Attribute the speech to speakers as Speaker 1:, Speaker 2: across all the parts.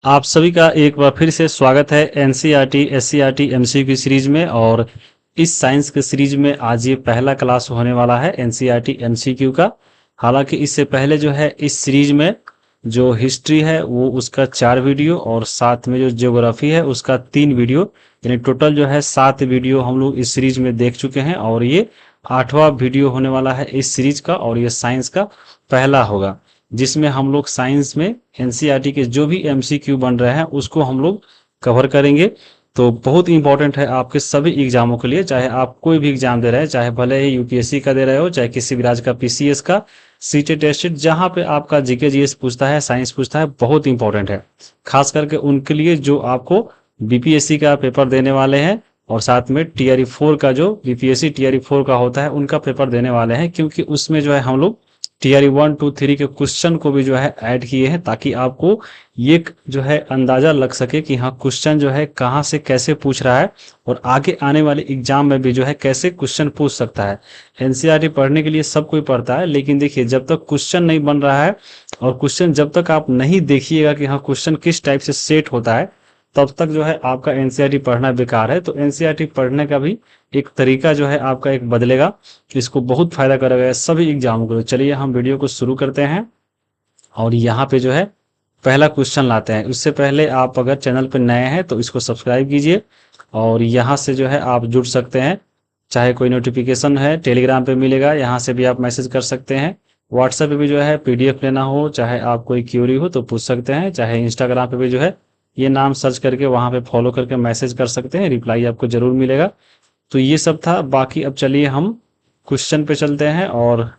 Speaker 1: आप सभी का एक बार फिर से स्वागत है एनसीईआरटी एससीईआरटी एमसीक्यू सीरीज में। और इस साइंस के सीरीज में आज ये पहला क्लास होने वाला है एनसीईआरटी एमसीक्यू का। हालांकि इससे पहले जो है इस सीरीज में जो हिस्ट्री है वो उसका 4 वीडियो और साथ में जो ज्योग्राफी है उसका 3 वीडियो, यानी टोटल जो है 7 वीडियो हम लोग इस सीरीज में देख चुके हैं। और ये 8वां वीडियो होने वाला है इस सीरीज का और ये साइंस का पहला होगा, जिसमें हम लोग साइंस में एनसीईआरटी के जो भी एमसीक्यू बन रहे हैं उसको हम लोग कवर करेंगे। तो बहुत इंपॉर्टेंट है आपके सभी एग्जामों के लिए, चाहे आप कोई भी एग्जाम दे रहे हैं, चाहे भले ही यूपीएससी का दे रहे हो, चाहे किसी भी राज्य का पीसीएस का, सीटेट टेस्टेड, जहां पे आपका जीके जीएस पूछता है, साइंस पूछता है, बहुत इंपॉर्टेंट है। खास करके उनके लिए जो आपको बीपीएससी का पेपर देने वाले हैं और साथ में टीआरई 4 का जो बीपीएससी टीआरई 4 का होता है उनका पेपर देने वाले हैं, क्योंकि उसमें जो है हम लोग टीआरई 1, 2, 3 के क्वेश्चन को भी जो है ऐड किए हैं, ताकि आपको ये जो है अंदाजा लग सके कि हाँ क्वेश्चन जो है कहाँ से कैसे पूछ रहा है और आगे आने वाले एग्जाम में भी जो है कैसे क्वेश्चन पूछ सकता है। एनसीईआरटी पढ़ने के लिए सब कोई पढ़ता है, लेकिन देखिए जब तक क्वेश्चन नहीं बन रहा है और क्वेश्चन जब तक आप नहीं देखिएगा कि हाँ क्वेश्चन किस टाइप से सेट होता है, तब तक जो है आपका एनसीईआरटी पढ़ना बेकार है। तो एनसीईआरटी पढ़ने का भी एक तरीका जो है आपका एक बदलेगा, इसको बहुत फायदा करेगा सभी एग्जामों को। चलिए हम वीडियो को शुरू करते हैं और यहाँ पे जो है पहला क्वेश्चन लाते हैं। उससे पहले आप अगर चैनल पर नए हैं तो इसको सब्सक्राइब कीजिए और यहाँ से जो है आप जुड़ सकते हैं। चाहे कोई नोटिफिकेशन है टेलीग्राम पे मिलेगा, यहाँ से भी आप मैसेज कर सकते हैं। व्हाट्सएप पे भी जो है पीडीएफ लेना हो, चाहे आप कोई क्यूरी हो तो पूछ सकते हैं। चाहे इंस्टाग्राम पे भी जो है ये नाम सर्च करके वहां पे फॉलो करके मैसेज कर सकते हैं, रिप्लाई आपको जरूर मिलेगा। तो ये सब था, बाकी अब चलिए हम क्वेश्चन पे चलते हैं। और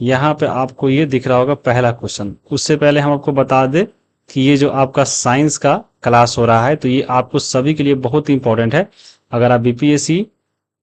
Speaker 1: यहाँ पे आपको ये दिख रहा होगा पहला क्वेश्चन। उससे पहले हम आपको बता दें कि ये जो आपका साइंस का क्लास हो रहा है तो ये आपको सभी के लिए बहुत इंपॉर्टेंट है। अगर आप बीपीएससी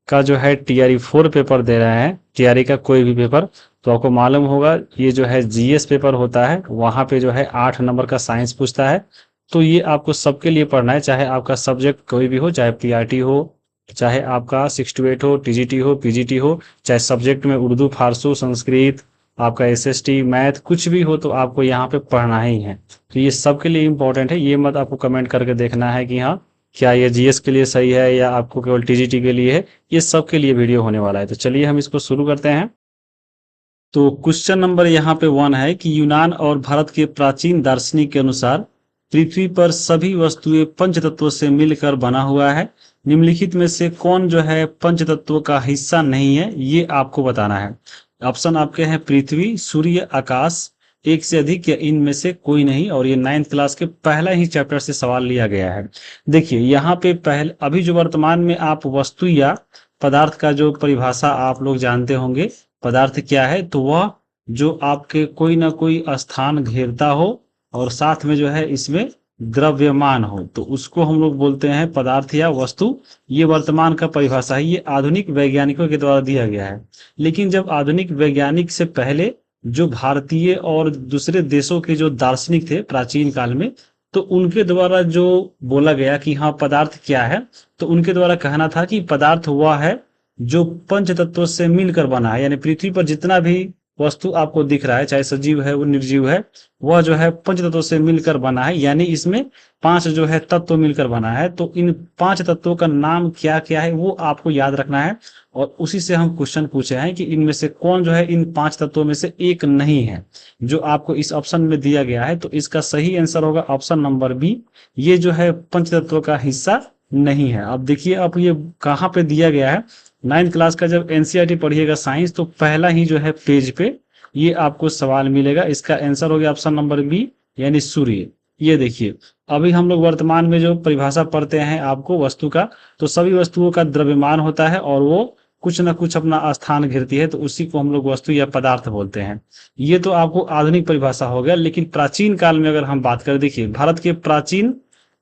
Speaker 1: का जो है टीआरई 4 पेपर दे रहे हैं, टीआरई का कोई भी पेपर, तो आपको मालूम होगा ये जो है जीएस पेपर होता है, वहां पे जो है 8 नंबर का साइंस पूछता है। तो ये आपको सबके लिए पढ़ना है, चाहे आपका सब्जेक्ट कोई भी हो, चाहे पीआरटी हो, चाहे आपका 6 to 8 हो, टीजीटी हो, पीजीटी हो, चाहे सब्जेक्ट में उर्दू, फारसू, संस्कृत, आपका एसएसटी, मैथ कुछ भी हो, तो आपको यहाँ पे पढ़ना ही है। तो ये सबके लिए इंपॉर्टेंट है। ये मत आपको कमेंट करके देखना है कि हाँ क्या ये जीएस के लिए सही है या आपको केवल टीजीटी के लिए है। ये सबके लिए वीडियो होने वाला है। तो चलिए हम इसको शुरू करते हैं। तो क्वेश्चन नंबर यहाँ पे 1 है कि यूनान और भारत के प्राचीन दार्शनिक के अनुसार पृथ्वी पर सभी वस्तुएं पंच तत्वों से मिलकर बना हुआ है। निम्नलिखित में से कौन जो है पंच तत्वों का हिस्सा नहीं है, ये आपको बताना है। ऑप्शन आपके हैं पृथ्वी, सूर्य, आकाश, एक से अधिक या इनमें से कोई नहीं। और ये 9th क्लास के पहला ही चैप्टर से सवाल लिया गया है। देखिए यहाँ पे पहले अभी जो वर्तमान में आप वस्तु या पदार्थ का जो परिभाषा आप लोग जानते होंगे, पदार्थ क्या है, तो वह जो आपके कोई ना कोई स्थान घेरता हो और साथ में जो है इसमें द्रव्यमान हो, तो उसको हम लोग बोलते हैं पदार्थ या वस्तु। ये वर्तमान का परिभाषा है, ये आधुनिक वैज्ञानिकों के द्वारा दिया गया है। लेकिन जब आधुनिक वैज्ञानिक से पहले जो भारतीय और दूसरे देशों के जो दार्शनिक थे प्राचीन काल में, तो उनके द्वारा जो बोला गया कि हाँ पदार्थ क्या है, तो उनके द्वारा कहना था कि पदार्थ वह है जो पंच तत्वों से मिलकर बना है। यानी पृथ्वी पर जितना भी वस्तु आपको दिख रहा है, चाहे सजीव है वो निर्जीव है, वह जो है पंच तत्वों से मिलकर बना है। यानी इसमें 5 जो है तत्व मिलकर बना है। तो इन 5 तत्वों का नाम क्या क्या है वो आपको याद रखना है। और उसी से हम क्वेश्चन पूछे हैं कि इनमें से कौन जो है इन 5 तत्वों में से एक नहीं है, जो आपको इस ऑप्शन में दिया गया है। तो इसका सही आंसर होगा ऑप्शन नंबर बी, ये जो है पंच तत्वों का हिस्सा नहीं है। अब देखिए अब ये कहाँ पे दिया गया है। 9th क्लास का जब एनसीईआरटी पढ़िएगा साइंस, तो पहला ही जो है पेज पे ये आपको सवाल मिलेगा। इसका आंसर हो गया ऑप्शन नंबर बी, यानी सूर्य। ये देखिए अभी हम लोग वर्तमान में जो परिभाषा पढ़ते हैं आपको वस्तु का, तो सभी वस्तुओं का द्रव्यमान होता है और वो कुछ ना कुछ अपना स्थान घेरती है, तो उसी को हम लोग वस्तु या पदार्थ बोलते हैं। ये तो आपको आधुनिक परिभाषा हो गया। लेकिन प्राचीन काल में अगर हम बात करें, देखिए भारत के प्राचीन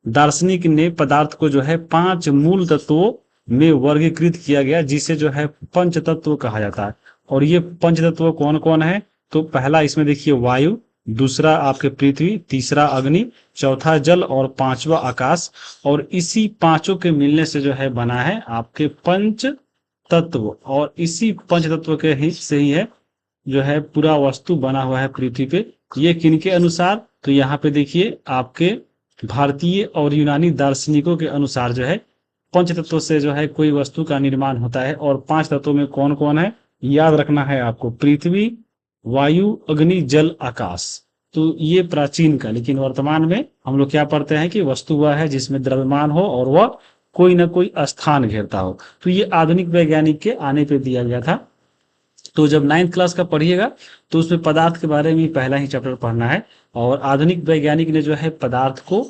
Speaker 1: दार्शनिक ने पदार्थ को जो है 5 मूल तत्वों में वर्गीकृत किया गया, जिसे जो है पंच तत्व कहा जाता है। और ये पंच तत्व कौन कौन है, तो पहला इसमें देखिए वायु, दूसरा आपके पृथ्वी, तीसरा अग्नि, चौथा जल और पांचवा आकाश। और इसी पांचों के मिलने से जो है बना है आपके पंच तत्व। और इसी पंच तत्व के ही से ही है जो है पूरा वस्तु बना हुआ है पृथ्वी पे। ये किनके अनुसार, तो यहाँ पे देखिए आपके भारतीय और यूनानी दार्शनिकों के अनुसार जो है पंच तत्वों से जो है कोई वस्तु का निर्माण होता है, और पांच तत्वों में कौन कौन है याद रखना है आपको, पृथ्वी, वायु, अग्नि, जल, आकाश। तो ये प्राचीन का, लेकिन वर्तमान में हम लोग क्या पढ़ते हैं कि वस्तु वह है जिसमें द्रव्यमान हो और वह कोई ना कोई स्थान घेरता हो। तो ये आधुनिक वैज्ञानिक के आने पे दिया गया था। तो जब 9th क्लास का पढ़िएगा तो उसमें पदार्थ के बारे में पहला ही चैप्टर पढ़ना है। और आधुनिक वैज्ञानिक ने जो है पदार्थ को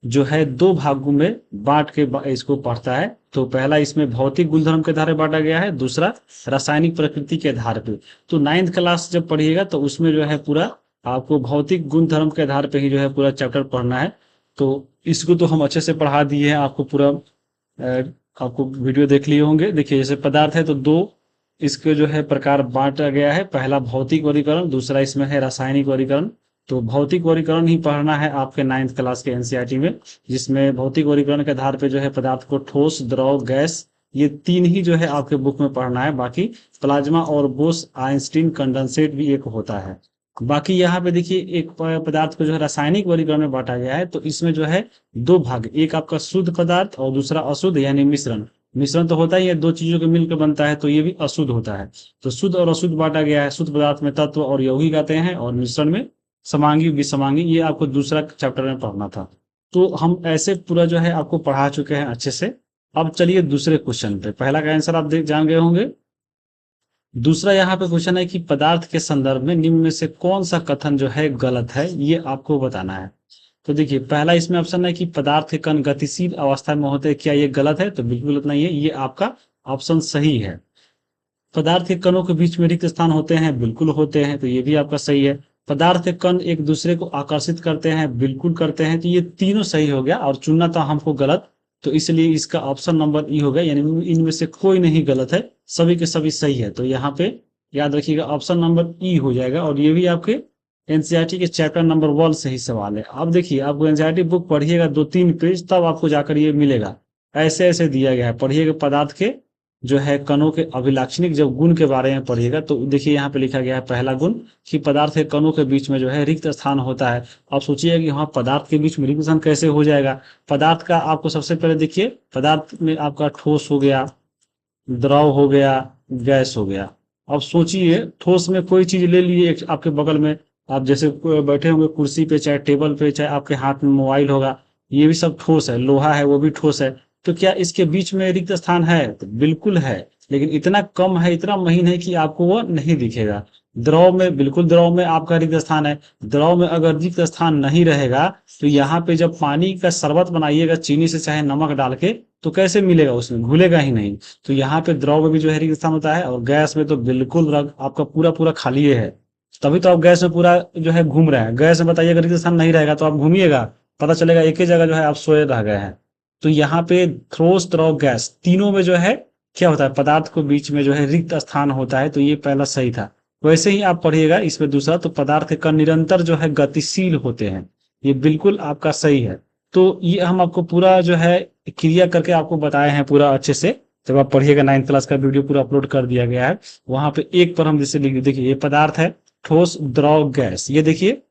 Speaker 1: जो है दो भागों में बांट के इसको पढ़ता है। तो पहला इसमें भौतिक गुणधर्म के आधार पर बांटा गया है, दूसरा रासायनिक प्रकृति के आधार पे। तो 9th क्लास जब पढ़िएगा तो उसमें जो है पूरा आपको भौतिक गुणधर्म के आधार पे ही जो है पूरा चैप्टर पढ़ना है। तो इसको तो हम अच्छे से पढ़ा दिए हैं आपको, पूरा आपको वीडियो देख लिए होंगे। देखिए जैसे पदार्थ है तो दो इसके जो है प्रकार बांटा गया है, पहला भौतिक वर्गीकरण, दूसरा इसमें है रासायनिक वर्गीकरण। तो भौतिक वर्गीकरण ही पढ़ना है आपके 9th क्लास के एनसीईआरटी में, जिसमें भौतिक वर्गीकरण के आधार पे जो है पदार्थ को ठोस, द्रव, गैस, ये तीन ही जो है आपके बुक में पढ़ना है। बाकी प्लाज्मा और बोस आइंस्टीन कंडेंसेट भी एक होता है। बाकी यहाँ पे देखिए एक पदार्थ को जो है रासायनिक वर्गीकरण में बांटा गया है। तो इसमें जो है दो भाग, एक आपका शुद्ध पदार्थ और दूसरा अशुद्ध यानी मिश्रण। मिश्रण तो होता ही है, दो चीजों के मिलकर बनता है, तो ये भी अशुद्ध होता है। तो शुद्ध और अशुद्ध बांटा गया है। शुद्ध पदार्थ में तत्व और यौगिक आते हैं, और मिश्रण में समांगी, विसमांगी। ये आपको दूसरा चैप्टर में पढ़ना था। तो हम ऐसे पूरा जो है आपको पढ़ा चुके हैं अच्छे से। अब चलिए दूसरे क्वेश्चन पे। पहला का आंसर आप जान गए होंगे। दूसरा यहाँ पे क्वेश्चन है कि पदार्थ के संदर्भ में निम्न में से कौन सा कथन जो है गलत है, ये आपको बताना है। तो देखिए पहला इसमें ऑप्शन है कि पदार्थ के कण गतिशील अवस्था में होते हैं, क्या ये गलत है? तो बिल्कुल गलत नहीं है, ये आपका ऑप्शन सही है। पदार्थ के कणों के बीच में रिक्त स्थान होते हैं, बिल्कुल होते हैं, तो ये भी आपका सही है। पदार्थ के कण एक दूसरे को आकर्षित करते हैं, बिल्कुल करते हैं, तो ये तीनों सही हो गया। और चुनना था हमको गलत, तो इसलिए इसका ऑप्शन नंबर ई हो गया, यानी इनमें से कोई नहीं गलत है, सभी के सभी सही है। तो यहाँ पे याद रखिएगा ऑप्शन नंबर ई हो जाएगा। और ये भी आपके एनसीईआरटी के चैप्टर नंबर 1 से ही सवाल है। अब देखिए आपको एनसीईआरटी बुक पढ़िएगा 2-3 पेज, तब आपको जाकर ये मिलेगा। ऐसे ऐसे दिया गया है। पढ़िएगा पदार्थ के जो है कणों के अभिलाक्षणिक जब गुण के बारे में पढ़िएगा, तो देखिए यहाँ पे लिखा गया है पहला गुण कि पदार्थ के कणों के बीच में जो है रिक्त स्थान होता है। आप सोचिएगा कि हाँ पदार्थ के बीच में रिक्त स्थान कैसे हो जाएगा। पदार्थ का आपको सबसे पहले देखिए, पदार्थ में आपका ठोस हो गया, द्रव हो गया, गैस हो गया। अब सोचिए ठोस में कोई चीज ले लिए आपके बगल में, आप जैसे बैठे होंगे कुर्सी पे, चाहे टेबल पे, चाहे आपके हाथ में मोबाइल होगा, ये भी सब ठोस है। लोहा है, वो भी ठोस है। तो क्या इसके बीच में रिक्त स्थान है? तो बिल्कुल है, लेकिन इतना कम है, इतना महीन है कि आपको वो नहीं दिखेगा। द्रव में, बिल्कुल द्रव में आपका रिक्त स्थान है। द्रव में अगर रिक्त स्थान नहीं रहेगा तो यहाँ पे जब पानी का शरबत बनाइएगा चीनी से चाहे नमक डाल के, तो कैसे मिलेगा? उसमें घुलेगा ही नहीं। तो यहाँ पे द्रव में भी जो है रिक्त स्थान होता है, और गैस में तो बिल्कुल आपका पूरा पूरा खाली है। तभी तो आप गैस में पूरा जो है घूम रहे हैं। गैस में बताइए अगर रिक्त स्थान नहीं रहेगा तो आप घूमिएगा, पता चलेगा एक ही जगह जो है आप सोए रह गए हैं। तो यहाँ पे ठोस, द्रव, गैस तीनों में जो है क्या होता है, पदार्थ को बीच में जो है रिक्त स्थान होता है। तो ये पहला सही था। वैसे ही आप पढ़िएगा इसमें दूसरा, तो पदार्थ के कण निरंतर जो है गतिशील होते हैं, ये बिल्कुल आपका सही है। तो ये हम आपको पूरा जो है क्रिया करके आपको बताए हैं पूरा अच्छे से। जब आप पढ़िएगा 9th क्लास का वीडियो पूरा अपलोड कर दिया गया है, वहां पे एक पर हम जैसे लिख, देखिए ये पदार्थ है, ठोस, द्रव, गैस। ये देखिए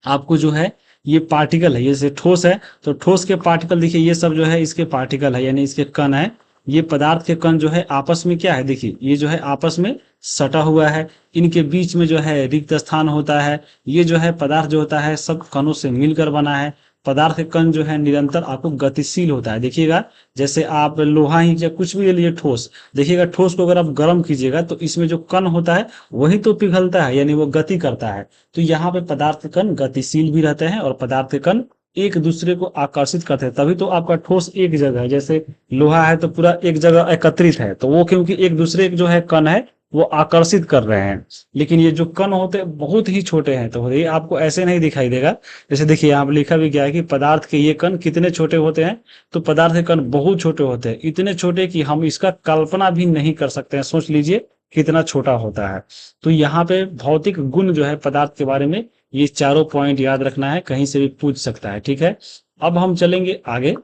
Speaker 1: आपको जो है ये पार्टिकल है, ये जैसे ठोस है तो ठोस के पार्टिकल देखिए ये सब जो है इसके पार्टिकल है, यानी इसके कण है। ये पदार्थ के कण जो है आपस में क्या है, देखिए ये जो है आपस में सटा हुआ है, इनके बीच में जो है रिक्त स्थान होता है। ये जो है पदार्थ जो होता है सब कणों से मिलकर बना है। पदार्थ के कण जो है निरंतर आपको गतिशील होता है। देखिएगा जैसे आप लोहा ही या कुछ भी ले लिए ठोस, देखिएगा ठोस को अगर आप गर्म कीजिएगा तो इसमें जो कण होता है वही तो पिघलता है, यानी वो गति करता है। तो यहाँ पे पदार्थ के कण गतिशील भी रहते हैं और पदार्थ के कण एक दूसरे को आकर्षित करते हैं, तभी तो आपका ठोस एक जगह है। जैसे लोहा है तो पूरा एक जगह एकत्रित है, तो वो क्योंकि एक दूसरे जो है कण है वो आकर्षित कर रहे हैं। लेकिन ये जो कण होते हैं बहुत ही छोटे हैं, तो ये आपको ऐसे नहीं दिखाई देगा। जैसे देखिए यहाँ पर लिखा भी गया है कि पदार्थ के ये कण कितने छोटे होते हैं, तो पदार्थ के कण बहुत छोटे होते हैं, इतने छोटे कि हम इसका कल्पना भी नहीं कर सकते हैं। सोच लीजिए कितना छोटा होता है। तो यहाँ पे भौतिक गुण जो है पदार्थ के बारे में, ये चारों पॉइंट याद रखना है, कहीं से भी पूछ सकता है। ठीक है, अब हम चलेंगे आगे।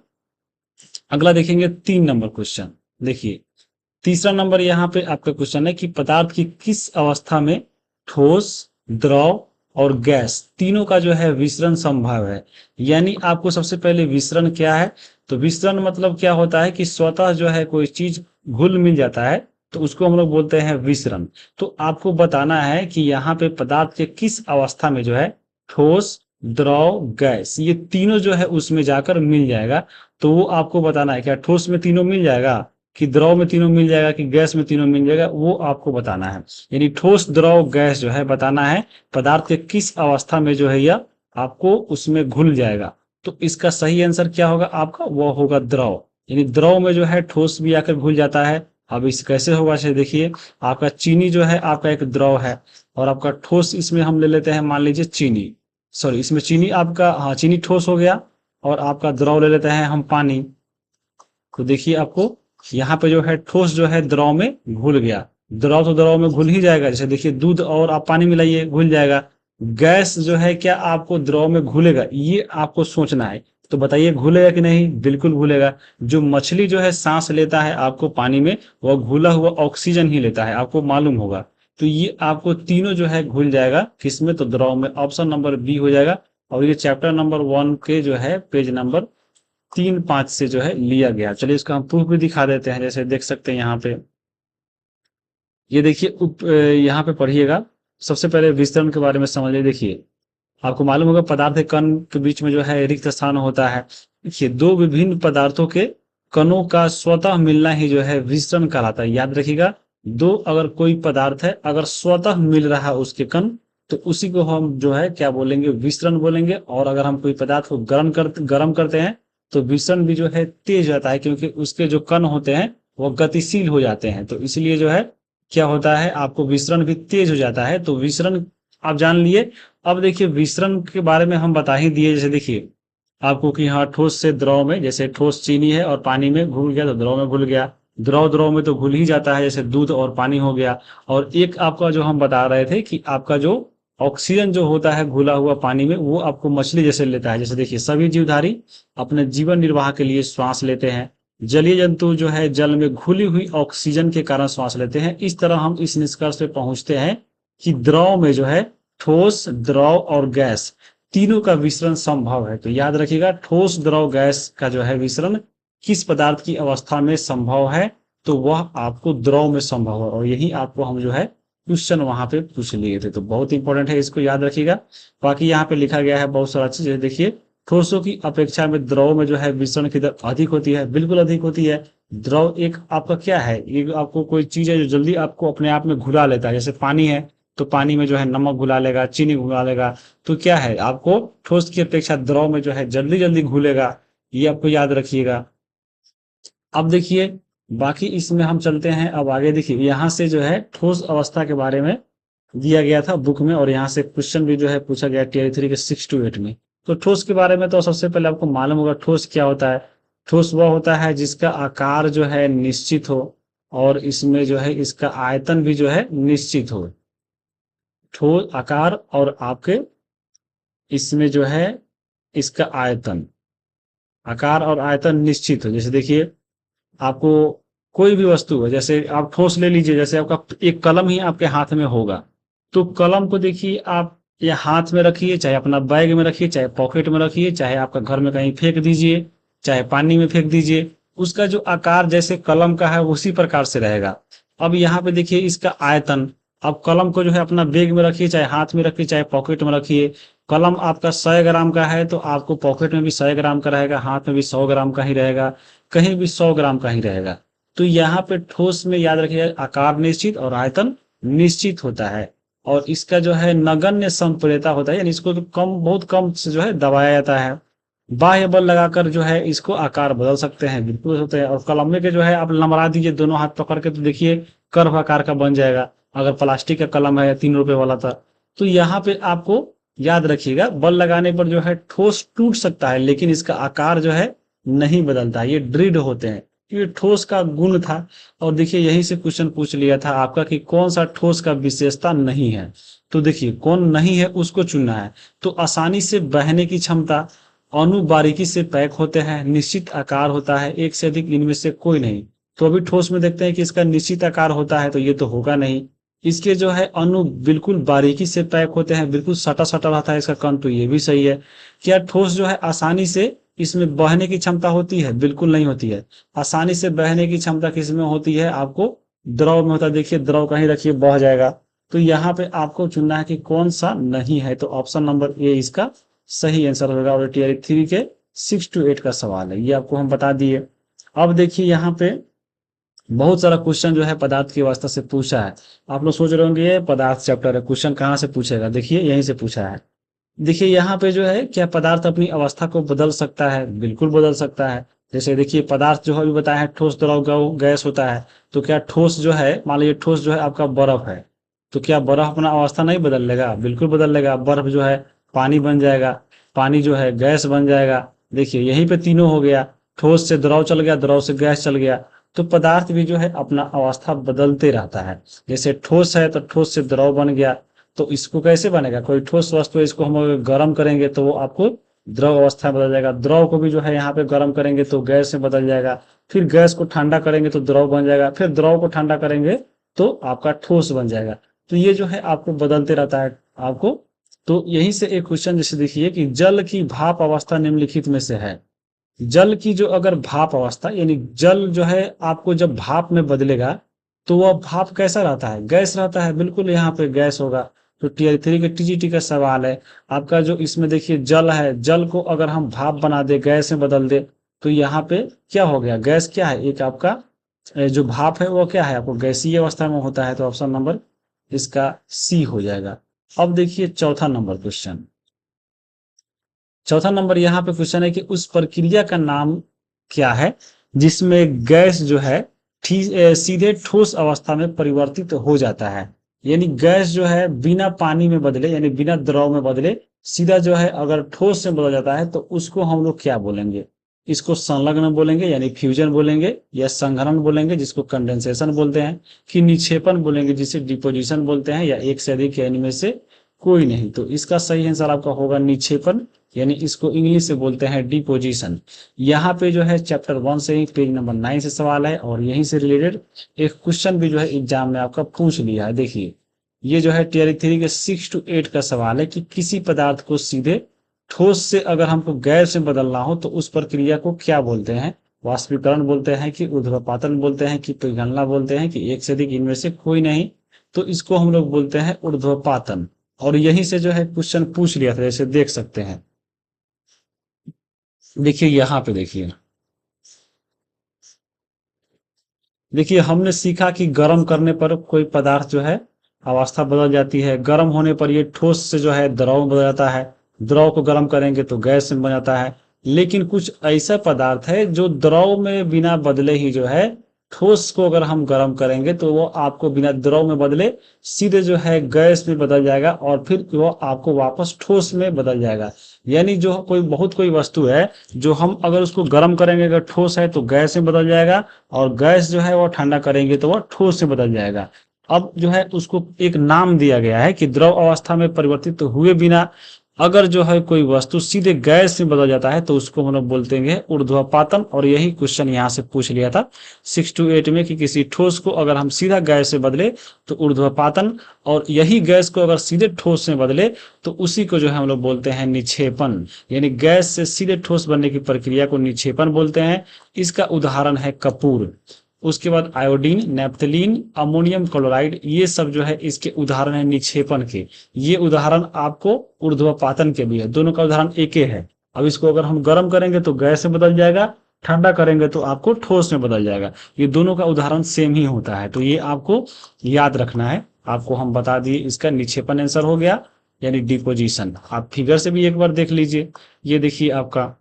Speaker 1: अगला देखेंगे 3 नंबर क्वेश्चन। देखिए तीसरा नंबर यहाँ पे आपका क्वेश्चन है कि पदार्थ की किस अवस्था में ठोस, द्रव और गैस, तीनों का जो है विसरण संभव है। यानी आपको सबसे पहले विसरण क्या है, तो विसरण मतलब क्या होता है कि स्वतः जो है कोई चीज घुल मिल जाता है, तो उसको हम लोग बोलते हैं विसरण। तो आपको बताना है कि यहाँ पे पदार्थ के किस अवस्था में जो है ठोस, द्रव, गैस, ये तीनों जो है उसमें जाकर मिल जाएगा। तो वो आपको बताना है, क्या ठोस में तीनों मिल जाएगा, कि द्रव में तीनों मिल जाएगा, कि गैस में तीनों मिल जाएगा, वो आपको बताना है। यानी ठोस, द्रव, गैस जो है बताना है पदार्थ के किस अवस्था में जो है यह आपको उसमें घुल जाएगा। तो इसका सही आंसर क्या होगा आपका, वो होगा द्रव। यानी द्रव में जो है ठोस भी आकर घुल जाता है। अब इस कैसे होगा, से देखिए, आपका चीनी जो है आपका एक द्रव है, और आपका ठोस इसमें हम ले लेते हैं, मान लीजिए चीनी, सॉरी इसमें चीनी आपका, हाँ चीनी ठोस हो गया, और आपका द्रव ले लेते हैं हम पानी। तो देखिए आपको यहाँ पे जो है ठोस जो है द्रव में घुल गया, द्रव तो द्रव में घुल ही जाएगा। जैसे देखिए दूध और आप पानी मिलाइए, घुल जाएगा। गैस जो है क्या आपको द्रव में घुलेगा, ये आपको सोचना है। तो बताइए घुलेगा कि नहीं, बिल्कुल घुलेगा। जो मछली जो है सांस लेता है आपको पानी में, वह घुला हुआ ऑक्सीजन ही लेता है, आपको मालूम होगा। तो ये आपको तीनों जो है घुल जाएगा किसमें, तो द्रव में। ऑप्शन नंबर बी हो जाएगा। और ये चैप्टर नंबर 1 के जो है पेज नंबर 3-5 से जो है लिया गया। चलिए इसका हम प्रूफ भी दिखा देते हैं। जैसे देख सकते हैं यहाँ पे, ये देखिए यहाँ पे पढ़िएगा। सबसे पहले विस्तरण के बारे में समझ लीजिए। देखिए आपको मालूम होगा पदार्थ के कण के बीच में जो है रिक्त स्थान होता है। देखिए दो विभिन्न पदार्थों के कणों का स्वतः मिलना ही जो है विसरण कहलाता है। याद रखिएगा, दो अगर कोई पदार्थ है, अगर स्वतः मिल रहा है उसके कण, तो उसी को हम जो है क्या बोलेंगे, विसरण बोलेंगे। और अगर हम कोई पदार्थ को गर्म करते हैं, तो विसरण भी जो है तेज रहता है, क्योंकि उसके जो कण होते हैं वो गतिशील हो जाते हैं। तो इसलिए जो है क्या होता है, आपको विसरण भी तेज हो जाता है। तो विसरण आप जान लिए। अब देखिए विसरण के बारे में हम बता ही दिए। जैसे देखिए आपको कि हाँ ठोस से द्रव में, जैसे ठोस चीनी है और पानी में घुल गया तो द्रव में घुल गया, द्रव द्रव में तो घुल ही जाता है, जैसे दूध और पानी हो गया। और एक आपका जो हम बता रहे थे कि आपका जो ऑक्सीजन जो होता है घुला हुआ पानी में, वो आपको मछली जैसे लेता है। जैसे देखिए सभी जीवधारी अपने जीवन निर्वाह के लिए श्वास लेते हैं। जलीय जंतु जो है जल में घुली हुई ऑक्सीजन के कारण श्वास लेते हैं। इस तरह हम इस निष्कर्ष पे पहुंचते हैं कि द्रव में जो है ठोस, द्रव और गैस तीनों का विसरण संभव है। तो याद रखिएगा, ठोस, द्रव, गैस का जो है विसरण किस पदार्थ की अवस्था में संभव है, तो वह आपको द्रव में संभव है। और यही आपको हम जो है क्वेश्चन वहां पे पूछ लिए थे। तो बहुत इंपॉर्टेंट है, इसको याद रखिएगा। बाकी यहाँ पे लिखा गया है बहुत सारा चीज। देखिए ठोसों की अपेक्षा में द्रव में जो है विसरण की दर अधिक होती है, बिल्कुल अधिक होती है। द्रव एक आपका क्या है, ये आपको कोई चीज है जो जल्दी आपको अपने आप में घुला लेता है। जैसे पानी है, तो पानी में जो है नमक घुला लेगा, चीनी घुला लेगा। तो क्या है, आपको ठोस की अपेक्षा द्रव में जो है जल्दी जल्दी घुलेगा, ये आपको याद रखिएगा। अब देखिए बाकी इसमें हम चलते हैं अब आगे। देखिए यहाँ से जो है ठोस अवस्था के बारे में दिया गया था बुक में, और यहाँ से क्वेश्चन भी जो है पूछा गया टीयर 3 के 6 to 8 में। तो ठोस के बारे में तो सबसे पहले आपको मालूम होगा ठोस क्या होता है। ठोस वह होता है जिसका आकार जो है निश्चित हो, और इसमें जो है इसका आयतन भी जो है निश्चित हो। ठोस आकार और आपके इसमें जो है इसका आयतन, आकार और आयतन निश्चित हो। जैसे देखिए आपको कोई भी वस्तु है, जैसे आप ठोस ले लीजिए, जैसे आपका एक कलम ही आपके हाथ में होगा, तो कलम को देखिए आप या हाथ में रखिए, चाहे अपना बैग में रखिए, चाहे पॉकेट में रखिए, चाहे आपका घर में कहीं फेंक दीजिए, चाहे पानी में फेंक दीजिए, उसका जो आकार जैसे कलम का है उसी प्रकार से रहेगा। अब यहाँ पे देखिए इसका आयतन, आप कलम को जो है अपना बैग में रखिए, चाहे हाथ में रखिए, चाहे पॉकेट में रखिए। कलम आपका 100 ग्राम का है, तो आपको पॉकेट में भी 100 ग्राम का रहेगा, हाथ में भी 100 ग्राम का ही रहेगा, कहीं भी 100 ग्राम का ही रहेगा। तो यहाँ पे ठोस में याद रखिए आकार निश्चित और आयतन निश्चित होता है। और इसका जो है नगण्य संप्रेरता होता है, यानी इसको तो कम, बहुत कम से जो है दबाया जाता है। बाह्य बल लगाकर जो है इसको आकार बदल सकते हैं, बिल्कुल होते हैं। और कलम के जो है आप लमरा दीजिए दोनों हाथ पकड़ के, तो देखिए कर्व आकार का बन जाएगा। अगर प्लास्टिक का कलम है 3 रुपए वाला था, तो यहाँ पे आपको याद रखिएगा बल लगाने पर जो है ठोस टूट सकता है, लेकिन इसका आकार जो है नहीं बदलता। ये दृढ़ होते हैं, ये ठोस का गुण था। और देखिए यहीं से क्वेश्चन पूछ लिया था आपका कि कौन सा ठोस का विशेषता नहीं है। तो देखिए कौन नहीं है उसको चुनना है। तो आसानी से बहने की क्षमता, अणु बारीकी से पैक होते हैं, निश्चित आकार होता है, एक से अधिक इनमें से कोई नहीं। तो अभी ठोस में देखते हैं कि इसका निश्चित आकार होता है, तो ये तो होगा नहीं। इसके जो है अणु बिल्कुल बारीकी से पैक होते हैं, बिल्कुल सटा सटा रहता है इसका कण, तो ये भी सही है। क्या ठोस जो है आसानी से इसमें बहने की क्षमता होती है? बिल्कुल नहीं होती है। आसानी से बहने की क्षमता किसमें होती है? आपको द्रव में होता है। देखिए द्रव कहीं रखिए बह जाएगा। तो यहाँ पे आपको चुनना है कि कौन सा नहीं है, तो ऑप्शन नंबर ए इसका सही आंसर होगा। और टीआर 3 के 6 to 8 का सवाल है, ये आपको हम बता दिए। अब देखिए यहाँ पे बहुत सारा क्वेश्चन जो है पदार्थ की अवस्था से पूछा है। आप लोग सोच रहे होंगे ये पदार्थ चैप्टर है, क्वेश्चन कहाँ से पूछेगा? देखिए यहीं से पूछा है। देखिए यहाँ पे जो है, क्या पदार्थ अपनी अवस्था को बदल सकता है? बिल्कुल बदल सकता है। जैसे देखिए पदार्थ जो है अभी बताया है ठोस द्रव गैस होता है। तो क्या ठोस जो है, मान लीजिए ठोस जो है आपका बर्फ है, तो क्या बर्फ अपना अवस्था नहीं बदल लेगा? बिल्कुल बदल लेगा। बर्फ जो है पानी बन जाएगा, पानी जो है गैस बन जाएगा। देखिए यहीं पे तीनों हो गया, ठोस से द्रव चल गया, द्रव से गैस चल गया। तो पदार्थ भी जो है अपना अवस्था बदलते रहता है। जैसे ठोस है तो ठोस से द्रव बन गया, तो इसको कैसे बनेगा? कोई ठोस वस्तु है, इसको हम अगर गर्म करेंगे तो वो आपको द्रव अवस्था में बदल जाएगा। द्रव को भी जो है यहाँ पे गर्म करेंगे तो गैस में बदल जाएगा। फिर गैस को ठंडा करेंगे तो द्रव बन जाएगा। फिर द्रव को ठंडा करेंगे तो आपका ठोस बन जाएगा। तो ये जो है आपको बदलते रहता है आपको। तो यहीं से एक क्वेश्चन जैसे देखिए कि जल की भाप अवस्था निम्नलिखित में से है। जल की जो अगर भाप अवस्था, यानी जल जो है आपको जब भाप में बदलेगा तो वह भाप कैसा रहता है? गैस रहता है। बिल्कुल यहाँ पे गैस होगा। तो टीआर 3 के टीजीटी का सवाल है आपका। जो इसमें देखिए जल है, जल को अगर हम भाप बना दे, गैस में बदल दे, तो यहाँ पे क्या हो गया? गैस क्या है? एक आपका जो भाप है वो क्या है? आपको गैसीय अवस्था में होता है। तो ऑप्शन नंबर इसका सी हो जाएगा। अब देखिए चौथा नंबर क्वेश्चन। चौथा नंबर यहाँ पे क्वेश्चन है कि उस प्रक्रिया का नाम क्या है जिसमें गैस जो है सीधे ठोस अवस्था में परिवर्तित हो जाता है। यानी गैस जो है बिना पानी में बदले, यानी बिना द्रव में बदले, सीधा जो है अगर ठोस में बदल जाता है तो उसको हम लोग क्या बोलेंगे? इसको संलग्न बोलेंगे यानी फ्यूजन बोलेंगे, या संघनन बोलेंगे जिसको कंडेंसेशन बोलते हैं, कि निक्षेपण बोलेंगे जिसे डिपोजिशन बोलते हैं, या एक से अधिक, या इनमें से कोई नहीं। तो इसका सही आंसर आपका होगा निक्षेपण, यानी इसको इंग्लिश से बोलते हैं डिपोजिशन। यहाँ पे जो है चैप्टर 1 से ही पेज नंबर 9 से सवाल है, और यहीं से रिलेटेड एक क्वेश्चन भी जो है एग्जाम में आपका पूछ लिया है। देखिए ये जो है टीआर 3 के 6 to 8 का सवाल है कि किसी पदार्थ को सीधे ठोस से अगर हमको गैस में बदलना हो तो उस प्रक्रिया को क्या बोलते हैं? वाष्पीकरण बोलते हैं, कि ऊर्ध्वपातन बोलते हैं, कि पिघलना बोलते हैं, कि एक से अधिक, इनमें से कोई नहीं। तो इसको हम लोग बोलते हैं ऊर्ध्वपातन। और यहीं से जो है क्वेश्चन पूछ लिया था, जैसे देख सकते हैं। देखिए यहाँ पे देखिए, देखिए हमने सीखा कि गर्म करने पर कोई पदार्थ जो है अवस्था बदल जाती है। गर्म होने पर ये ठोस से जो है द्रव में बदल जाता है। द्रव को गर्म करेंगे तो गैस में बन जाता है। लेकिन कुछ ऐसा पदार्थ है जो द्रव में बिना बदले ही जो है, ठोस को अगर हम गर्म करेंगे तो वो आपको बिना द्रव में बदले सीधे जो है गैस में बदल जाएगा, और फिर वो आपको वापस ठोस में बदल जाएगा। यानी जो कोई वस्तु है, जो हम अगर उसको गर्म करेंगे, अगर ठोस है तो गैस में बदल जाएगा, और गैस जो है वो ठंडा करेंगे तो वो ठोस से बदल जाएगा। अब जो है उसको एक नाम दिया गया है कि द्रव अवस्था में परिवर्तित हुए बिना अगर जो है कोई वस्तु सीधे गैस में बदल जाता है तो उसको हम लोग बोलते हैं ऊर्ध्वपातन। और यही क्वेश्चन यहाँ से पूछ लिया था 6 to 8 में, कि किसी ठोस को अगर हम सीधा गैस से बदले तो ऊर्ध्वपातन, और यही गैस को अगर सीधे ठोस में बदले तो उसी को जो है हम लोग बोलते हैं निक्षेपण। यानी गैस से सीधे ठोस बनने की प्रक्रिया को निक्षेपण बोलते हैं। इसका उदाहरण है कपूर, उसके बाद आयोडीन, नेप्थलीन, अमोनियम क्लोराइड, ये सब जो है इसके उदाहरण है निक्षेपण के। ये उदाहरण आपको ऊर्ध्वपातन के भी है, दोनों का उदाहरण एक ही है। अब इसको अगर हम गर्म करेंगे तो गैस में बदल जाएगा, ठंडा करेंगे तो आपको ठोस में बदल जाएगा। ये दोनों का उदाहरण सेम ही होता है, तो ये आपको याद रखना है। आपको हम बता दिए इसका निक्षेपण आंसर हो गया, यानी डिपोजिशन। आप फिगर से भी एक बार देख लीजिए। ये देखिए आपका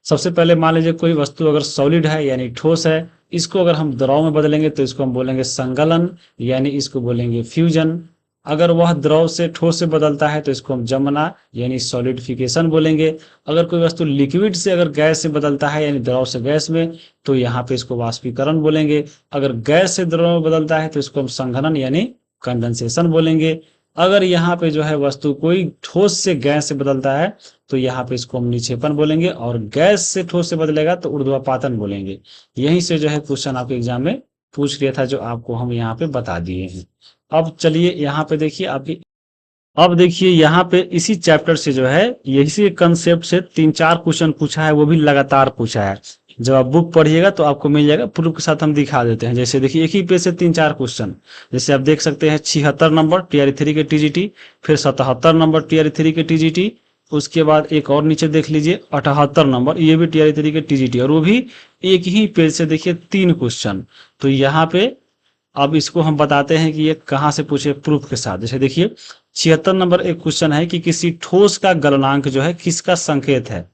Speaker 1: सबसे पहले मान लीजिए कोई वस्तु अगर सॉलिड है यानी ठोस है, इसको अगर हम द्रव में बदलेंगे तो इसको हम बोलेंगे संगलन, यानी इसको बोलेंगे फ्यूजन। अगर वह द्रव से ठोस से बदलता है तो इसको हम जमना यानी सॉलिडिफिकेशन बोलेंगे। अगर कोई वस्तु लिक्विड से अगर गैस से बदलता है यानी द्रव से गैस में, तो यहाँ पे इसको वाष्पीकरण बोलेंगे। अगर गैस से द्रव में बदलता है तो इसको हम संघनन यानी कंडेंसेशन बोलेंगे। अगर यहाँ पे जो है वस्तु कोई ठोस से गैस से बदलता है तो यहाँ पे इसको हम निक्षेपण बोलेंगे, और गैस से ठोस से बदलेगा तो ऊर्ध्वपातन बोलेंगे। यहीं से जो है क्वेश्चन आपके एग्जाम में पूछ लिया था जो आपको हम यहाँ पे बता दिए हैं। अब चलिए यहाँ पे देखिए आपकी, अब देखिए यहाँ पे इसी चैप्टर से जो है इसी कंसेप्ट से 3-4 क्वेश्चन पूछा है, वो भी लगातार पूछा है। जब आप बुक पढ़िएगा तो आपको मिल जाएगा, प्रूफ के साथ हम दिखा देते हैं। जैसे देखिए एक ही पेज से 3-4 क्वेश्चन, जैसे आप देख सकते हैं 76 नंबर TR3 के TGT, फिर 77 नंबर TR3 के TGT, उसके बाद एक और नीचे देख लीजिए 78 नंबर, ये भी TR3 के TGT, और वो भी एक ही पेज से देखिए 3 क्वेश्चन। तो यहाँ पे अब इसको हम बताते हैं कि ये कहाँ से पूछे, प्रूफ के साथ। जैसे देखिए 76 नंबर एक क्वेश्चन है कि किसी ठोस का गलनांक जो है किसका संकेत है।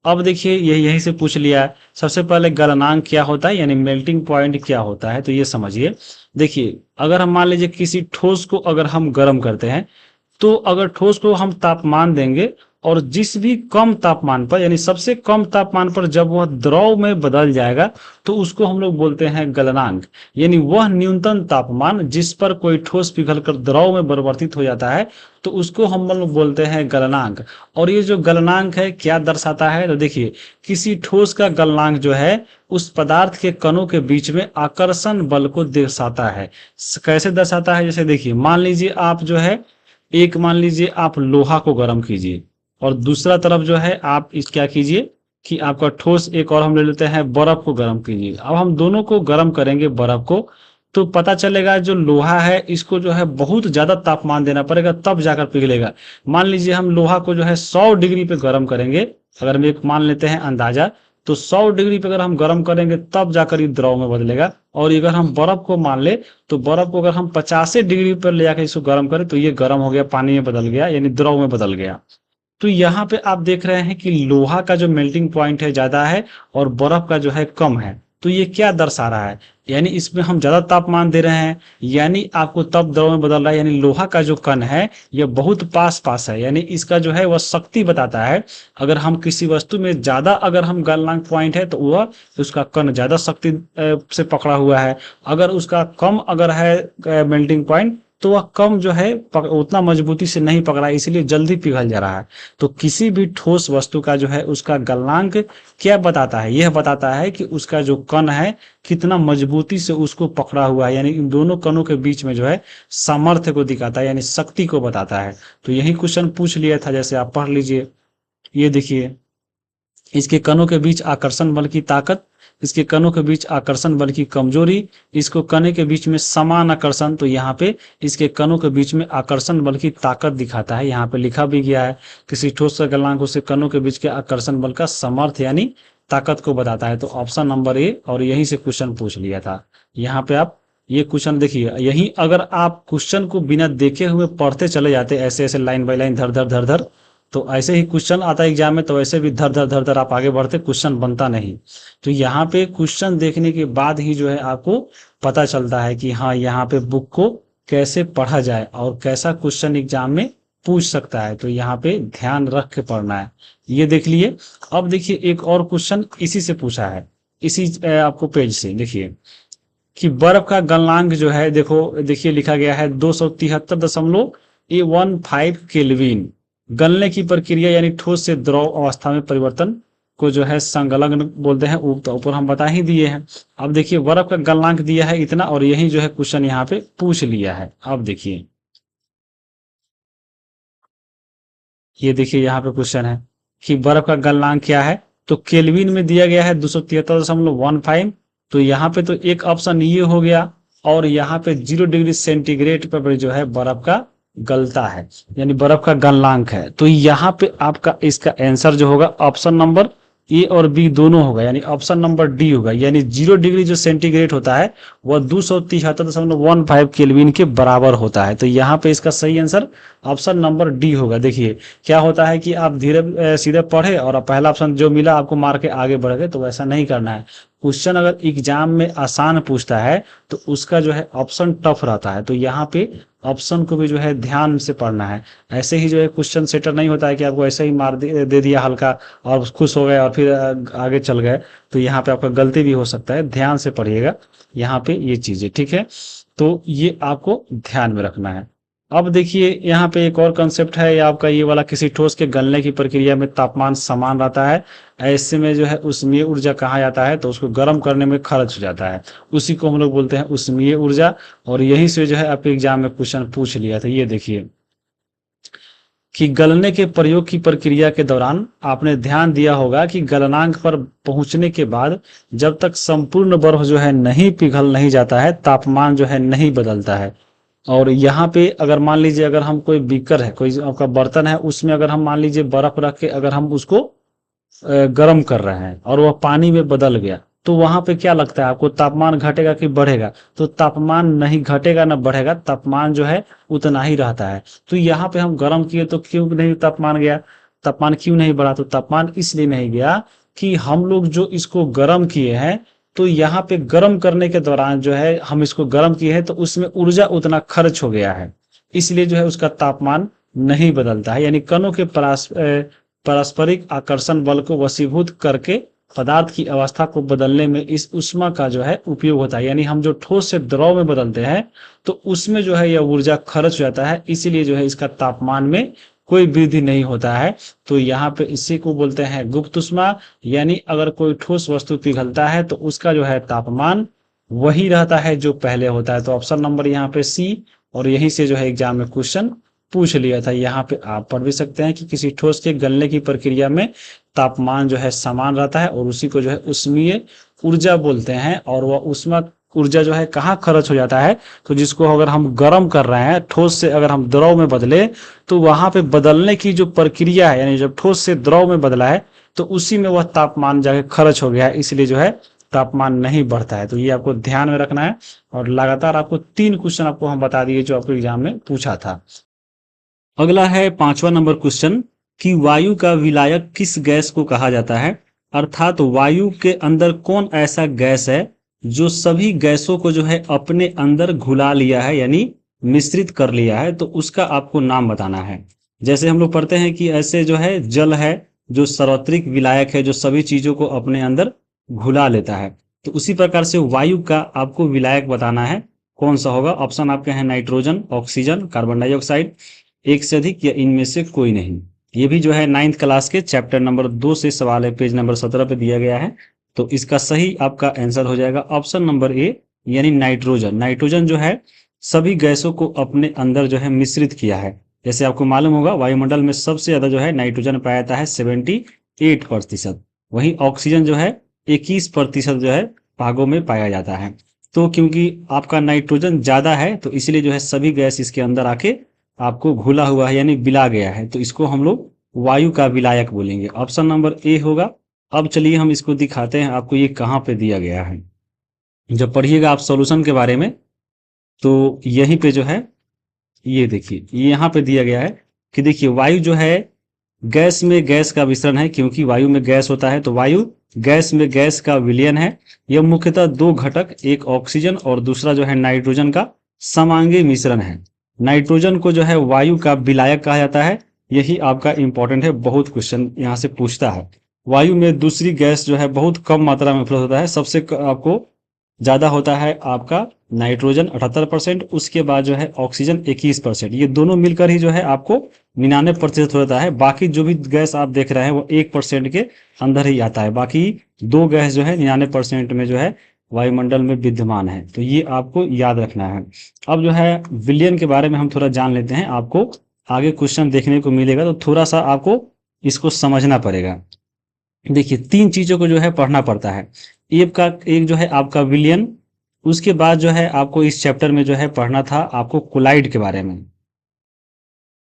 Speaker 1: अब देखिए यही से पूछ लिया है। सबसे पहले गलनांक क्या होता है, यानी मेल्टिंग पॉइंट क्या होता है, तो ये समझिए। देखिए अगर हम मान लीजिए किसी ठोस को अगर हम गर्म करते हैं, तो अगर ठोस को हम तापमान देंगे और जिस भी कम तापमान पर, यानी सबसे कम तापमान पर जब वह द्रव में बदल जाएगा तो उसको हम लोग बोलते हैं गलनांक। यानी वह न्यूनतम तापमान जिस पर कोई ठोस पिघलकर द्रव में परिवर्तित हो जाता है तो उसको हम लोग बोलते हैं गलनांक। और ये जो गलनांक है क्या दर्शाता है, तो देखिए किसी ठोस का गलनांक जो है उस पदार्थ के कणों के बीच में आकर्षण बल को दर्शाता है। कैसे दर्शाता है, जैसे देखिए मान लीजिए आप जो है मान लीजिए आप लोहा को गर्म कीजिए और दूसरा तरफ जो है आप इस क्या कीजिए कि आपका ठोस एक और हम ले लेते हैं बर्फ को गर्म कीजिए। अब हम दोनों को गर्म करेंगे बर्फ को, तो पता चलेगा जो लोहा है इसको जो है बहुत ज्यादा तापमान देना पड़ेगा तब जाकर पिघलेगा। मान लीजिए हम लोहा को जो है 100 डिग्री पे गर्म करेंगे, अगर हम एक मान लेते हैं अंदाजा, तो 100 डिग्री पे अगर हम गर्म करेंगे तब जाकर ये द्रव में बदलेगा। और अगर हम बर्फ को मान ले तो बर्फ को अगर हम 50 डिग्री पर ले जाकर इसको गर्म करें तो ये गर्म हो गया, पानी में बदल गया, यानी द्रव में बदल गया। तो यहाँ पे आप देख रहे हैं कि लोहा का जो मेल्टिंग पॉइंट है ज्यादा है और बर्फ का जो है कम है। तो ये क्या दर्शा रहा है, यानी इसमें हम ज्यादा तापमान दे रहे हैं, यानी आपको तब द्रव में बदल रहा है। यानी लोहा का जो कण है ये बहुत पास है, यानी इसका जो है वह शक्ति बताता है। अगर हम किसी वस्तु में ज्यादा अगर हम गलनांक पॉइंट है तो वह उसका कण ज्यादा शक्ति से पकड़ा हुआ है। अगर उसका कम अगर है मेल्टिंग पॉइंट तो वह कम जो है उतना मजबूती से नहीं पकड़ा, इसलिए जल्दी पिघल जा रहा है। तो किसी भी ठोस वस्तु का जो है उसका गलनांक क्या बताता है, यह बताता है कि उसका जो कण है कितना मजबूती से उसको पकड़ा हुआ है, यानी इन दोनों कणों के बीच में जो है सामर्थ्य को दिखाता है, यानी शक्ति को बताता है। तो यही क्वेश्चन पूछ लिया था, जैसे आप पढ़ लीजिए। ये देखिए इसके कणों के बीच आकर्षण बल की ताकत, इसके कणों के बीच आकर्षण बल की कमजोरी, इसको कण के बीच में समान आकर्षण, तो यहाँ पे इसके कणों के बीच में आकर्षण बल की ताकत दिखाता है। यहाँ पे लिखा भी गया है किसी ठोस का गलनांक उसके कणों के बीच के आकर्षण बल का सामर्थ्य यानी ताकत को बताता है। तो ऑप्शन नंबर ए, और यहीं से क्वेश्चन पूछ लिया था। यहाँ पे आप ये क्वेश्चन देखिए, यही अगर आप क्वेश्चन को बिना देखे हुए पढ़ते चले जाते ऐसे ऐसे लाइन बाय लाइन धर धर, तो ऐसे ही क्वेश्चन आता है एग्जाम में, तो वैसे भी धर धर आप आगे बढ़ते, क्वेश्चन बनता नहीं। तो यहाँ पे क्वेश्चन देखने के बाद ही जो है आपको पता चलता है कि हाँ यहाँ पे बुक को कैसे पढ़ा जाए और कैसा क्वेश्चन एग्जाम में पूछ सकता है। तो यहाँ पे ध्यान रख के पढ़ना है। ये देख लिए। अब देखिए एक और क्वेश्चन इसी से पूछा है, इसी आपको पेज से देखिए कि बर्फ का गलनांक जो है, देखिए लिखा गया है 273.15 केल्विन। गलने की प्रक्रिया यानी ठोस से द्रव अवस्था में परिवर्तन को जो है संगलग्न बोलते हैं। ऊपर हम बता ही दिए हैं। अब देखिए बर्फ का गलनांक दिया है इतना, और यही जो है क्वेश्चन यहाँ पे पूछ लिया है। अब देखिए ये देखिए यहाँ पे क्वेश्चन है कि बर्फ का गलनांक क्या है, तो केल्विन में दिया गया है 273.15। तो यहाँ पे तो एक ऑप्शन ये हो गया, और यहाँ पे 0 डिग्री सेंटीग्रेड पर जो है बर्फ का गलता है, यानी बर्फ का गलनांक है। तो यहाँ पे आपका इसका आंसर जो होगा ऑप्शन नंबर ए और बी दोनों होगा, यानी ऑप्शन नंबर डी होगा। यानी 0 डिग्री जो सेंटीग्रेड होता है वह 273.15 केल्विन के बराबर होता है। तो यहाँ पे इसका सही आंसर ऑप्शन नंबर डी होगा। देखिए क्या होता है कि आप धीरे सीधे पढ़े और पहला ऑप्शन जो मिला आपको मार के आगे बढ़ गए, तो वैसा नहीं करना है। क्वेश्चन अगर एग्जाम में आसान पूछता है तो उसका जो है ऑप्शन टफ रहता है। तो यहाँ पे ऑप्शन को भी जो है ध्यान से पढ़ना है। ऐसे ही जो है क्वेश्चन सेटर नहीं होता है कि आपको ऐसे ही मार दे दिया हल्का और खुश हो गए और फिर आगे चल गए। तो यहाँ पे आपका गलती भी हो सकता है, ध्यान से पढ़िएगा यहाँ पे ये चीजें, ठीक है। तो ये आपको ध्यान में रखना है। अब देखिए यहाँ पे एक और कंसेप्ट है, ये आपका ये वाला, किसी ठोस के गलने की प्रक्रिया में तापमान समान रहता है, ऐसे में जो है उष्मीय ऊर्जा कहा जाता है, तो उसको गर्म करने में खर्च हो जाता है, उसी को हम लोग बोलते हैं उष्मीय ऊर्जा। और यहीं से जो है आपके एग्जाम में क्वेश्चन पूछ लिया था। ये देखिए कि गलने के प्रयोग की प्रक्रिया के दौरान आपने ध्यान दिया होगा कि गलनांक पर पहुंचने के बाद जब तक संपूर्ण बर्फ जो है नहीं पिघल नहीं जाता है, तापमान जो है नहीं बदलता है। और यहाँ पे अगर मान लीजिए अगर हम कोई बीकर है, कोई आपका बर्तन है, उसमें अगर हम मान लीजिए बर्फ रख के अगर हम उसको गर्म कर रहे हैं और वह पानी में बदल गया, तो वहां पे क्या लगता है आपको, तापमान घटेगा कि बढ़ेगा? तो तापमान नहीं घटेगा ना बढ़ेगा, तापमान जो है उतना ही रहता है। तो यहाँ पे हम गर्म किए तो क्यों नहीं तापमान गया, तापमान क्यों नहीं बढ़ा? तो तापमान इसलिए नहीं गया कि हम लोग जो इसको गर्म किए हैं, तो यहाँ पे गर्म करने के दौरान जो है हम इसको गर्म किए हैं तो उसमें ऊर्जा उतना खर्च हो गया है, इसलिए जो है उसका तापमान नहीं बदलता है। यानी कणों के पारस्परिक आकर्षण बल को वशीभूत करके पदार्थ की अवस्था को बदलने में इस ऊष्मा का जो है उपयोग होता है। यानी हम जो ठोस से द्रव में बदलते हैं तो उसमें जो है यह ऊर्जा खर्च हो जाता है, इसीलिए जो है इसका तापमान में कोई वृद्धि नहीं होता है। तो यहाँ पे इसी को बोलते हैं गुप्त ऊष्मा। यानी अगर कोई ठोस वस्तु पिघलता है तो उसका जो है तापमान वही रहता है जो पहले होता है। तो ऑप्शन नंबर यहाँ पे सी, और यहीं से जो है एग्जाम में क्वेश्चन पूछ लिया था। यहाँ पे आप पढ़ भी सकते हैं कि किसी ठोस के गलने की प्रक्रिया में तापमान जो है समान रहता है और उसी को जो है उष्मीय ऊर्जा बोलते हैं। और वह उष्मा ऊर्जा जो है कहाँ खर्च हो जाता है, तो जिसको अगर हम गर्म कर रहे हैं, ठोस से अगर हम द्रव में बदले, तो वहां पे बदलने की जो प्रक्रिया है, यानी जब ठोस से द्रव में बदला है तो उसी में वह तापमान जाके खर्च हो गया है, इसलिए जो है तापमान नहीं बढ़ता है। तो ये आपको ध्यान में रखना है। और लगातार आपको 3 क्वेश्चन आपको हम बता दिए जो आपको एग्जाम में पूछा था। अगला है 5वां नंबर क्वेश्चन कि वायु का विलायक किस गैस को कहा जाता है, अर्थात वायु के अंदर कौन ऐसा गैस है जो सभी गैसों को जो है अपने अंदर घुला लिया है, यानी मिश्रित कर लिया है, तो उसका आपको नाम बताना है। जैसे हम लोग पढ़ते हैं कि ऐसे जो है जल है जो सार्वत्रिक विलायक है, जो सभी चीजों को अपने अंदर घुला लेता है, तो उसी प्रकार से वायु का आपको विलायक बताना है। कौन सा होगा? ऑप्शन आपके हैं नाइट्रोजन, ऑक्सीजन, कार्बन डाइऑक्साइड, एक से अधिक, या इनमें से कोई नहीं। ये भी जो है 9th क्लास के चैप्टर नंबर 2 से सवाल है, पेज नंबर 17 पे दिया गया है। तो इसका सही आपका आंसर हो जाएगा ऑप्शन नंबर ए, यानी नाइट्रोजन। नाइट्रोजन जो है सभी गैसों को अपने अंदर जो है मिश्रित किया है। जैसे आपको मालूम होगा वायुमंडल में सबसे ज्यादा जो है नाइट्रोजन पाया जाता है 78%, वहीं ऑक्सीजन जो है 21% जो है भागों में पाया जाता है। तो क्योंकि आपका नाइट्रोजन ज्यादा है तो इसलिए जो है सभी गैस इसके अंदर आके आपको घुला हुआ है, यानी बिला गया है, तो इसको हम लोग वायु का विलायक बोलेंगे। ऑप्शन नंबर ए होगा। अब चलिए हम इसको दिखाते हैं आपको ये कहाँ पे दिया गया है। जब पढ़िएगा आप सॉल्यूशन के बारे में तो यहीं पे जो है ये देखिए, ये यहाँ पे दिया गया है कि देखिए वायु जो है गैस में गैस का मिश्रण है, क्योंकि वायु में गैस होता है तो वायु गैस में गैस का विलयन है। यह मुख्यतः 2 घटक, एक ऑक्सीजन और दूसरा जो है नाइट्रोजन का समांगी मिश्रण है। नाइट्रोजन को जो है वायु का विलायक कहा जाता है। यही आपका इंपॉर्टेंट है, बहुत क्वेश्चन यहाँ से पूछता है। वायु में दूसरी गैस जो है बहुत कम मात्रा में उपलब्ध होता है, सबसे आपको ज्यादा होता है आपका नाइट्रोजन 78%, उसके बाद जो है ऑक्सीजन 21%। ये दोनों मिलकर ही जो है आपको 99% होता है। बाकी जो भी गैस आप देख रहे हैं वो 1% के अंदर ही आता है। बाकी 2 गैस जो है 99% में जो है वायुमंडल में विद्यमान है। तो ये आपको याद रखना है। अब जो है विलयन के बारे में हम थोड़ा जान लेते हैं। आपको आगे क्वेश्चन देखने को मिलेगा तो थोड़ा सा आपको इसको समझना पड़ेगा। देखिए 3 चीजों को जो है पढ़ना पड़ता है। एक जो है आपका विलयन, उसके बाद जो है आपको इस चैप्टर में जो है पढ़ना था आपको कोलाइड के बारे में,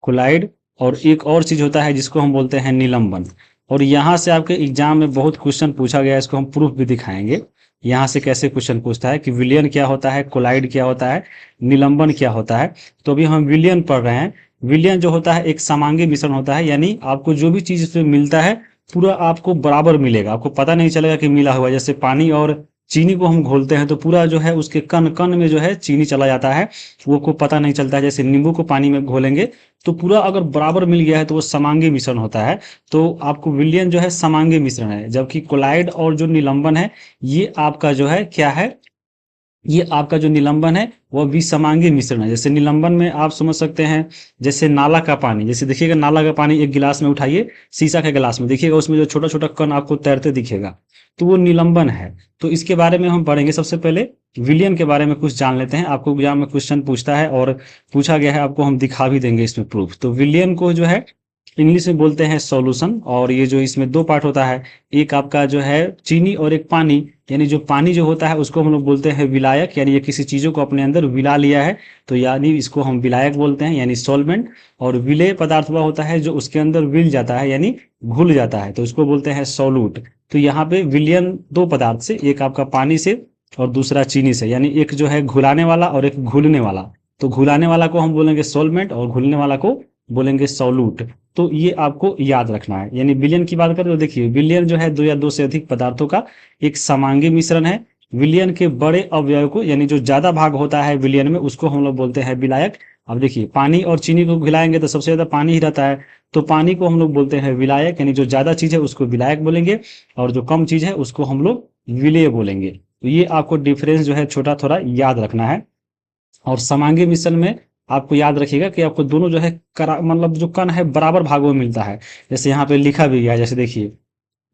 Speaker 1: कोलाइड, और एक और चीज होता है जिसको हम बोलते हैं निलंबन। और यहाँ से आपके एग्जाम में बहुत क्वेश्चन पूछा गया है, इसको हम प्रूफ भी दिखाएंगे। यहाँ से कैसे क्वेश्चन पूछता है कि विलयन क्या होता है, कोलाइड क्या होता है, निलंबन क्या होता है। तो अभी हम विलयन पढ़ रहे हैं। विलयन जो होता है एक समांगी मिश्रण होता है, यानी आपको जो भी चीज इसमें मिलता है पूरा आपको बराबर मिलेगा, आपको पता नहीं चलेगा कि मिला हुआ। जैसे पानी और चीनी को हम घोलते हैं तो पूरा जो है उसके कण कण में जो है चीनी चला जाता है, वो को पता नहीं चलता है। जैसे नींबू को पानी में घोलेंगे तो पूरा अगर बराबर मिल गया है तो वो समांगी मिश्रण होता है। तो आपको विलयन जो है समांगी मिश्रण है, जबकि कोलाइड और जो निलंबन है ये आपका जो है क्या है, ये आपका जो निलंबन है वह विसमांगी मिश्रण है। जैसे निलंबन में आप समझ सकते हैं, जैसे नाला का पानी, जैसे देखिएगा नाला का पानी एक गिलास में उठाइए, शीशा के गिलास में देखिएगा, उसमें जो छोटा छोटा कण आपको तैरते दिखेगा, तो वो निलंबन है। तो इसके बारे में हम पढ़ेंगे। सबसे पहले विलयन के बारे में कुछ जान लेते हैं। आपको एग्जाम में क्वेश्चन पूछता है और पूछा गया है, आपको हम दिखा भी देंगे इसमें प्रूफ। तो विलयन को जो है इंग्लिश में बोलते हैं सॉल्यूशन। और ये जो इसमें दो पार्ट होता है, एक आपका जो है चीनी और एक पानी, यानी जो पानी जो होता है उसको हम लोग बोलते हैं विलायक, यानी ये किसी चीजों को अपने अंदर विला लिया है, तो यानी इसको हम विलायक बोलते हैं, यानी सॉल्वेंट। और विलेय पदार्थ वह होता है जो उसके अंदर विल जाता है, यानी घुल जाता है, तो उसको बोलते हैं सॉल्यूट। तो यहाँ पे विलयन दो पदार्थ से, एक आपका पानी से और दूसरा चीनी से, यानी एक जो है घुलाने वाला और एक घुलने वाला। तो घुलाने वाला को हम बोलेंगे सॉल्वेंट और घुलने वाला को बोलेंगे सॉल्यूट। तो ये आपको याद रखना है। यानी विलयन की बात करें तो देखिए, विलयन जो है दो या दो से अधिक पदार्थों का एक समांगी मिश्रण है। विलयन के बड़े अवयव को, यानी जो ज्यादा भाग होता है विलयन में, उसको हम लोग बोलते हैं विलायक। अब देखिए, पानी और चीनी को घुलाएंगे तो सबसे ज्यादा पानी ही रहता है, तो पानी को हम लोग बोलते हैं विलायक, यानी जो ज्यादा चीज है उसको विलायक बोलेंगे, और जो कम चीज है उसको हम लोग विलेय बोलेंगे। तो ये आपको डिफरेंस जो है छोटा थोड़ा याद रखना है। और समांगी मिश्रण में आपको याद रखिएगा कि आपको दोनों जो है मतलब जो कण है बराबर भागों में मिलता है। जैसे यहाँ पे लिखा भी गया है, जैसे देखिए,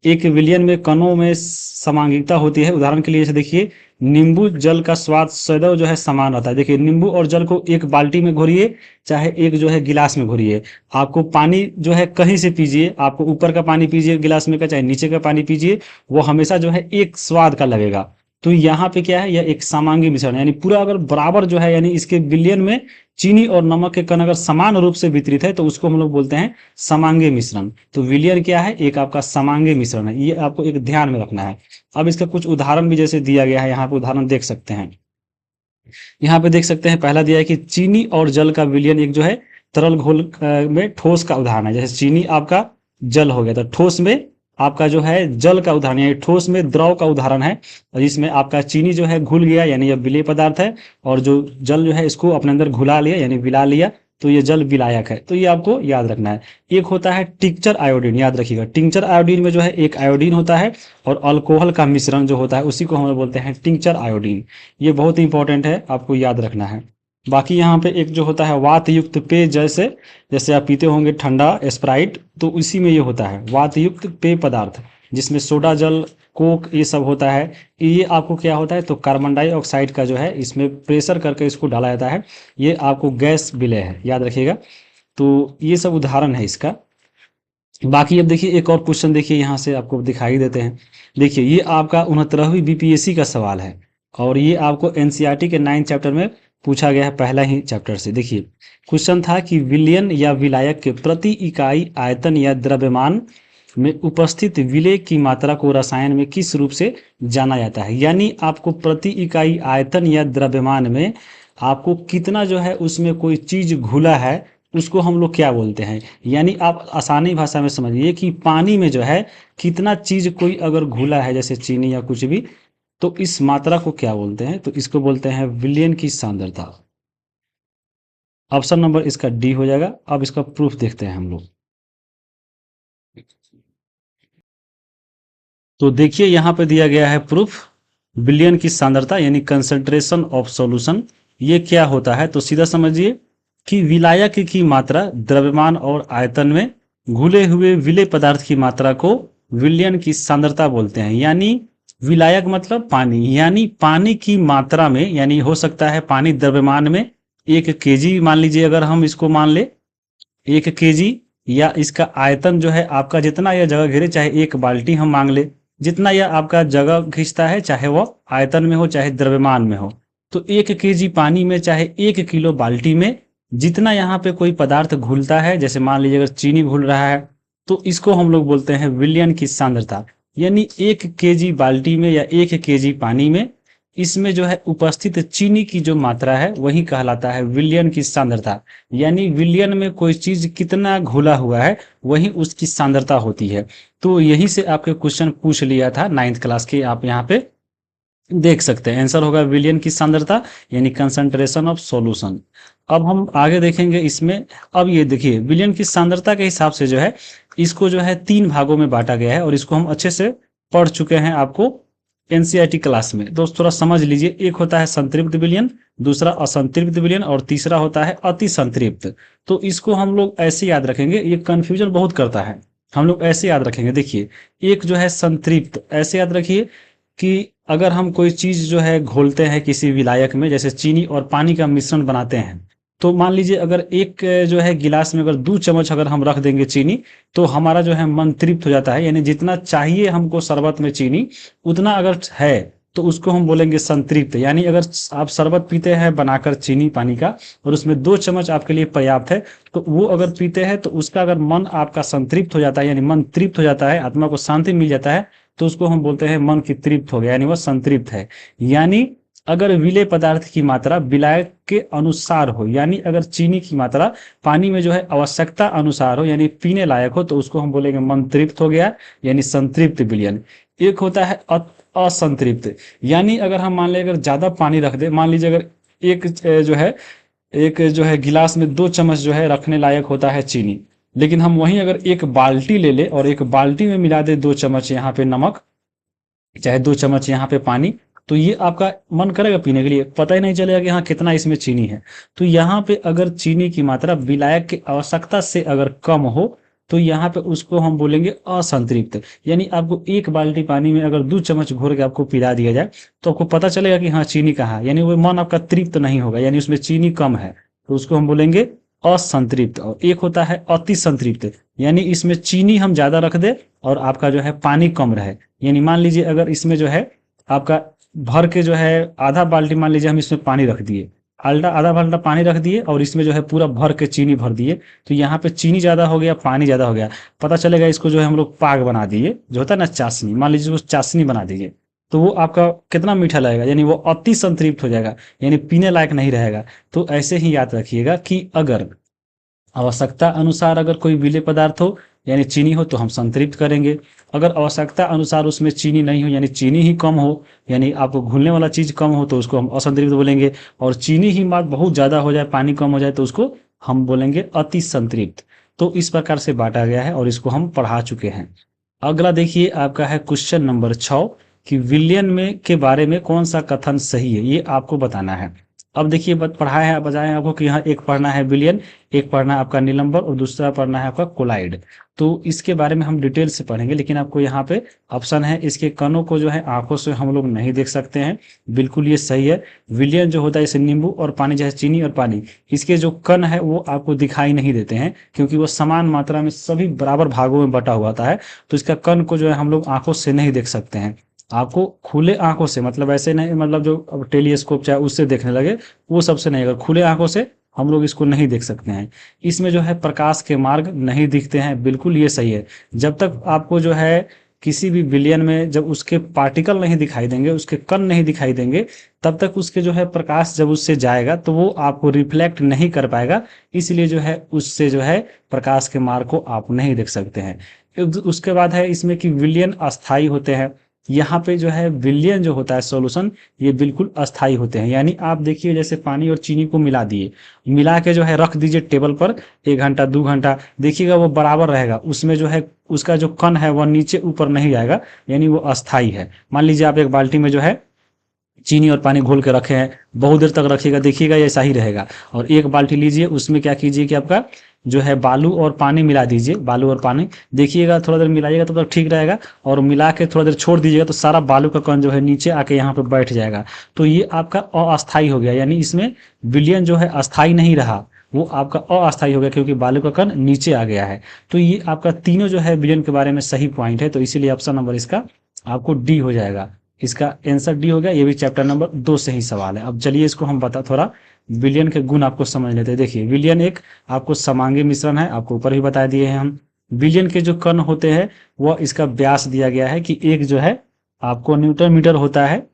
Speaker 1: एक विलयन में कणों में समांगिकता होती है। उदाहरण के लिए जैसे देखिए, नींबू जल का स्वाद सदैव जो है समान रहता है। देखिए, नींबू और जल को एक बाल्टी में घोरिए, चाहे एक जो है गिलास में घोरिए, आपको पानी जो है कहीं से पीजिए, आपको ऊपर का पानी पीजिए गिलास में का, चाहे नीचे का पानी पीजिए, वो हमेशा जो है एक स्वाद का लगेगा। तो यहाँ पे क्या है, यह एक समांगी मिश्रण, यानी पूरा अगर बराबर जो है, यानी इसके विलयन में चीनी और नमक के कण अगर समान रूप से वितरित है तो उसको हम लोग बोलते हैं समांगी मिश्रण। तो विलयन क्या है, एक आपका समांगी मिश्रण है, ये आपको एक ध्यान में रखना है। अब इसका कुछ उदाहरण भी जैसे दिया गया है, यहाँ पे उदाहरण देख सकते हैं। यहाँ पे देख सकते हैं, पहला दिया है कि चीनी और जल का विलयन एक जो है तरल घोल में ठोस का उदाहरण है। जैसे चीनी आपका जल हो गया, तो ठोस में आपका जो है जल का उदाहरण, यानी ठोस में द्रव का उदाहरण है, और इसमें आपका चीनी जो है घुल गया, यानी यह विलेय पदार्थ है, और जो जल जो है इसको अपने अंदर घुला लिया, यानी विला लिया, तो ये जल विलायक है। तो ये आपको याद रखना है। एक होता है टिंचर आयोडीन, याद रखिएगा, टिंचर आयोडीन में जो है एक आयोडीन होता है और अल्कोहल का मिश्रण जो होता है उसी को हम बोलते हैं टिंचर आयोडीन। ये बहुत इंपॉर्टेंट है, आपको याद रखना है। बाकी यहाँ पे एक जो होता है वात युक्त पेय, जैसे जैसे आप पीते होंगे ठंडा स्प्राइट, तो इसी में ये होता है वात युक्त पेय पदार्थ, जिसमें सोडा जल कोक ये सब होता है। ये आपको क्या होता है, तो कार्बन डाइऑक्साइड का जो है इसमें प्रेशर करके इसको डाला जाता है, ये आपको गैस विलय है, याद रखिएगा। तो ये सब उदाहरण है इसका। बाकी अब देखिए, एक और क्वेश्चन देखिए यहाँ से आपको दिखाई देते हैं। देखिए, ये आपका 69वीं बीपीएससी का सवाल है, और ये आपको एनसीईआरटी के 9 चैप्टर में पूछा गया है, पहला ही चैप्टर से। देखिए, क्वेश्चन था कि विलयन या विलायक के प्रति इकाई आयतन या द्रव्यमान में उपस्थित विलेय की मात्रा को रसायन में किस रूप से जाना जाता है। यानी आपको प्रति इकाई आयतन या द्रव्यमान में आपको कितना जो है उसमें कोई चीज घुला है, उसको हम लोग क्या बोलते हैं। यानी आप आसानी भाषा में समझिए कि पानी में जो है कितना चीज कोई अगर घुला है, जैसे चीनी या कुछ भी, तो इस मात्रा को क्या बोलते हैं, तो इसको बोलते हैं विलयन की सांद्रता। ऑप्शन नंबर इसका डी हो जाएगा। अब इसका प्रूफ देखते हैं हम लोग। तो देखिए, यहाँ पे दिया गया है प्रूफ, विलयन की सांद्रता यानी कंसंट्रेशन ऑफ सॉल्यूशन, ये क्या होता है। तो सीधा समझिए कि विलायक की मात्रा द्रव्यमान और आयतन में घुले हुए विलेय पदार्थ की मात्रा को विलयन की सांद्रता बोलते हैं। यानी विलायक मतलब पानी, यानी पानी की मात्रा में, यानी हो सकता है पानी द्रव्यमान में 1 केजी मान लीजिए, अगर हम इसको मान ले 1 केजी, या इसका आयतन जो है आपका जितना यह जगह घेरे, चाहे 1 बाल्टी हम मांग ले, जितना यह आपका जगह खींचता है, चाहे वो आयतन में हो चाहे द्रव्यमान में हो, तो 1 केजी पानी में चाहे 1 किलो बाल्टी में जितना यहाँ पे कोई पदार्थ घुलता है, जैसे मान लीजिए अगर चीनी घुल रहा है, तो इसको हम लोग बोलते हैं विलयन की सांद्रता। यानी 1 केजी बाल्टी में या 1 केजी पानी में इसमें जो है उपस्थित चीनी की जो मात्रा है वही कहलाता है विलयन की सांद्रता। यानी विलयन में कोई चीज कितना घुला हुआ है वही उसकी सांद्रता होती है। तो यही से आपके क्वेश्चन पूछ लिया था 9th क्लास के, आप यहाँ पे देख सकते हैं। आंसर होगा विलयन की सांद्रता यानी कंसंट्रेशन ऑफ सॉल्यूशन। अब हम आगे देखेंगे इसमें। अब ये देखिए, विलयन की सांद्रता के हिसाब से जो है इसको जो है 3 भागों में बांटा गया है, और इसको हम अच्छे से पढ़ चुके हैं, आपको एनसीईआरटी क्लास में। दोस्त थोड़ा समझ लीजिए, एक होता है संतृप्त विलयन, दूसरा असंतृप्त विलयन और तीसरा होता है अति संतृप्त। तो इसको हम लोग ऐसे याद रखेंगे, ये कंफ्यूजन बहुत करता है, हम लोग ऐसे याद रखेंगे। देखिए एक जो है संतृप्त, ऐसे याद रखिए कि अगर हम कोई चीज जो है घोलते हैं किसी विलायक में, जैसे चीनी और पानी का मिश्रण बनाते हैं, तो मान लीजिए अगर एक जो है गिलास में अगर 2 चम्मच अगर हम रख देंगे चीनी, तो हमारा जो है मन तृप्त हो जाता है, यानी जितना चाहिए हमको शरबत में चीनी उतना अगर है तो उसको हम बोलेंगे संतृप्त। यानी अगर आप शरबत पीते हैं बनाकर चीनी पानी का और उसमें 2 चम्मच आपके लिए पर्याप्त है, तो वो अगर पीते हैं तो उसका अगर मन आपका संतृप्त हो जाता है, यानी मन तृप्त हो जाता है, आत्मा को शांति मिल जाता है, तो उसको हम बोलते हैं मन की तृप्त हो गया, यानी वह संतृप्त है। यानी अगर विलेय पदार्थ की मात्रा विलायक के अनुसार हो, यानी अगर चीनी की मात्रा पानी में जो है आवश्यकता अनुसार हो, यानी पीने लायक हो, तो उसको हम बोलेंगे मन तृप्त हो गया, यानी संतृप्त विलयन। एक होता है असंतृप्त, यानी अगर हम मान लें अगर ज्यादा पानी रख दे, मान लीजिए अगर एक जो है गिलास में 2 चम्मच जो है रखने लायक होता है चीनी, लेकिन हम वहीं अगर एक बाल्टी ले ले और एक बाल्टी में मिला दे 2 चम्मच यहाँ पे नमक, चाहे 2 चम्मच यहाँ पे पानी, तो ये आपका मन करेगा पीने के लिए, पता ही नहीं चलेगा कि हाँ कितना इसमें चीनी है। तो यहाँ पे अगर चीनी की मात्रा विलायक की आवश्यकता से अगर कम हो, तो यहाँ पे उसको हम बोलेंगे असंतृप्त। यानी आपको एक बाल्टी पानी में अगर 2 चम्मच घोर के आपको पिला दिया जाए, तो आपको पता चलेगा कि हाँ चीनी कहाँ है, यानी वो मन आपका तृप्त नहीं होगा, यानी उसमें चीनी कम है, तो उसको हम बोलेंगे असंतृप्त। और एक होता है अति संतृप्त, यानी इसमें चीनी हम ज्यादा रख दे और आपका जो है पानी कम रहे। यानी मान लीजिए अगर इसमें जो है आपका भर के जो है आधा बाल्टी, मान लीजिए हम इसमें पानी रख दिए, आधा बाल्टा पानी रख दिए और इसमें जो है पूरा भर के चीनी भर दिए, तो यहाँ पे चीनी ज्यादा हो गया, पानी ज्यादा हो गया, पता चलेगा इसको जो है हम लोग पाग बना दिए, जो होता है ना चाशनी, मान लीजिए वो चाशनी बना दीजिए, तो वो आपका कितना मीठा लगेगा, यानी वो अति संतृप्त हो जाएगा, यानी पीने लायक नहीं रहेगा। तो ऐसे ही याद रखिएगा कि अगर आवश्यकता अनुसार अगर कोई विलेय पदार्थ हो, यानी चीनी हो, तो हम संतृप्त करेंगे। अगर आवश्यकता अनुसार उसमें चीनी नहीं हो, यानी चीनी ही कम हो, यानी आपको घुलने वाला चीज कम हो, तो उसको हम असंतृप्त बोलेंगे। और चीनी ही मात्रा बहुत ज्यादा हो जाए, पानी कम हो जाए, तो उसको हम बोलेंगे अति संतृप्त। तो इस प्रकार से बांटा गया है और इसको हम पढ़ा चुके हैं। अगला देखिए आपका है क्वेश्चन नंबर 6 कि विलयन में के बारे में कौन सा कथन सही है, ये आपको बताना है। अब देखिए पढ़ाया है, बताए आपको कि यहाँ एक पढ़ना है विलयन, एक पढ़ना है आपका निलंबर और दूसरा पढ़ना है आपका कोलाइड। तो इसके बारे में हम डिटेल से पढ़ेंगे, लेकिन आपको यहाँ पे ऑप्शन है, इसके कणों को जो है आंखों से हम लोग नहीं देख सकते हैं, बिल्कुल ये सही है। विलयन जो होता है जैसे नींबू और पानी, जैसे चीनी और पानी, इसके जो कण है वो आपको दिखाई नहीं देते हैं, क्योंकि वो समान मात्रा में सभी बराबर भागों में बटा हुआ है, तो इसका कण को जो है हम लोग आंखों से नहीं देख सकते हैं। आपको खुले आंखों से, मतलब ऐसे नहीं, मतलब जो अब टेलीस्कोप चाहे उससे देखने लगे वो सबसे नहीं, अगर खुले आंखों से हम लोग इसको नहीं देख सकते हैं। इसमें जो है प्रकाश के मार्ग नहीं दिखते हैं, बिल्कुल ये सही है। जब तक आपको जो है किसी भी विलयन में जब उसके पार्टिकल नहीं दिखाई देंगे, उसके कण नहीं दिखाई देंगे, तब तक उसके जो है प्रकाश जब उससे जाएगा तो वो आपको रिफ्लेक्ट नहीं कर पाएगा, इसलिए जो है उससे जो है प्रकाश के मार्ग को आप नहीं देख सकते हैं। उसके बाद है इसमें कि विलयन अस्थायी होते हैं। यहाँ पे जो है विलयन जो होता है सॉल्यूशन, ये बिल्कुल अस्थायी होते हैं। यानी आप देखिए जैसे पानी और चीनी को मिला दिए, मिला के जो है रख दीजिए टेबल पर 1 घंटा 2 घंटा, देखिएगा वो बराबर रहेगा, उसमें जो है उसका जो कण है वह नीचे ऊपर नहीं जाएगा, यानी वो अस्थायी है। मान लीजिए आप एक बाल्टी में जो है चीनी और पानी घोल के रखे हैं, बहुत देर तक रखिएगा, देखिएगा ये ऐसा ही रहेगा। और एक बाल्टी लीजिए, उसमें क्या कीजिए कि आपका जो है बालू और पानी मिला दीजिए, बालू और पानी देखिएगा, थोड़ा देर मिलाइएगा तो ठीक रहेगा, और मिला के थोड़ा देर छोड़ दीजिएगा तो सारा बालू का कण जो है नीचे आके यहाँ पे बैठ जाएगा। तो ये आपका अस्थायी हो गया, यानी इसमें विलयन जो है अस्थायी नहीं रहा, वो आपका अस्थायी हो गया, क्योंकि बालू का कण नीचे आ गया है। तो ये आपका तीनों जो है विलयन के बारे में सही पॉइंट है, तो इसीलिए ऑप्शन नंबर इसका आपको डी हो जाएगा, इसका आंसर डी हो गया। ये भी चैप्टर नंबर 2 से ही सवाल है। अब चलिए इसको हम थोड़ा विलयन के गुण आपको समझ लेते हैं। देखिए विलयन एक आपको समांगी मिश्रण है, आपको ऊपर भी बता दिए हैं हम। विलयन के जो कण होते हैं वह इसका व्यास दिया गया है कि एक जो है आपको न्यूटन मीटर होता है,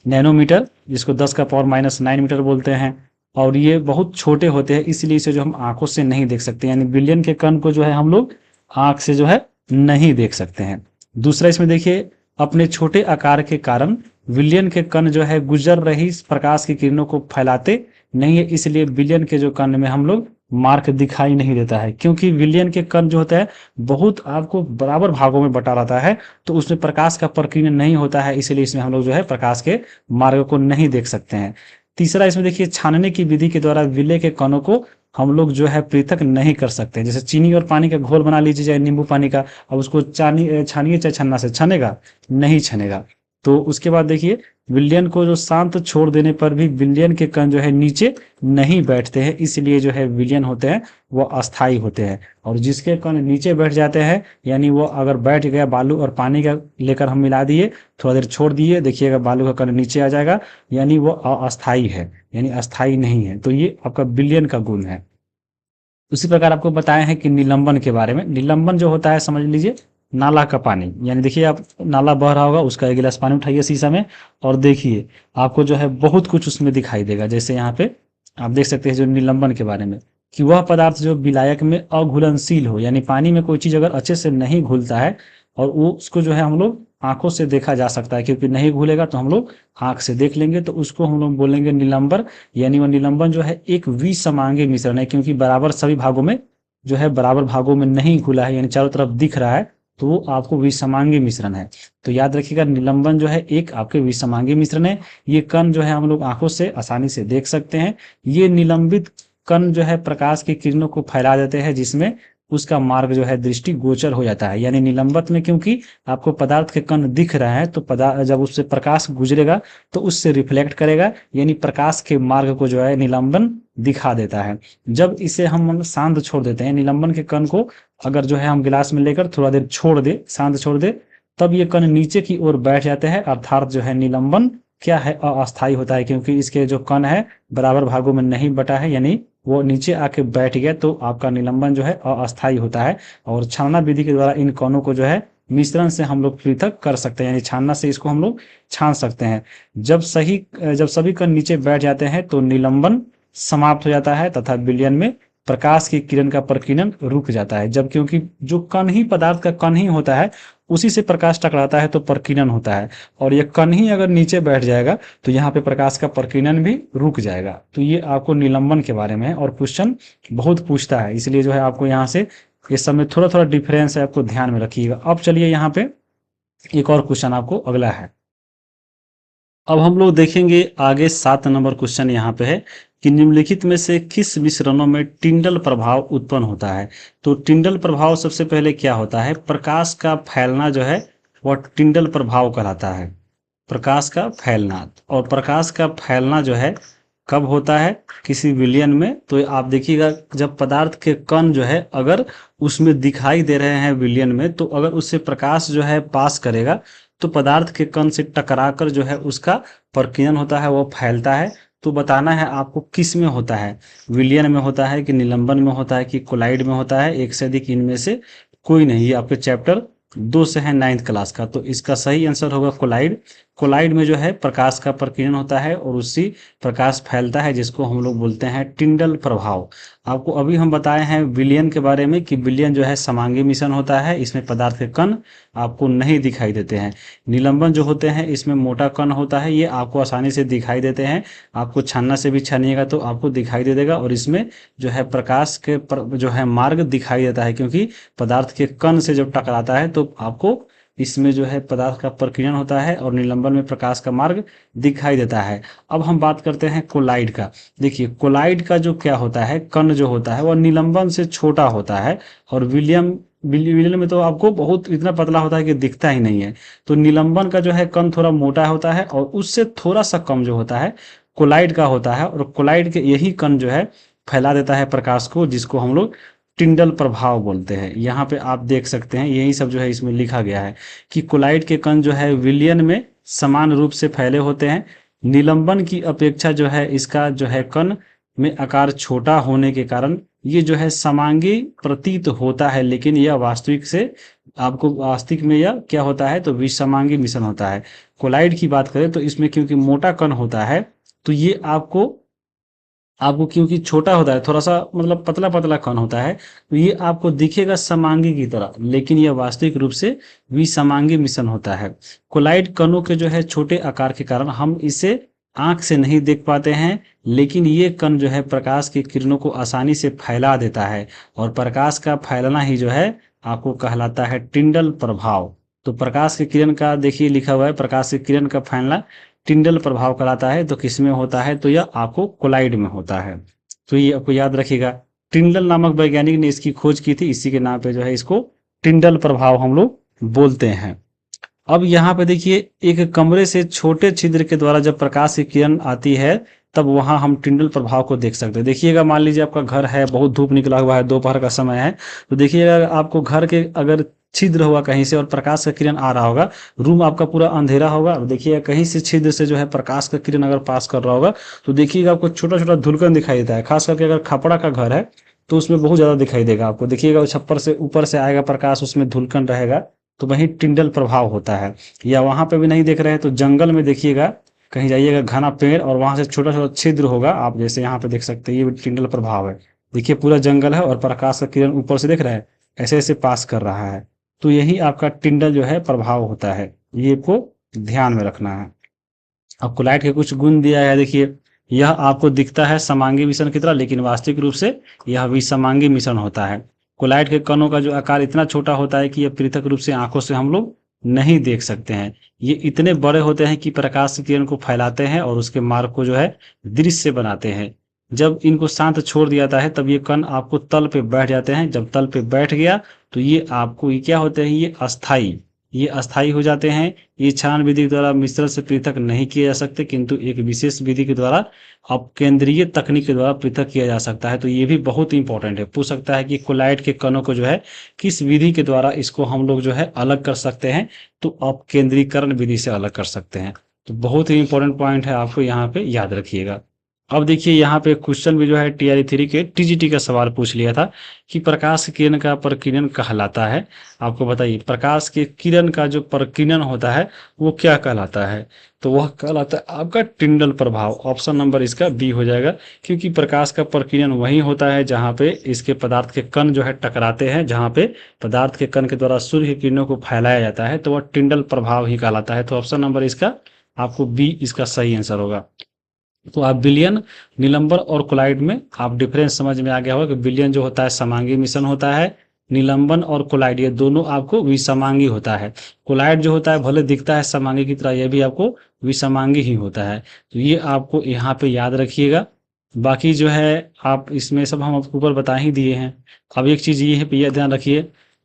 Speaker 1: नैनोमीटर, जिसको 10⁻⁻9 मीटर बोलते हैं, और ये बहुत छोटे होते हैं, इसलिए इसे जो हम आंखों से नहीं देख सकते, यानी विलयन के कण को जो है हम लोग आंख से जो है नहीं देख सकते हैं। दूसरा इसमें देखिए अपने छोटे आकार के कारण विलयन के कण जो है गुजर रही प्रकाश की किरणों को फैलाते नहीं है, इसलिए विलयन के जो कण में हम लोग मार्क दिखाई नहीं देता है, क्योंकि विलयन के कण जो होता है बहुत आपको बराबर भागों में बटा रहता है, तो उसमें प्रकाश का प्रकीर्णन नहीं होता है, इसलिए इसमें हम लोग जो है प्रकाश के मार्ग को नहीं देख सकते हैं। तीसरा इसमें देखिए, छानने की विधि के द्वारा विलय के कणों को हम लोग जो है पृथक नहीं कर सकते। जैसे चीनी और पानी का घोल बना लीजिए, चाहे नींबू पानी का, अब उसको छानिए चाहे छन्ना से, छनेगा नहीं छनेगा। तो उसके बाद देखिए, विलयन को जो शांत छोड़ देने पर भी विलयन के कण जो है नीचे नहीं बैठते हैं, इसलिए जो है विलयन होते हैं वो अस्थाई होते हैं। और जिसके कण नीचे बैठ जाते हैं, यानी वो अगर बैठ गया, बालू और पानी का लेकर हम मिला दिए, थोड़ा देर छोड़ दिए, देखिएगा बालू का कण नीचे आ जाएगा, यानी वो अस्थाई है, यानी अस्थाई नहीं है। तो ये आपका विलयन का गुण है। उसी प्रकार आपको बताए हैं कि निलंबन के बारे में। निलंबन जो होता है, समझ लीजिए नाला का पानी, यानी देखिए आप नाला बह रहा होगा, उसका एक गिलास पानी उठाइए शीशा में और देखिए, आपको जो है बहुत कुछ उसमें दिखाई देगा। जैसे यहाँ पे आप देख सकते हैं जो निलंबन के बारे में, कि वह पदार्थ जो विलायक में अघुलनशील हो, यानी पानी में कोई चीज अगर अच्छे से नहीं घुलता है और वो उसको जो है हम लोग आंखों से देखा जा सकता है, क्योंकि नहीं घुलेगा तो हम लोग आंख से देख लेंगे, तो उसको हम लोग बोलेंगे निलंबर। यानी वो निलंबन जो है एक विसमांगी मिश्रण है, क्योंकि बराबर सभी भागों में जो है बराबर भागों में नहीं घुला है, यानी चारों तरफ दिख रहा है, तो वो आपको विसमांगी मिश्रण है। तो याद रखिएगा, निलंबन जो है एक आपके विसमांगी मिश्रण है। ये कण जो है हम लोग आंखों से आसानी से देख सकते हैं। ये निलंबित कण जो है प्रकाश की किरणों को फैला देते हैं, जिसमें उसका मार्ग जो है दृष्टि गोचर हो जाता है। यानी निलंबत में क्योंकि आपको पदार्थ के कण दिख रहा है, तो पदार्थ जब उससे प्रकाश गुजरेगा तो उससे रिफ्लेक्ट करेगा, यानी प्रकाश के मार्ग को जो है निलंबन दिखा देता है। जब इसे हम शांत छोड़ देते हैं, निलंबन के कण को अगर जो है हम गिलास में लेकर थोड़ा देर छोड़ दे, शांत छोड़ दे, तब ये कण नीचे की ओर बैठ जाते हैं, अर्थात जो है निलंबन क्या है, अस्थायी होता है, क्योंकि इसके जो कण है बराबर भागों में नहीं बटा है, यानी वो नीचे आके बैठ गया, तो आपका निलंबन जो है अस्थायी होता है। और छानना विधि के द्वारा इन कणों को जो है मिश्रण से हम लोग पृथक कर सकते हैं, यानी छानना से इसको हम लोग छान सकते हैं। जब सभी कण नीचे बैठ जाते हैं तो निलंबन समाप्त हो जाता है, तथा विलयन में प्रकाश की किरण का प्रकीर्णन रुक जाता है। जब क्योंकि जो कण ही पदार्थ का कण ही होता है, उसी से प्रकाश टकराता है तो प्रकीर्णन होता है, और ये कण ही अगर नीचे बैठ जाएगा तो यहाँ पे प्रकाश का प्रकीर्णन भी रुक जाएगा। तो ये आपको निलंबन के बारे में है, और क्वेश्चन बहुत पूछता है, इसलिए जो है आपको यहाँ से इस सब में थोड़ा थोड़ा डिफरेंस है, आपको ध्यान में रखिएगा। अब चलिए यहाँ पे एक और क्वेश्चन आपको अगला है। अब हम लोग देखेंगे आगे 7 नंबर क्वेश्चन यहाँ पे है कि निम्नलिखित में से किस मिश्रणों में टिंडल प्रभाव उत्पन्न होता है। तो टिंडल प्रभाव सबसे पहले क्या होता है, प्रकाश का फैलना जो है वह टिंडल प्रभाव कहलाता है। प्रकाश का फैलना, और प्रकाश का फैलना जो है कब होता है, किसी विलयन में। तो आप देखिएगा, जब पदार्थ के कण जो है अगर उसमें दिखाई दे रहे हैं विलयन में, तो अगर उससे प्रकाश जो है पास करेगा तो पदार्थ के कण से टकराकर जो है उसका प्रकीर्णन होता है, वो फैलता है। तो बताना है आपको किस में होता है, विलयन में होता है कि निलंबन में होता है कि कोलाइड में होता है, एक से अधिक इनमें से कोई नहीं। ये आपके चैप्टर 2 से है 9th क्लास का। तो इसका सही आंसर होगा कोलाइड। कोलाइड में जो है प्रकाश का प्रकीर्णन होता है और उससे प्रकाश फैलता है, जिसको हम लोग बोलते हैं टिंडल प्रभाव। आपको अभी हम बताए हैं विलयन के बारे में कि विलयन जो है समांगी मिश्रण होता है, इसमें पदार्थ के कण आपको नहीं दिखाई देते हैं। निलंबन जो होते हैं इसमें मोटा कण होता है, ये आपको आसानी से दिखाई देते हैं, आपको छानना से भी छानिएगा तो आपको दिखाई दे देगा, और इसमें जो है प्रकाश के जो है मार्ग दिखाई देता है, क्योंकि पदार्थ के कण से जब टकराता है तो आपको इसमें जो है पदार्थ का प्रकीर्णन होता है और निलंबन में प्रकाश का मार्ग दिखाई देता है। अब हम बात करते हैं कोलाइड का। देखिए, कोलाइड का जो क्या होता है, कण जो होता है वह निलंबन से छोटा होता है, और विलयन में तो आपको बहुत इतना पतला होता है कि दिखता ही नहीं है। तो निलंबन का जो है कण थोड़ा मोटा होता है, और उससे थोड़ा सा कम जो होता है कोलाइड का होता है, और कोलाइड के यही कण जो है फैला देता है प्रकाश को, जिसको हम लोग टिंडल प्रभाव बोलते हैं। यहाँ पे आप देख सकते हैं यही सब जो है इसमें लिखा गया है कि कोलाइड के कण जो है विलयन में समान रूप से फैले होते हैं। निलंबन की अपेक्षा जो है इसका जो है कण में आकार छोटा होने के कारण ये जो है समांगी प्रतीत होता है, लेकिन यह वास्तविक से आपको वास्तविक में यह क्या होता है, तो विसमांगी मिश्रण होता है। कोलाइड की बात करें तो इसमें क्योंकि मोटा कण होता है, तो ये आपको क्योंकि छोटा होता है, थोड़ा सा मतलब पतला पतला कण होता है, तो ये आपको दिखेगा समांगी की तरह, लेकिन यह वास्तविक रूप से विसमांगी मिश्रण होता है। कोलाइड कणों के जो है छोटे आकार के कारण हम इसे आंख से नहीं देख पाते हैं, लेकिन ये कण जो है प्रकाश की किरणों को आसानी से फैला देता है, और प्रकाश का फैलना ही जो है आपको कहलाता है टिंडल प्रभाव। तो प्रकाश की किरण का देखिए लिखा हुआ है, प्रकाश की किरण का फैलना टिंडल प्रभाव कहलाता है। तो किसमें होता है? तो यह आपको कोलाइड में होता है। तो ये आपको याद रखिएगा। टिंडल नामक वैज्ञानिक ने इसकी खोज की थी, इसी के नाम पे जो है इसको टिंडल प्रभाव हम लोग बोलते हैं। अब यहाँ पे देखिए, एक कमरे से छोटे छिद्र के द्वारा जब प्रकाश की किरण आती है, तब वहां हम टिंडल प्रभाव को देख सकते हैं। देखिएगा, मान लीजिए आपका घर है, बहुत धूप निकला हुआ है, दोपहर का समय है, तो देखिएगा आपको घर के अगर छिद्र हुआ कहीं से और प्रकाश का किरण आ रहा होगा, रूम आपका पूरा अंधेरा होगा, देखिएगा कहीं से छिद्र से जो है प्रकाश का किरण अगर पास कर रहा होगा, तो देखिएगा आपको छोटा छोटा धुलकन दिखाई देता है। खास करके अगर खपड़ा का घर है तो उसमें बहुत ज्यादा दिखाई देगा आपको। देखिएगा छप्पर से ऊपर से आएगा प्रकाश, उसमें धुलकन रहेगा, तो वही टिंडल प्रभाव होता है। या वहां पे भी नहीं देख रहे हैं तो जंगल में देखिएगा, कहीं जाइएगा घना पेड़ और वहां से छोटा छोटा छिद्र होगा, आप जैसे यहाँ पे देख सकते हैं, ये भी टिंडल प्रभाव है। देखिए पूरा जंगल है और प्रकाश का किरण ऊपर से देख रहा है, ऐसे ऐसे पास कर रहा है, तो यही आपका टिंडल जो है प्रभाव होता है। ये को ध्यान में रखना है। अब कोलाइट के कुछ गुण दिया है, देखिए यह आपको दिखता है समांगी मिश्रण की तरह, लेकिन वास्तविक रूप से यह विसमांगी मिश्रण होता है। कोलाइट के कणों का जो आकार इतना छोटा होता है कि यह पृथक रूप से आंखों से हम लोग नहीं देख सकते हैं। ये इतने बड़े होते हैं कि प्रकाश की किरण को फैलाते हैं और उसके मार्ग को जो है दृश्य बनाते हैं। जब इनको शांत छोड़ दिया जाता है तब ये कण आपको तल पे बैठ जाते हैं। जब तल पे बैठ गया तो ये आपको ये क्या होते हैं? ये अस्थाई हो जाते हैं। ये छान विधि के द्वारा मिश्रण से पृथक नहीं किए जा सकते, किंतु एक विशेष विधि के द्वारा अपकेंद्रीय तकनीक के द्वारा पृथक किया जा सकता है। तो ये भी बहुत इंपॉर्टेंट है, पूछ सकता है कि कोलाइट के कणों को जो है किस विधि के द्वारा इसको हम लोग जो है अलग कर सकते हैं? तो अपकेंद्रीकरण विधि से अलग कर सकते हैं। तो बहुत ही इंपॉर्टेंट पॉइंट है, आपको यहाँ पे याद रखिएगा। अब देखिए यहाँ पे क्वेश्चन भी जो है टीआरई 3 के टीजीटी का सवाल पूछ लिया था कि प्रकाश किरण का प्रकीर्णन कहलाता है। आपको बताइए, प्रकाश के किरण का जो प्रकीर्णन होता है वो क्या कहलाता है? तो वह कहलाता है आपका टिंडल प्रभाव। ऑप्शन नंबर इसका बी हो जाएगा, क्योंकि प्रकाश का प्रकीर्णन वही होता है जहां पे इसके पदार्थ के कण जो है टकराते हैं, जहां पे पदार्थ के कण के द्वारा सूर्य की किरणों को फैलाया जाता है, तो वह टिंडल प्रभाव ही कहलाता है। तो ऑप्शन नंबर इसका आपको बी इसका सही आंसर होगा। तो आप विलयन, निलंबन और कोलाइड में आप डिफरेंस समझ में आ गया होगा कि विलयन जो होता है समांगी मिश्रण होता है, निलंबन और कोलाइड ये दोनों आपको विसमांगी होता है। कोलाइड जो होता है भले दिखता है समांगी की तरह, यह भी आपको विसमांगी ही होता है। तो ये आपको यहाँ पे याद रखिएगा। बाकी जो है आप इसमें सब हम आपको ऊपर बता ही दिए हैं। अब एक चीज ये है, यह ध्यान रखिए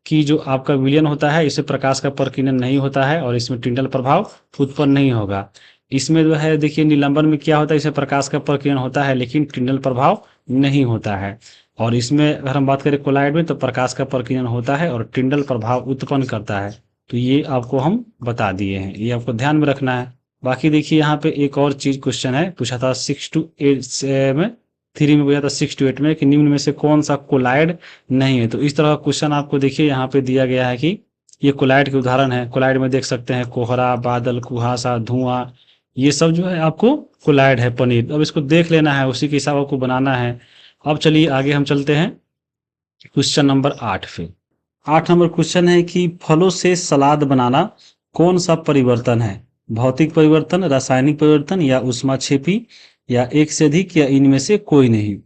Speaker 1: कि जो आपका विलयन होता है इससे प्रकाश का प्रकीर्णन नहीं होता है और इसमें टिंडल प्रभाव उत्पन्न नहीं होगा। इसमें जो है देखिए निलंबन में क्या होता है, इसमें प्रकाश का प्रकीर्णन होता है लेकिन टिंडल प्रभाव नहीं होता है। और इसमें अगर हम बात करें कोलाइड में, तो प्रकाश का प्रकीर्णन होता है और टिंडल प्रभाव उत्पन्न करता है। तो ये आपको हम बता दिए हैं, ये आपको ध्यान में रखना है। बाकी देखिए यहाँ पे एक और चीज क्वेश्चन है, पूछा था 6 to 8 में, 3 में पूछा था 6 to 8 में कि निम्न में से कौन सा कोलाइड नहीं है। तो इस तरह का क्वेश्चन आपको देखिए यहाँ पे दिया गया है कि ये कोलाइड के उदाहरण है। कोलाइड में देख सकते हैं कोहरा, बादल, कुहासा, धुआं, ये सब जो है आपको कोलाइड है। पनीर, अब इसको देख लेना है, उसी के हिसाब आपको बनाना है। अब चलिए आगे हम चलते हैं क्वेश्चन नंबर 8 पे। 8 नंबर क्वेश्चन है कि फलों से सलाद बनाना कौन सा परिवर्तन है? भौतिक परिवर्तन, रासायनिक परिवर्तन या ऊष्माक्षेपी या एक से अधिक या इनमें से कोई नहीं?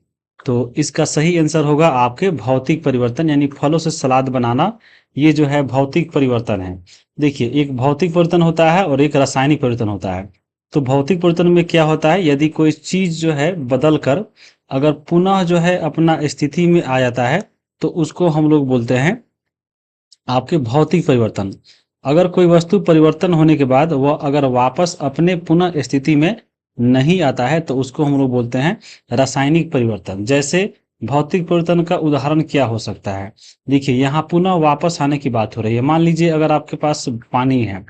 Speaker 1: तो इसका सही आंसर होगा आपके भौतिक परिवर्तन, यानी फलों से सलाद बनाना ये जो है भौतिक परिवर्तन है। देखिए एक भौतिक परिवर्तन होता है और एक रासायनिक परिवर्तन होता है। तो भौतिक परिवर्तन में क्या होता है, यदि कोई चीज जो है बदल कर अगर पुनः जो है अपना स्थिति में आ जाता है तो उसको हम लोग बोलते हैं आपके भौतिक परिवर्तन। अगर कोई वस्तु परिवर्तन होने के बाद वह अगर वापस अपने पुनः स्थिति में नहीं आता है तो उसको हम लोग बोलते हैं रासायनिक परिवर्तन। जैसे भौतिक परिवर्तन का उदाहरण क्या हो सकता है? देखिए यहाँ पुनः वापस आने की बात हो रही है। मान लीजिए अगर आपके पास पानी है,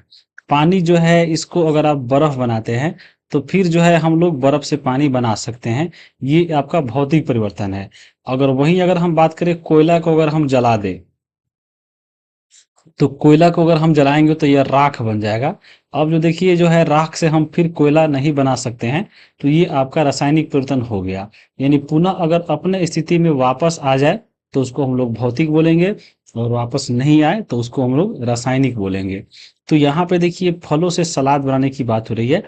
Speaker 1: पानी जो है इसको अगर आप बर्फ बनाते हैं तो फिर जो है हम लोग बर्फ से पानी बना सकते हैं, ये आपका भौतिक परिवर्तन है। अगर वहीं अगर हम बात करें कोयला को अगर हम जला दें, तो कोयला को अगर हम जलाएंगे तो यह राख बन जाएगा। अब जो देखिए जो है राख से हम फिर कोयला नहीं बना सकते हैं, तो ये आपका रासायनिक परिवर्तन हो गया। यानी पुनः अगर अपने स्थिति में वापस आ जाए तो उसको हम लोग भौतिक बोलेंगे, और वापस नहीं आए तो उसको हम लोग रासायनिक बोलेंगे। तो यहाँ पे देखिए फलों से सलाद बनाने की बात हो रही है,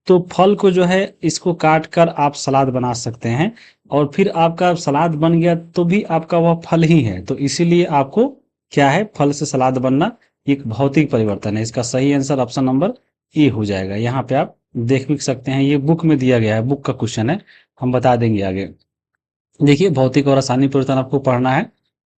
Speaker 1: तो फल को जो है इसको काट कर आप सलाद बना सकते हैं, और फिर आपका सलाद बन गया तो भी आपका वह फल ही है। तो इसीलिए आपको क्या है, फल से सलाद बनना एक भौतिक परिवर्तन है। इसका सही आंसर ऑप्शन नंबर ए हो जाएगा। यहाँ पे आप देख भी सकते हैं, ये बुक में दिया गया है, बुक का क्वेश्चन है, हम बता देंगे आगे। देखिए भौतिक और रासायनिक परिवर्तन आपको पढ़ना है,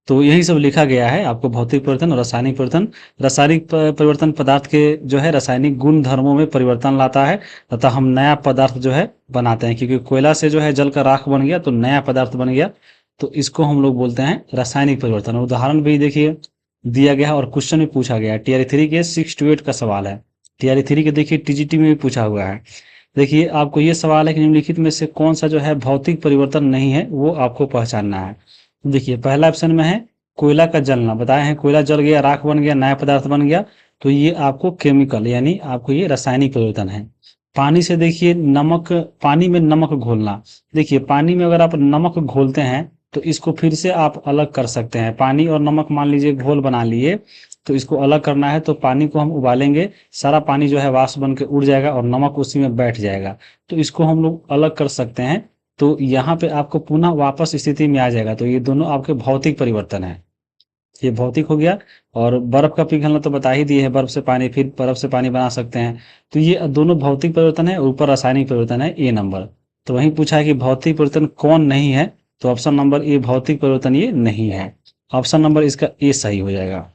Speaker 1: तो यही सब लिखा गया है आपको। भौतिक परिवर्तन और रासायनिक परिवर्तन। रासायनिक परिवर्तन पदार्थ के जो है रासायनिक गुण धर्मों में परिवर्तन लाता है तथा हम नया पदार्थ जो है बनाते हैं, क्योंकि कोयला से जो है जल का राख बन गया तो नया पदार्थ बन गया, तो इसको हम लोग बोलते हैं रासायनिक परिवर्तन। उदाहरण भी देखिए दिया गया है और क्वेश्चन भी पूछा गया है। टीआरई 3 के 6 to 8 का सवाल है। टीआरई 3 के देखिए टीजीटी में भी पूछा हुआ है। देखिए आपको ये सवाल है कि निम्नलिखित में से कौन सा जो है भौतिक परिवर्तन नहीं है, वो आपको पहचानना है। देखिए पहला ऑप्शन में है कोयला का जलना, बताए हैं कोयला जल गया, राख बन गया, नया पदार्थ बन गया, तो ये आपको केमिकल यानी आपको ये रासायनिक परिवर्तन है। पानी से देखिए नमक, पानी में नमक घोलना। देखिए पानी में अगर आप नमक घोलते हैं तो इसको फिर से आप अलग कर सकते हैं। पानी और नमक मान लीजिए घोल बना लिए, तो इसको अलग करना है तो पानी को हम उबालेंगे, सारा पानी जो है वाष्प बन के उड़ जाएगा और नमक उसी में बैठ जाएगा, तो इसको हम लोग अलग कर सकते हैं। तो यहाँ पे आपको पुनः वापस स्थिति में आ जाएगा। तो ये दोनों आपके भौतिक परिवर्तन है, ये भौतिक हो गया। और बर्फ का पिघलना तो बता ही दिए है, बर्फ से पानी, फिर बर्फ से पानी बना सकते हैं, तो ये दोनों भौतिक परिवर्तन है। ऊपर रासायनिक परिवर्तन है, ए नंबर। तो वहीं पूछा है कि भौतिक परिवर्तन कौन नहीं है, तो ऑप्शन नंबर ए भौतिक परिवर्तन ये नहीं है। ऑप्शन नंबर इसका ए सही हो जाएगा।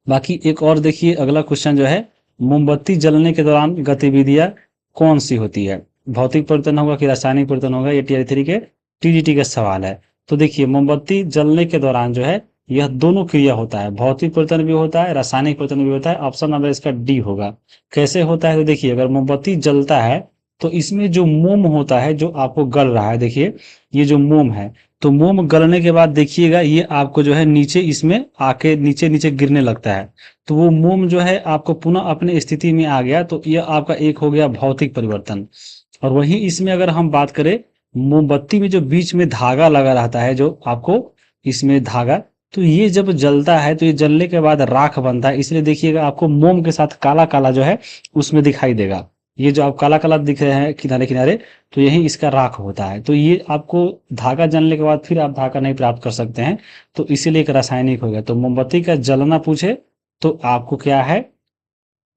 Speaker 1: बाकी एक और देखिए अगला क्वेश्चन जो है, मोमबत्ती जलने के दौरान गतिविधियां कौन सी होती है, भौतिक परिवर्तन होगा कि रासायनिक परिवर्तन होगा, ये टीआरई 3 के टीजीटी का सवाल है। तो देखिए मोमबत्ती जलने के दौरान जो है यह दोनों क्रिया होता है, भौतिक परिवर्तन भी होता है, रासायनिक परिवर्तन भी होता है। ऑप्शन नंबर इसका डी होगा। कैसे होता है, तो देखिए अगर मोमबत्ती जलता है तो इसमें जो मोम होता है जो आपको गल रहा है, देखिए ये जो मोम है, तो मोम गलने के बाद देखिएगा ये आपको जो है नीचे इसमें आके नीचे नीचे गिरने लगता है, तो वो मोम जो है आपको पुनः अपने स्थिति में आ गया, तो यह आपका एक हो गया भौतिक परिवर्तन। और वहीं इसमें अगर हम बात करें, मोमबत्ती में जो बीच में धागा लगा रहता है, जो आपको इसमें धागा, तो ये जब जलता है तो ये जलने के बाद राख बनता है, इसलिए देखिएगा आपको मोम के साथ काला काला जो है उसमें दिखाई देगा। ये जो आप काला काला दिख रहे हैं किनारे किनारे, तो यही इसका राख होता है। तो ये आपको धागा जलने के बाद फिर आप धागा नहीं प्राप्त कर सकते हैं, तो इसीलिए एक रासायनिक हो गया। तो मोमबत्ती का जलना पूछे तो आपको क्या है,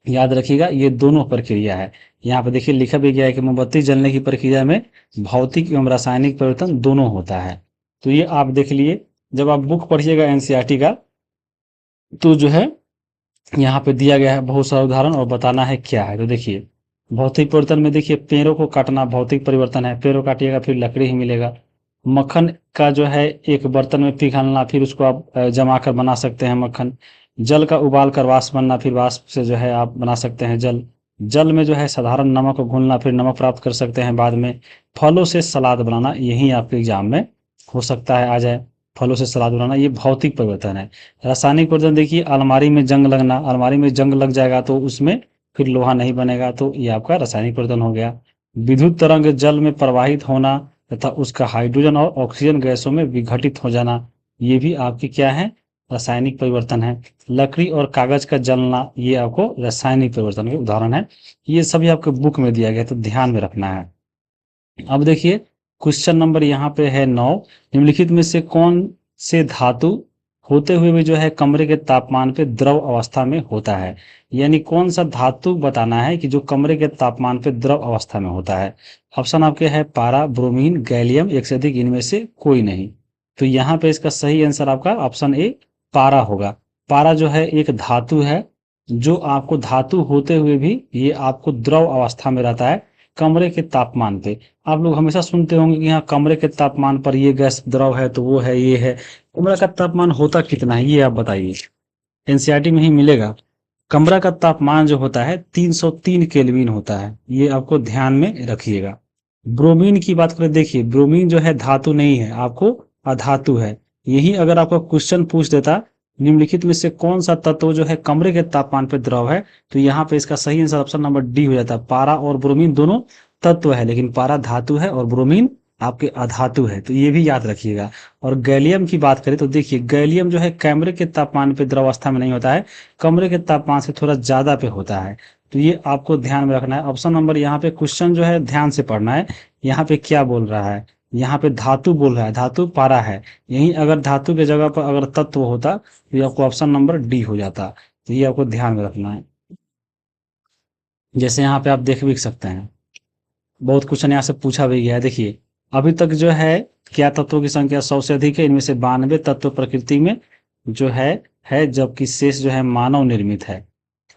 Speaker 1: याद रखिएगा ये दोनों प्रक्रिया है। यहाँ पे देखिए लिखा भी गया है कि मोमबत्ती जलने की प्रक्रिया में भौतिक एवं रासायनिक परिवर्तन दोनों होता है। तो ये आप देख लिए, जब आप बुक पढ़िएगा एनसीईआरटी का, तो जो है यहाँ पे दिया गया है बहुत सारा उदाहरण और बताना है क्या है। तो देखिए भौतिक परिवर्तन में देखिए पेड़ों को काटना भौतिक परिवर्तन है, पेड़ों काटिएगा फिर लकड़ी ही मिलेगा। मक्खन का जो है एक बर्तन में पिघलना, फिर उसको आप जमा कर बना सकते हैं मक्खन। जल का उबाल कर वाष्प बनना, फिर वाष्प से जो है आप बना सकते हैं जल। जल में जो है साधारण नमक को घोलना, फिर नमक प्राप्त कर सकते हैं बाद में। फलों से सलाद बनाना, यही आपके एग्जाम में हो सकता है आ जाए, फलों से सलाद बनाना, ये भौतिक परिवर्तन है। रासायनिक परिवर्तन देखिए अलमारी में जंग लगना, अलमारी में जंग लग जाएगा तो उसमें फिर लोहा नहीं बनेगा, तो ये आपका रासायनिक परिवर्तन हो गया। विद्युत तरंग जल में प्रवाहित होना तथा उसका हाइड्रोजन और ऑक्सीजन गैसों में विघटित हो जाना, ये भी आपकी क्या है, रासायनिक परिवर्तन है। लकड़ी और कागज का जलना, ये आपको रासायनिक परिवर्तन के उदाहरण है। ये सभी आपके बुक में दिया गया, तो ध्यान में रखना है। अब देखिए क्वेश्चन नंबर यहाँ पे है 9, निम्नलिखित में से कौन से धातु होते हुए भी जो है कमरे के तापमान पे द्रव अवस्था में होता है, यानी कौन सा धातु बताना है कि जो कमरे के तापमान पे द्रव अवस्था में होता है। ऑप्शन आपके है पारा, ब्रोमीन, गैलियम, एक से अधिक इनमें से कोई नहीं। तो यहाँ पे इसका सही आंसर आपका ऑप्शन ए पारा होगा। पारा जो है एक धातु है, जो आपको धातु होते हुए भी ये आपको द्रव अवस्था में रहता है कमरे के तापमान पे। आप लोग हमेशा सुनते होंगे कि यहाँ कमरे के तापमान पर ये गैस द्रव है, तो वो है, ये है। कमरा का तापमान होता कितना है ये आप बताइए, एनसीईआरटी में ही मिलेगा। कमरा का तापमान जो होता है 303 केल्विन होता है, ये आपको ध्यान में रखिएगा। ब्रोमीन की बात करें, देखिए ब्रोमीन जो है धातु नहीं है, आपको अधातु है। यही अगर आपको क्वेश्चन पूछ देता निम्नलिखित में से कौन सा तत्व जो है कमरे के तापमान पर द्रव है, तो यहाँ पे इसका सही आंसर ऑप्शन नंबर डी हो जाता है। पारा और ब्रोमीन दोनों तत्व है, लेकिन पारा धातु है और ब्रोमीन आपके अधातु है, तो ये भी याद रखिएगा। और गैलियम की बात करें तो देखिए गैलियम जो है कमरे के तापमान पे द्रव अवस्था में नहीं होता है, कमरे के तापमान से थोड़ा ज्यादा पे होता है। तो ये आपको ध्यान में रखना है। ऑप्शन नंबर यहाँ पे क्वेश्चन जो है ध्यान से पढ़ना है। यहाँ पे क्या बोल रहा है, यहाँ पे धातु बोल रहा है, धातु पारा है। यहीं अगर धातु के जगह पर अगर तत्व होता तो ये आपको ऑप्शन नंबर डी हो जाता। तो ये आपको ध्यान में रखना है। जैसे यहाँ पे आप देख भी सकते हैं, बहुत क्वेश्चन यहाँ से पूछा भी गया है। देखिए अभी तक जो है क्या तत्वों की संख्या 100 से अधिक है, इनमें से 92 तत्व प्रकृति में जो है जबकि शेष जो है मानव निर्मित है।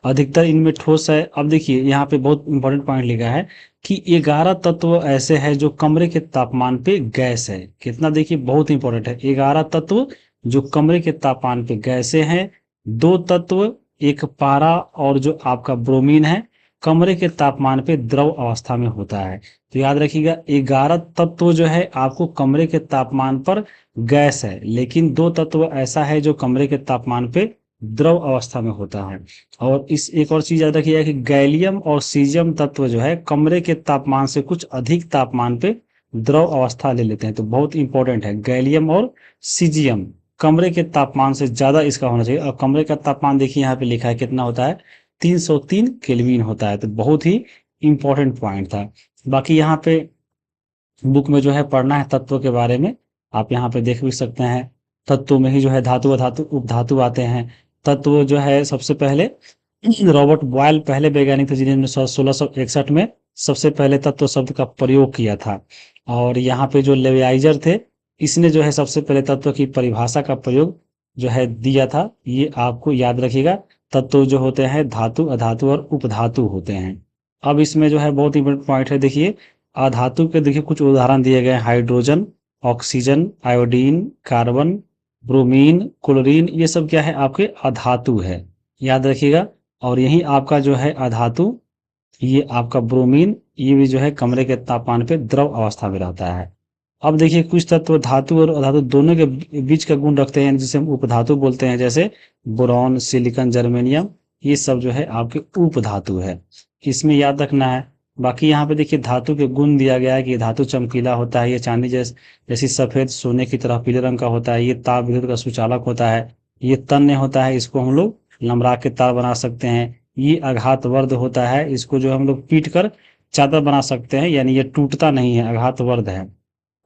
Speaker 1: अधिकतर इनमें ठोस है। अब देखिए यहाँ पे बहुत इंपॉर्टेंट पॉइंट लिखा है कि 11 तत्व ऐसे हैं जो कमरे के तापमान पे गैस है। कितना, देखिए बहुत इंपॉर्टेंट है। 11 तत्व जो कमरे के तापमान पे गैसे हैं, 2 तत्व, एक पारा और जो आपका ब्रोमीन है, कमरे के तापमान पे द्रव अवस्था में होता है। तो याद रखिएगा 11 तत्व जो है आपको कमरे के तापमान पर गैस है, लेकिन 2 तत्व ऐसा है जो कमरे के तापमान पे द्रव अवस्था में होता है। और इस एक और चीज याद रखिएगा कि गैलियम और सीजियम तत्व जो है कमरे के तापमान से कुछ अधिक तापमान पे द्रव अवस्था ले लेते हैं। तो बहुत इंपॉर्टेंट है, गैलियम और सीजियम कमरे के तापमान से ज्यादा इसका होना चाहिए। और कमरे का तापमान देखिए यहाँ पे लिखा है कितना होता है, 303 केल्विन होता है। तो बहुत ही इंपॉर्टेंट पॉइंट था। बाकी यहाँ पे बुक में जो है पढ़ना है तत्वों के बारे में, आप यहाँ पे देख भी सकते हैं। तत्वों में ही जो है धातु अधातु उपधातु आते हैं। तत्व जो है सबसे पहले रॉबर्ट बॉयल पहले वैज्ञानिक थे जिन्होंने 1661 में सबसे पहले तत्व शब्द का प्रयोग किया था। और यहाँ पे जो लेवियाइजर थे, इसने जो है सबसे पहले तत्व की परिभाषा का प्रयोग जो है दिया था। ये आपको याद रखिएगा। तत्व जो होते हैं धातु अधातु और उपधातु होते हैं। अब इसमें जो है बहुत इंपॉर्टेंट पॉइंट है, देखिए अधातु के देखिए कुछ उदाहरण दिए गए हैं, hydrogen, oxygen, iodine, carbon, bromine, chlorine, ये सब क्या है आपके अधातु है, याद रखिएगा। और यही आपका जो है अधातु, ये आपका ब्रोमीन, ये भी जो है कमरे के तापमान पे द्रव अवस्था में रहता है। अब देखिए कुछ तत्व धातु और अधातु दोनों के बीच का गुण रखते हैं, जिसे हम उपधातु बोलते हैं, जैसे बोरॉन, सिलिकॉन, जर्मेनियम, ये सब जो है आपके उपधातु है। इसमें याद रखना है। बाकी यहाँ पे देखिए धातु के गुण दिया गया है कि धातु चमकीला होता है, ये चांदी जैसी सफेद सोने की तरह पीले रंग का होता है, ये ताप विद्युत का सुचालक होता है, ये तन्य होता है, इसको हम लोग लमरा के तार बना सकते हैं। ये आघातवर्ध होता है, इसको जो हम लोग पीट कर चादर बना सकते हैं, यानी ये टूटता नहीं है, आघातवर्ध है।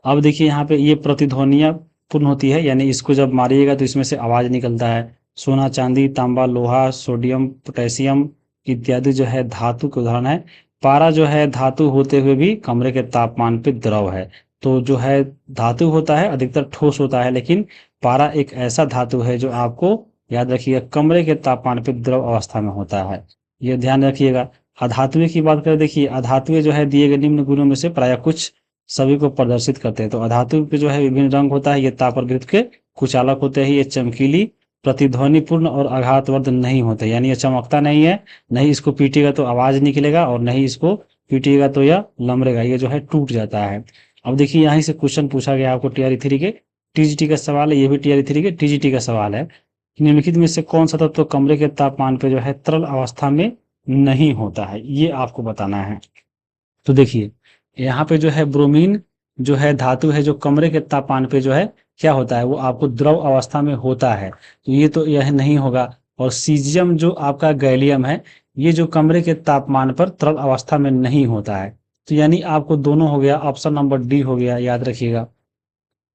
Speaker 1: अब देखिए यहाँ पे ये प्रतिध्वनिया पूर्ण होती है, यानी इसको जब मारिएगा तो इसमें से आवाज निकलता है। सोना, चांदी, तांबा, लोहा, सोडियम, पोटेशियम इत्यादि जो है धातु के उदाहरण है। पारा जो है धातु होते हुए भी कमरे के तापमान पे द्रव है। तो जो है धातु होता है अधिकतर ठोस होता है, लेकिन पारा एक ऐसा धातु है जो आपको याद रखिएगा कमरे के तापमान पे द्रव अवस्था में होता है, ये ध्यान रखिएगा। अधातुएं की बात करें, देखिए अधातुएं जो है दिए गए निम्न गुणों में से प्राय कुछ सभी को प्रदर्शित करते हैं। तो अधातु के जो है विभिन्न रंग होता है, ये ताप और विद्युत के कुचालक होते हैं, ये चमकीली, प्रतिध्वनिपूर्ण और आघातवर्ध नहीं होते, यानी ये चमकता नहीं है, नहीं इसको पीटेगा तो आवाज निकलेगा और नहीं इसको पीटेगा तो यह लमरेगा, ये जो है टूट जाता है। अब देखिए यहीं से क्वेश्चन पूछा गया आपको TRE3 के, TGT का सवाल है, ये भी TRE3 के TGT का सवाल है। निम्नलिखित में से कौन सा तत्व कमरे के तापमान पे जो है तरल अवस्था में नहीं होता है, ये आपको बताना है। तो देखिए यहाँ पे जो है ब्रोमीन जो है धातु है जो कमरे के तापमान पे जो है क्या होता है, वो आपको द्रव अवस्था में होता है, तो ये तो यह नहीं होगा। और सीजियम जो आपका गैलियम है, ये जो कमरे के तापमान पर तरल अवस्था में नहीं होता है। तो यानी आपको दोनों हो गया, ऑप्शन नंबर डी हो गया, याद रखिएगा।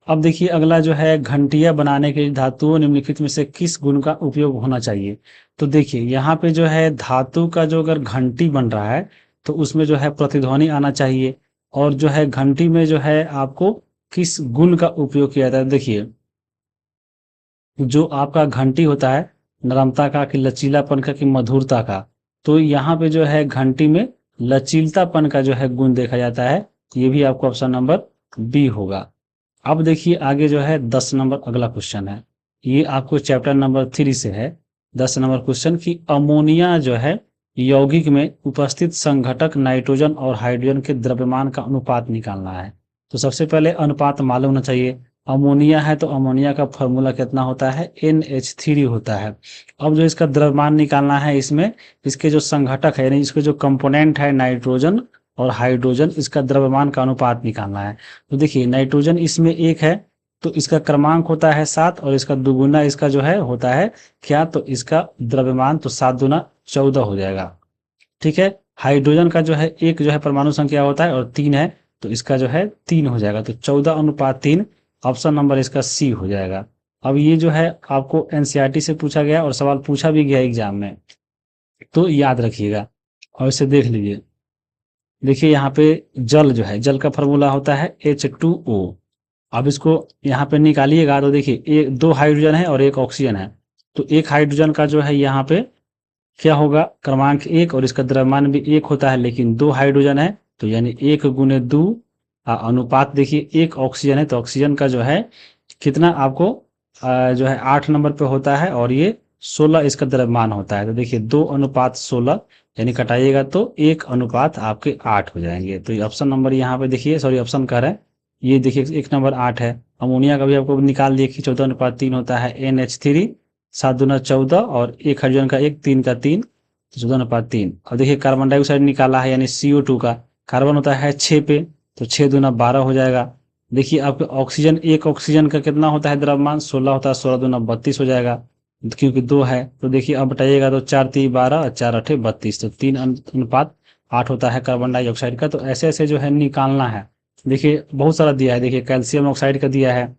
Speaker 1: अब देखिए अगला जो है घंटियां बनाने के लिए धातुओं निम्नलिखित में से किस गुण का उपयोग होना चाहिए। तो देखिए यहाँ पे जो है धातु का जो अगर घंटी बन रहा है तो उसमें जो है प्रतिध्वनि आना चाहिए। और जो है घंटी में जो है आपको किस गुण का उपयोग किया जाता है, देखिए जो आपका घंटी होता है नरमता का कि लचीलापन का कि मधुरता का, तो यहाँ पे जो है घंटी में लचीलतापन का जो है गुण देखा जाता है, ये भी आपको ऑप्शन नंबर बी होगा। अब देखिए आगे जो है 10 नंबर अगला क्वेश्चन है, ये आपको चैप्टर नंबर 3 से है। 10 नंबर क्वेश्चन की अमोनिया जो है यौगिक में उपस्थित संघटक नाइट्रोजन और हाइड्रोजन के द्रव्यमान का अनुपात निकालना है। तो सबसे पहले अनुपात मालूम होना चाहिए। अमोनिया है तो अमोनिया का फॉर्मूला कितना होता है, NH3 होता है। अब जो इसका द्रव्यमान निकालना है, इसमें इसके जो संघटक है यानी इसके जो कंपोनेंट है नाइट्रोजन और हाइड्रोजन, इसका द्रव्यमान का अनुपात निकालना है। तो देखिए नाइट्रोजन इसमें 1 है तो इसका क्रमांक होता है 7 और इसका दुगुना इसका जो है होता है क्या, तो इसका द्रव्यमान तो 7 दूना 14 हो जाएगा। ठीक है। हाइड्रोजन का जो है एक जो है परमाणु संख्या होता है और 3 है, तो इसका जो है 3 हो जाएगा, तो 14:3। ऑप्शन नंबर इसका सी हो जाएगा। अब ये जो है आपको एनसीईआरटी से पूछा गया और सवाल पूछा भी गया एग्जाम में, तो याद रखिएगा और इसे देख लीजिए। देखिए यहाँ पे जल जो है, जल का फॉर्मूला होता है H2O। अब इसको यहाँ पे निकालिएगा तो देखिए एक 2 हाइड्रोजन है और 1 ऑक्सीजन है, तो एक हाइड्रोजन का जो है यहाँ पे क्या होगा, क्रमांक 1 और इसका द्रव्यमान भी 1 होता है, लेकिन 2 हाइड्रोजन है तो यानी 1 × 2 अनुपात। देखिए 1 ऑक्सीजन है तो ऑक्सीजन का जो है कितना आपको जो है 8 नंबर पे होता है और ये 16 इसका द्रव्यमान होता है। तो देखिए 2:16 यानी कटाइएगा तो 1 अनुपात आपके 8 हो जाएंगे। तो ये ऑप्शन नंबर यहाँ पे देखिए, सॉरी ऑप्शन कह रहे हैं, ये देखिए 1 नंबर 8 है। अमोनिया का भी आपको निकाल दिए कि 14:3 होता है NH3, 7 दूना 14 और 1 हाइड्रोजन का 1, 3 का 3, 14:3। और देखिए कार्बन डाइऑक्साइड निकाला है यानी CO2 का, कार्बन होता है 6 पे, तो 6 दूना 12 हो जाएगा। देखिए आपके ऑक्सीजन, एक ऑक्सीजन का कितना होता है द्रव्यमान, 16 होता है, 16 दूना 32 हो जाएगा क्योंकि 2 है। तो देखिए अब बताइएगा तो 4 × 3 = 12 और 4 × 8 = 32, तो 3:8 होता है कार्बन डाइऑक्साइड का। तो ऐसे ऐसे जो है निकालना है। देखिए बहुत सारा दिया है, देखिए कैल्शियम ऑक्साइड का दिया है,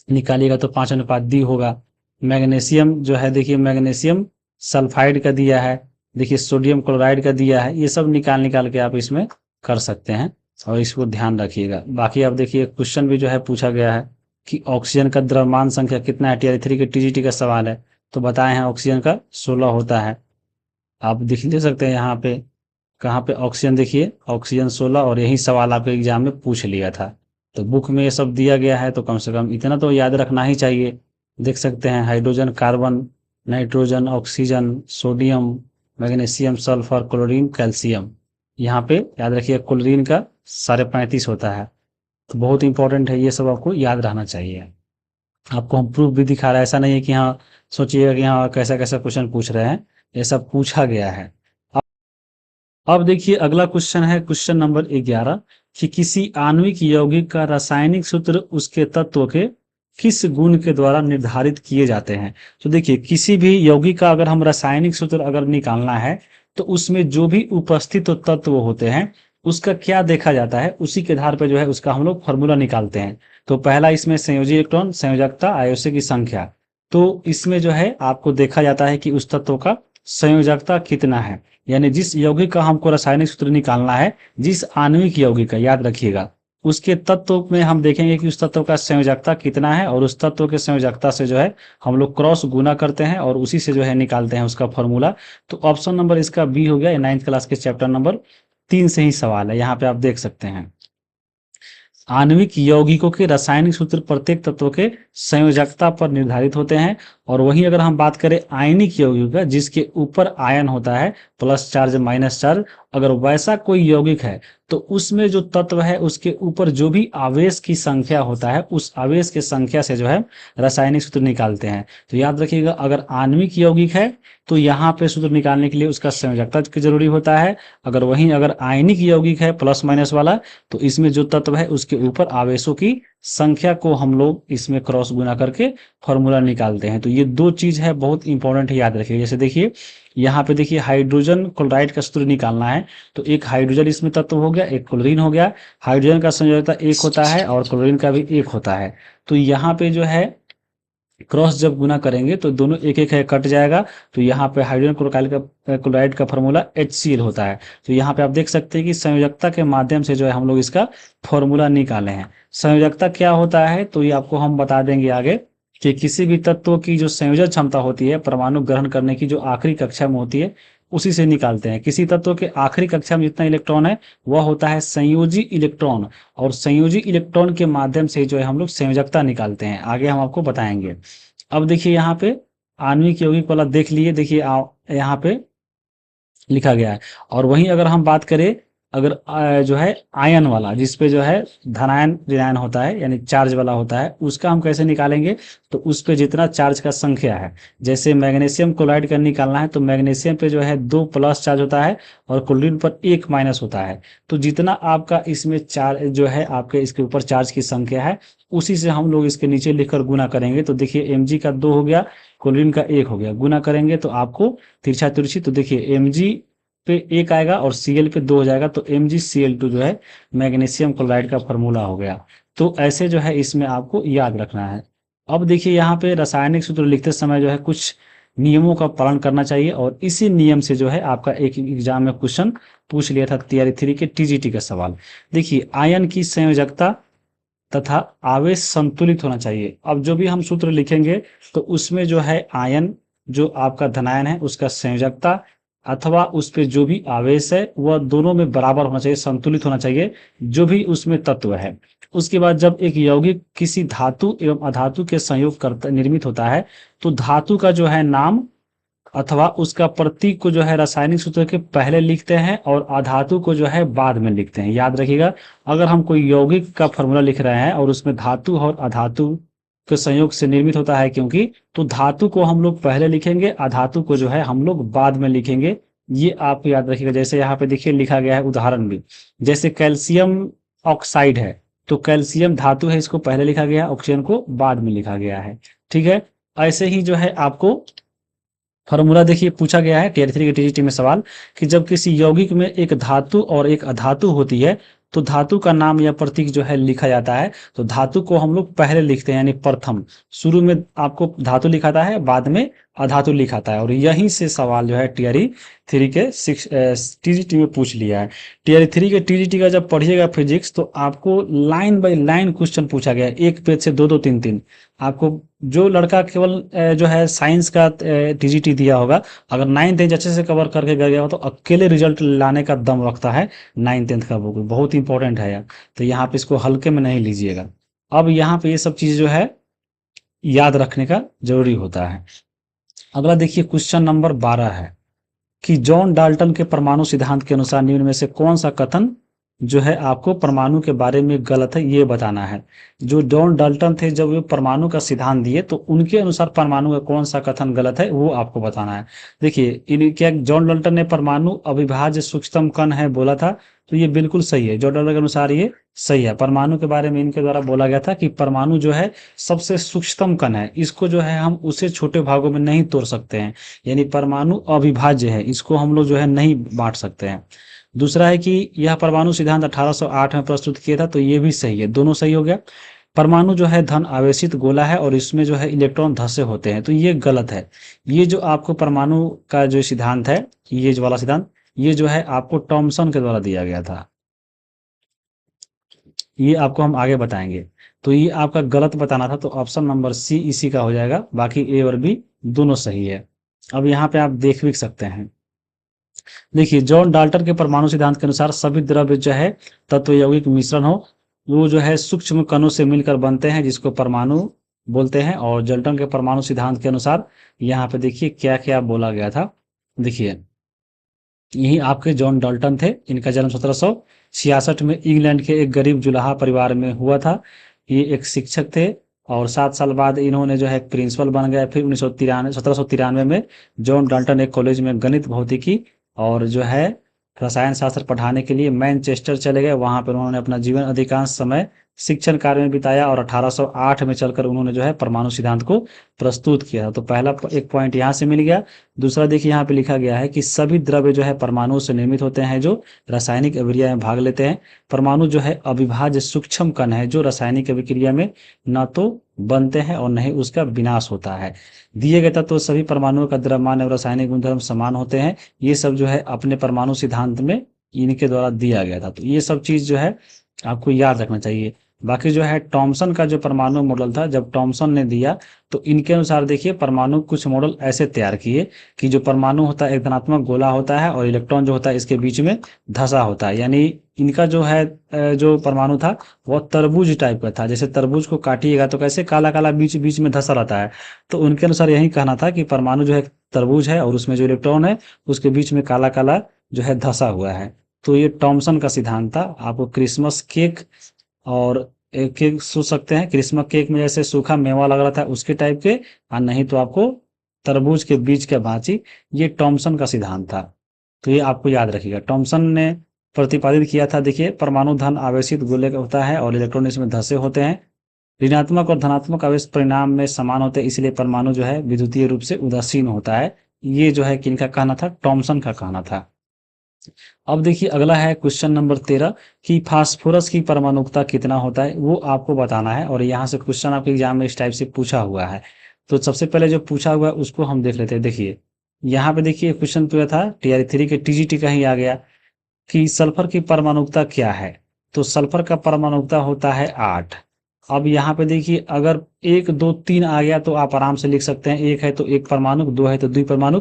Speaker 1: निकालिएगा तो 5:D होगा। मैग्नीशियम जो है देखिए मैग्नीशियम सल्फाइड का दिया है, देखिए सोडियम क्लोराइड का दिया है, ये सब निकाल के आप इसमें कर सकते हैं और इसको ध्यान रखिएगा। बाकी आप देखिए क्वेश्चन भी जो है पूछा गया है कि ऑक्सीजन का द्रव्यमान संख्या कितना है, Ti3 के TGT का सवाल है, तो बताए हैं ऑक्सीजन का 16 होता है। आप देख ले सकते हैं यहाँ पे कहाँ पे ऑक्सीजन, देखिए ऑक्सीजन 16, और यही सवाल आपके एग्जाम में पूछ लिया था। तो बुक में ये सब दिया गया है तो कम से कम इतना तो याद रखना ही चाहिए। देख सकते हैं hydrogen, carbon, nitrogen, oxygen, sodium, magnesium, sulphur, chlorine, calcium. यहाँ पे याद रखिए क्लोरीन का 35.5 होता है, तो बहुत इंपॉर्टेंट है, ये सब आपको याद रहना चाहिए। आपको हम प्रूफ भी दिखा रहे हैं, ऐसा नहीं है कि हाँ सोचिएगा कि हाँ कैसा कैसा क्वेश्चन पूछ रहे हैं, ये सब पूछा गया है। अब देखिए अगला क्वेश्चन है क्वेश्चन नंबर 11 कि किसी आणविक यौगिक का रासायनिक सूत्र उसके तत्व के किस गुण के द्वारा निर्धारित किए जाते हैं। तो देखिए किसी भी यौगिक का अगर हम रासायनिक सूत्र अगर निकालना है तो उसमें जो भी उपस्थित तत्व होते हैं उसका क्या देखा जाता है, उसी के आधार पर जो है उसका हम लोग फॉर्मूला निकालते हैं। तो पहला इसमें संयोजी इलेक्ट्रॉन, संयोजकता, आयोजक की संख्या। तो इसमें जो है आपको देखा जाता है कि उस तत्व का संयोजकता कितना है, यानी जिस यौगिक का हमको रासायनिक सूत्र निकालना है, जिस आणविक यौगिक का, याद रखिएगा उसके तत्व में हम देखेंगे कि उस तत्व का संयोजकता कितना है, और उस तत्व के संयोजकता से जो है हम लोग क्रॉस गुना करते हैं और उसी से जो है निकालते हैं उसका फॉर्मूला। तो ऑप्शन नंबर इसका बी हो गया। 9th क्लास के चैप्टर नंबर 3 से ही सवाल है, यहाँ पे आप देख सकते हैं। आणविक यौगिकों के रासायनिक सूत्र प्रत्येक तत्व के संयोजकता पर निर्धारित होते हैं। और वहीं अगर हम बात करें आयनिक यौगिक का, जिसके ऊपर आयन होता है, प्लस चार्ज माइनस चार्ज, अगर वैसा कोई यौगिक है तो उसमें जो तत्व है उसके ऊपर जो भी आवेश की संख्या होता है उस आवेश की संख्या से जो है रासायनिक सूत्र निकालते हैं। तो याद रखिएगा अगर आणविक यौगिक है तो यहाँ पे सूत्र निकालने के लिए उसका संयोजकता की जरूरी होता है। अगर वहीं अगर आयनिक यौगिक है प्लस माइनस वाला, तो इसमें जो तत्व है उसके ऊपर आवेशों की संख्या को हम लोग इसमें क्रॉस गुना करके फॉर्मूला निकालते हैं। तो ये दो चीज है बहुत इंपॉर्टेंट है, याद रखिए। जैसे देखिए यहाँ पे देखिए हाइड्रोजन क्लोराइड का सूत्र निकालना है, तो एक हाइड्रोजन इसमें तत्व हो गया, एक क्लोरीन हो गया। हाइड्रोजन का संयोजकता 1 होता है और क्लोरीन का भी 1 होता है। तो यहाँ पे जो है क्रॉस जब गुना करेंगे तो दोनों एक एक है कट जाएगा। तो यहाँ पे हाइड्रोजन क्लोराइड का फॉर्मूला HCl होता है। तो यहाँ पे आप देख सकते हैं कि संयोजकता के माध्यम से जो है हम लोग इसका फॉर्मूला निकाले हैं। संयोजकता क्या होता है तो ये आपको हम बता देंगे आगे कि किसी भी तत्व की जो संयोजन क्षमता होती है परमाणु ग्रहण करने की जो आखिरी कक्षा में होती है उसी से निकालते हैं। किसी तत्व के आखिरी कक्षा में जितना इलेक्ट्रॉन है वह होता है संयोजी इलेक्ट्रॉन, और संयोजी इलेक्ट्रॉन के माध्यम से जो है हम लोग संयोजकता निकालते हैं। आगे हम आपको बताएंगे। अब देखिए यहाँ पे आणविक यौगिक वाला देख लिए, देखिए यहाँ पे लिखा गया है। और वहीं अगर हम बात करें अगर जो है आयन वाला, जिसपे जो है धनायन ऋणायन होता है यानी चार्ज वाला होता है, उसका हम कैसे निकालेंगे तो उस पे जितना चार्ज का संख्या है, जैसे मैग्नीशियम क्लोराइड का निकालना है तो मैग्नीशियम पे जो है 2 प्लस चार्ज होता है और क्लोरीन पर 1 माइनस होता है। तो जितना आपका इसमें चार्ज जो है आपके इसके ऊपर चार्ज की संख्या है उसी से हम लोग इसके नीचे लिखकर गुना करेंगे। तो देखिए Mg का 2 हो गया, क्लोरीन का 1 हो गया, गुना करेंगे तो आपको तिरछा तिरछी, तो देखिए Mg पे 1 आएगा और Cl पे 2 हो जाएगा, तो MgCl2 जो है मैग्नीशियम क्लोराइड का फॉर्मूला हो गया। तो ऐसे जो है इसमें आपको याद रखना है। अब देखिए यहाँ पे रासायनिक सूत्र लिखते समय जो है कुछ नियमों का पालन करना चाहिए, और इसी नियम से जो है आपका एक एग्जाम में क्वेश्चन पूछ लिया था तियरी 3 के TGT का सवाल। देखिए आयन की संयोजकता तथा आवेश संतुलित होना चाहिए। अब जो भी हम सूत्र लिखेंगे तो उसमें जो है आयन जो आपका धनायन है उसका संयोजकता अथवा उस पे जो भी आवेश है वह दोनों में बराबर होना चाहिए, संतुलित होना चाहिए, जो भी उसमें तत्व है। उसके बाद जब एक यौगिक किसी धातु एवं अधातु के संयोग करता निर्मित होता है तो धातु का जो है नाम अथवा उसका प्रतीक को जो है रासायनिक सूत्र के पहले लिखते हैं और अधातु को जो है बाद में लिखते हैं। याद रखिएगा, अगर हम कोई यौगिक का फॉर्मूला लिख रहे हैं और उसमें धातु और अधातु के संयोग से निर्मित होता है क्योंकि, तो धातु को हम लोग पहले लिखेंगे, अधातु को जो है हम लोग बाद में लिखेंगे। ये आप याद रखिएगा। जैसे यहाँ पे देखिए लिखा गया है उदाहरण भी, जैसे कैल्शियम ऑक्साइड है तो कैल्शियम धातु है, इसको पहले लिखा गया, ऑक्सीजन को बाद में लिखा गया है। ठीक है, ऐसे ही जो है आपको फॉर्मूला देखिए पूछा गया है टीयर 3 के TGT में सवाल कि जब किसी यौगिक में एक धातु और एक अधातु होती है तो धातु का नाम या प्रतीक जो है लिखा जाता है। तो धातु को हम लोग पहले लिखते हैं, यानी प्रथम, शुरू में आपको धातु लिखाता है, बाद में अधातु लिखाता है। और यहीं से सवाल जो है टीयर 3 के TGT में पूछ लिया है। टीयर 3 के TGT का जब पढ़िएगा फिजिक्स तो आपको लाइन बाय लाइन क्वेश्चन पूछा गया है, एक पेज से दो दो तीन तीन। आपको जो लड़का केवल जो है साइंस का TGT दिया होगा, अगर 9th 10th अच्छे से कवर करके गया हो तो अकेले रिजल्ट लाने का दम रखता है 9th 10th का बुक, बहुत इंपॉर्टेंट है यार। तो यहाँ पे इसको हल्के में नहीं लीजिएगा। अब यहाँ पे ये सब चीज जो है याद रखने का जरूरी होता है। अगला देखिए क्वेश्चन नंबर 12 है कि जॉन डाल्टन के परमाणु सिद्धांत के अनुसार निम्न में से कौन सा कथन जो है आपको परमाणु के बारे में गलत है, ये बताना है। जो जॉन डाल्टन थे जब वे परमाणु का सिद्धांत दिए तो उनके अनुसार परमाणु का कौन सा कथन गलत है वो आपको बताना है। देखिए क्या जॉन डाल्टन ने परमाणु अविभाज्य सूक्ष्मतम कण है बोला था, तो ये बिल्कुल सही है। जॉन डाल्टन के अनुसार ये सही है। परमाणु के बारे में इनके द्वारा बोला गया था कि परमाणु जो है सबसे सूक्ष्मतम कण है, इसको जो है हम उसे छोटे भागों में नहीं तोड़ सकते हैं, यानी परमाणु अविभाज्य है, इसको हम लोग जो है नहीं बांट सकते हैं। दूसरा है कि यह परमाणु सिद्धांत 1808 में प्रस्तुत किया था, तो ये भी सही है, दोनों सही हो गया। परमाणु जो है धन आवेशित गोला है और इसमें जो है इलेक्ट्रॉन धसे होते हैं, तो ये गलत है। ये जो आपको परमाणु का जो सिद्धांत है, ये जो वाला सिद्धांत, ये जो है आपको टॉमसन के द्वारा दिया गया था, ये आपको हम आगे बताएंगे। तो ये आपका गलत बताना था, तो ऑप्शन नंबर सी इसी का हो जाएगा, बाकी ए और बी दोनों सही है। अब यहाँ पे आप देख भी सकते हैं, देखिए जॉन डाल्टन के परमाणु सिद्धांत के अनुसार सभी द्रव्य जो है तत्व यौगिक मिश्रण हो, वो जो है सूक्ष्म कणों से मिलकर बनते हैं जिसको परमाणु बोलते हैं। और डाल्टन के परमाणु सिद्धांत के अनुसार यहाँ पे देखिए क्या क्या बोला गया था। देखिए यही आपके जॉन डाल्टन थे, इनका जन्म 1766 में इंग्लैंड के एक गरीब जुलाहा परिवार में हुआ था। ये एक शिक्षक थे और 7 साल बाद इन्होंने जो है प्रिंसिपल बन गए। फिर 1793 में जॉन डाल्टन एक कॉलेज में गणित भौतिकी और जो है रसायन शास्त्र पढ़ाने के लिए मैनचेस्टर चले गए। वहां पर उन्होंने अपना जीवन अधिकांश समय शिक्षण कार्य में बिताया और 1808 में चलकर उन्होंने जो है परमाणु सिद्धांत को प्रस्तुत किया। तो पहला एक पॉइंट यहाँ से मिल गया। दूसरा देखिए यहाँ पे लिखा गया है कि सभी द्रव्य जो है परमाणुओं से निर्मित होते हैं जो रासायनिक अभिक्रिया में भाग लेते हैं। परमाणु जो है अविभाज्य सूक्ष्म कण है जो रासायनिक अभिक्रिया में न तो बनते हैं और न ही उसका विनाश होता है। दिए गए तत्व सभी परमाणुओं का द्रव्यमान और रासायनिक गुणधर्म समान होते हैं। ये सब जो है अपने परमाणु सिद्धांत में इनके द्वारा दिया गया था। तो ये सब चीज जो है आपको याद रखना चाहिए। बाकी जो है टॉमसन का जो परमाणु मॉडल था, जब टॉमसन ने दिया तो इनके अनुसार देखिए परमाणु कुछ मॉडल ऐसे तैयार किए कि जो परमाणु होता है एक धनात्मक गोला होता है और इलेक्ट्रॉन जो होता है इसके बीच में धसा होता है। यानी इनका जो है जो परमाणु था वो तरबूज टाइप का था। जैसे तरबूज को काटिएगा तो कैसे काला काला बीच बीच में धसा रहता है, तो उनके अनुसार यही कहना था कि परमाणु जो है तरबूज है और उसमें जो इलेक्ट्रॉन है उसके बीच में काला काला जो है धसा हुआ है। तो ये टॉमसन का सिद्धांत था। आपको क्रिसमस केक और एक केक सोच सकते हैं, क्रिसमस केक में जैसे सूखा मेवा लग रहा था उसके टाइप के, और नहीं तो आपको तरबूज के बीज के भांति, ये टॉमसन का सिद्धांत था। तो ये आपको याद रखिएगा। टॉमसन ने प्रतिपादित किया था, देखिए परमाणु धन आवेशित गोले का होता है और इलेक्ट्रॉन इसमें धसे होते हैं। ऋणात्मक और धनात्मक आवेश परिणाम में समान होते हैं, इसलिए परमाणु जो है विद्युतीय रूप से उदासीन होता है। ये जो है किनका कहना था, टॉमसन का कहना था। अब देखिए अगला है क्वेश्चन नंबर 13 कि फास्फोरस की परमाणुकता कितना होता है वो आपको बताना है। और यहाँ से क्वेश्चन आपके एग्जाम में इस टाइप से पूछा हुआ है। तो सबसे पहले जो पूछा हुआ है उसको हम देख लेते हैं। देखिए यहाँ पे देखिए क्वेश्चन पूछा था टीआर 3 के टीजीटी का ही आ गया कि सल्फर की परमाणुकता क्या है। तो सल्फर का परमाणुकता होता है 8। अब यहाँ पे देखिए अगर 1 2 3 आ गया तो आप आराम से लिख सकते हैं। 1 है तो एक परमाणु, 2 है तो द्विपरमाणु,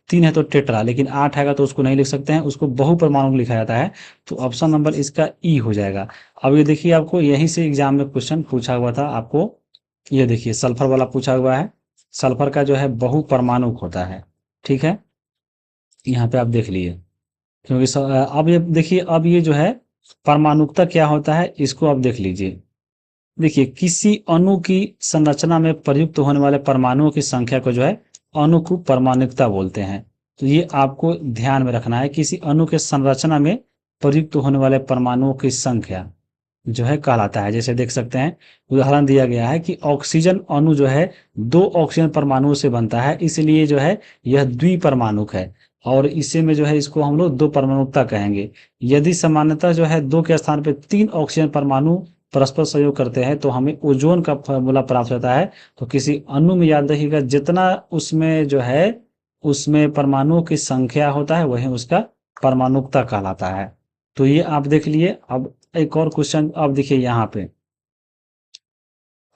Speaker 1: 3 है तो टेट्रा। लेकिन 8 आएगा तो उसको नहीं लिख सकते हैं, उसको बहुपरमाणु लिखा जाता है। तो ऑप्शन नंबर इसका ई हो जाएगा। अब ये देखिए आपको यहीं से एग्जाम में क्वेश्चन पूछा हुआ था आपको। ये देखिए सल्फर वाला पूछा हुआ है। सल्फर का जो है बहुपरमाणु होता है। ठीक है, यहाँ पे आप देख लिए। क्योंकि अब ये देखिए अब ये जो है परमाणुकता क्या होता है इसको आप देख लीजिए। देखिए किसी अणु की संरचना में प्रयुक्त होने वाले परमाणुओं की संख्या को जो है अणु को परमाणुकता बोलते हैं। तो ये आपको ध्यान में रखना है, किसी अणु के संरचना में प्रयुक्त होने वाले परमाणुओं की संख्या जो है कहलाता है। जैसे देख सकते हैं उदाहरण दिया गया है कि ऑक्सीजन अणु जो है 2 ऑक्सीजन परमाणुओं से बनता है, इसलिए जो है यह द्विपरमाणुक है। और इसे में जो है इसको हम लोग 2 परमाणुकता कहेंगे। यदि सामान्यतः जो है 2 के स्थान पे 3 ऑक्सीजन परमाणु परस्पर सहयोग करते हैं तो हमें ओजोन का फॉर्मूला प्राप्त होता है। तो किसी अणु में याद रखिएगा जितना उसमें जो है उसमें परमाणुओं की संख्या होता है वही उसका परमाणुकता कहलाता है। तो ये आप देख लिए। अब एक और क्वेश्चन अब देखिए यहाँ पे।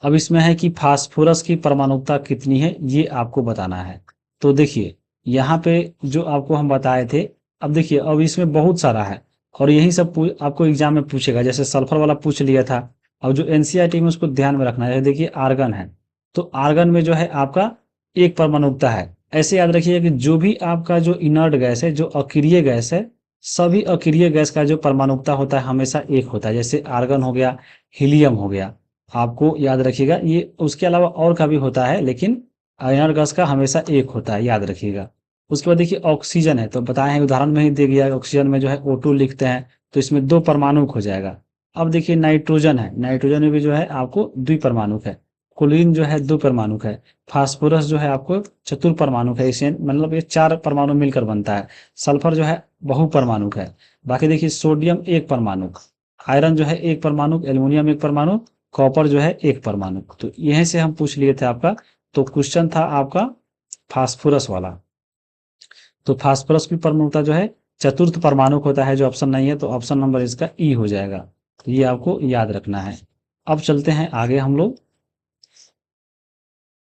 Speaker 1: अब इसमें है कि फास्फोरस की परमाणुकता कितनी है ये आपको बताना है। तो देखिए यहाँ पे जो आपको हम बताए थे, अब देखिए अब इसमें बहुत सारा है और यही सब आपको एग्जाम में पूछेगा। जैसे सल्फर वाला पूछ लिया था। अब जो एनसीईआरटी में उसको ध्यान में रखना है। देखिए आर्गन है तो आर्गन में जो है आपका एक परमाणुकता है। ऐसे याद रखिए कि जो भी आपका जो इनर्ट गैस है, जो अक्रिय गैस है, सभी अक्रिय गैस का जो परमाणुकता होता है हमेशा एक होता है। जैसे आर्गन हो गया, हीलियम हो गया, आपको याद रखिएगा। ये उसके अलावा और का भी होता है लेकिन इनर्ट गैस का हमेशा एक होता है, याद रखिएगा। उसके बाद देखिए ऑक्सीजन है तो बताए हैं उदाहरण में ही दे गया। ऑक्सीजन में जो है O2 लिखते हैं तो इसमें 2 परमाणु हो जाएगा। अब देखिए नाइट्रोजन है, नाइट्रोजन में भी जो है आपको द्विपरमाणुक है। क्लोरीन जो है 2 परमाणुक है। फास्फोरस जो है आपको चतुर्परमाणुक है। इसे मतलब ये 4 परमाणु मिलकर बनता है। सल्फर जो है बहुपरमाणुक है। बाकी देखिए सोडियम 1 परमाणुक, आयरन जो है 1 परमाणुक, एल्युमिनियम 1 परमाणु, कॉपर जो है 1 परमाणु। तो यहीं से हम पूछ लिए थे आपका। तो क्वेश्चन था आपका फास्फोरस वाला। तो फास्फोरस की परमाणुकता जो है चतुर्थ परमाणु होता है, जो ऑप्शन नहीं है। तो ऑप्शन नंबर इसका ई हो जाएगा। तो ये आपको याद रखना है। अब चलते हैं आगे हम लोग।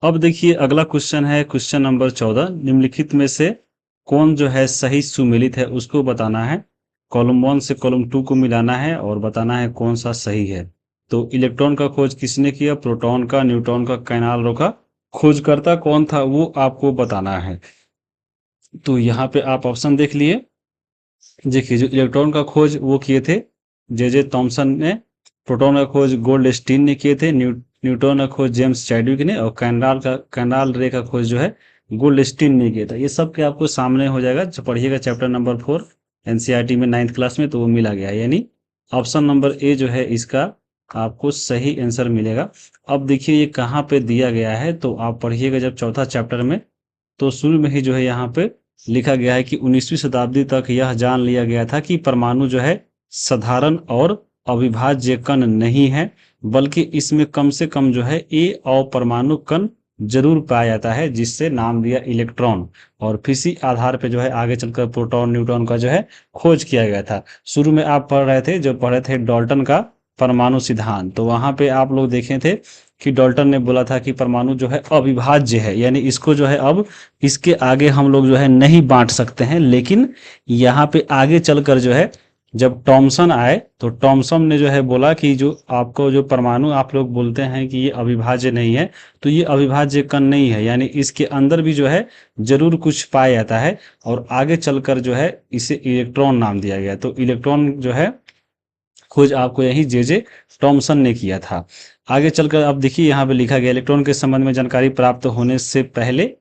Speaker 1: अब देखिए अगला क्वेश्चन है क्वेश्चन नंबर 14। निम्नलिखित में से कौन जो है सही सुमेलित है उसको बताना है। कॉलम 1 से कॉलम 2 को मिलाना है और बताना है कौन सा सही है। तो इलेक्ट्रॉन का खोज किसने किया? प्रोटॉन का, न्यूट्रॉन का, कैनाल का। खोजकर्ता कौन था वो आपको बताना है। तो यहाँ पे आप ऑप्शन देख लिए। देखिए जो इलेक्ट्रॉन का खोज वो किए थे जे थॉमसन ने, प्रोटॉन का खोज गोल्डस्टीन ने किए थे, न्यूट्रॉन का खोज जेम्स चैडविक ने, और कैनाल रे का खोज जो है गोल्डस्टीन ने किया था। ये सब के आपको सामने हो जाएगा जो पढ़िएगा चैप्टर नंबर 4 एनसीईआरटी में 9th क्लास में, तो वो मिला गया। यानी ऑप्शन नंबर ए जो है इसका आपको सही आंसर मिलेगा। अब देखिए ये कहाँ पे दिया गया है, तो आप पढ़िएगा जब चौथा चैप्टर में, तो शुरू में ही जो है यहाँ पे लिखा गया है कि 19वीं शताब्दी तक यह जान लिया गया था कि परमाणु जो है साधारण और अविभाज्य कण नहीं है, बल्कि इसमें कम से कम जो है ए अपरमाणु कण जरूर पाया जाता है, जिससे नाम दिया इलेक्ट्रॉन। और इसी आधार पे जो है आगे चलकर प्रोटॉन न्यूट्रॉन का जो है खोज किया गया था। शुरू में आप पढ़ रहे थे डाल्टन का परमाणु सिद्धांत। तो वहां पे आप लोग देखे थे कि डाल्टन ने बोला था कि परमाणु जो है अविभाज्य है, यानी इसको जो है अब इसके आगे हम लोग जो है नहीं बांट सकते हैं। लेकिन यहाँ पे आगे चलकर जो है जब टॉमसन आए तो टॉमसन ने जो है बोला कि जो आपको जो परमाणु आप लोग बोलते हैं कि ये अविभाज्य नहीं है, तो ये अविभाज्य कण नहीं है, यानी इसके अंदर भी जो है जरूर कुछ पाया जाता है। और आगे चलकर जो है इसे इलेक्ट्रॉन नाम दिया गया। तो इलेक्ट्रॉन जो है खोज आपको यही जे टॉमसन ने किया था। आगे चलकर अब देखिए यहाँ पे लिखा गया इलेक्ट्रॉन के संबंध में जानकारी प्राप्त होने से पहले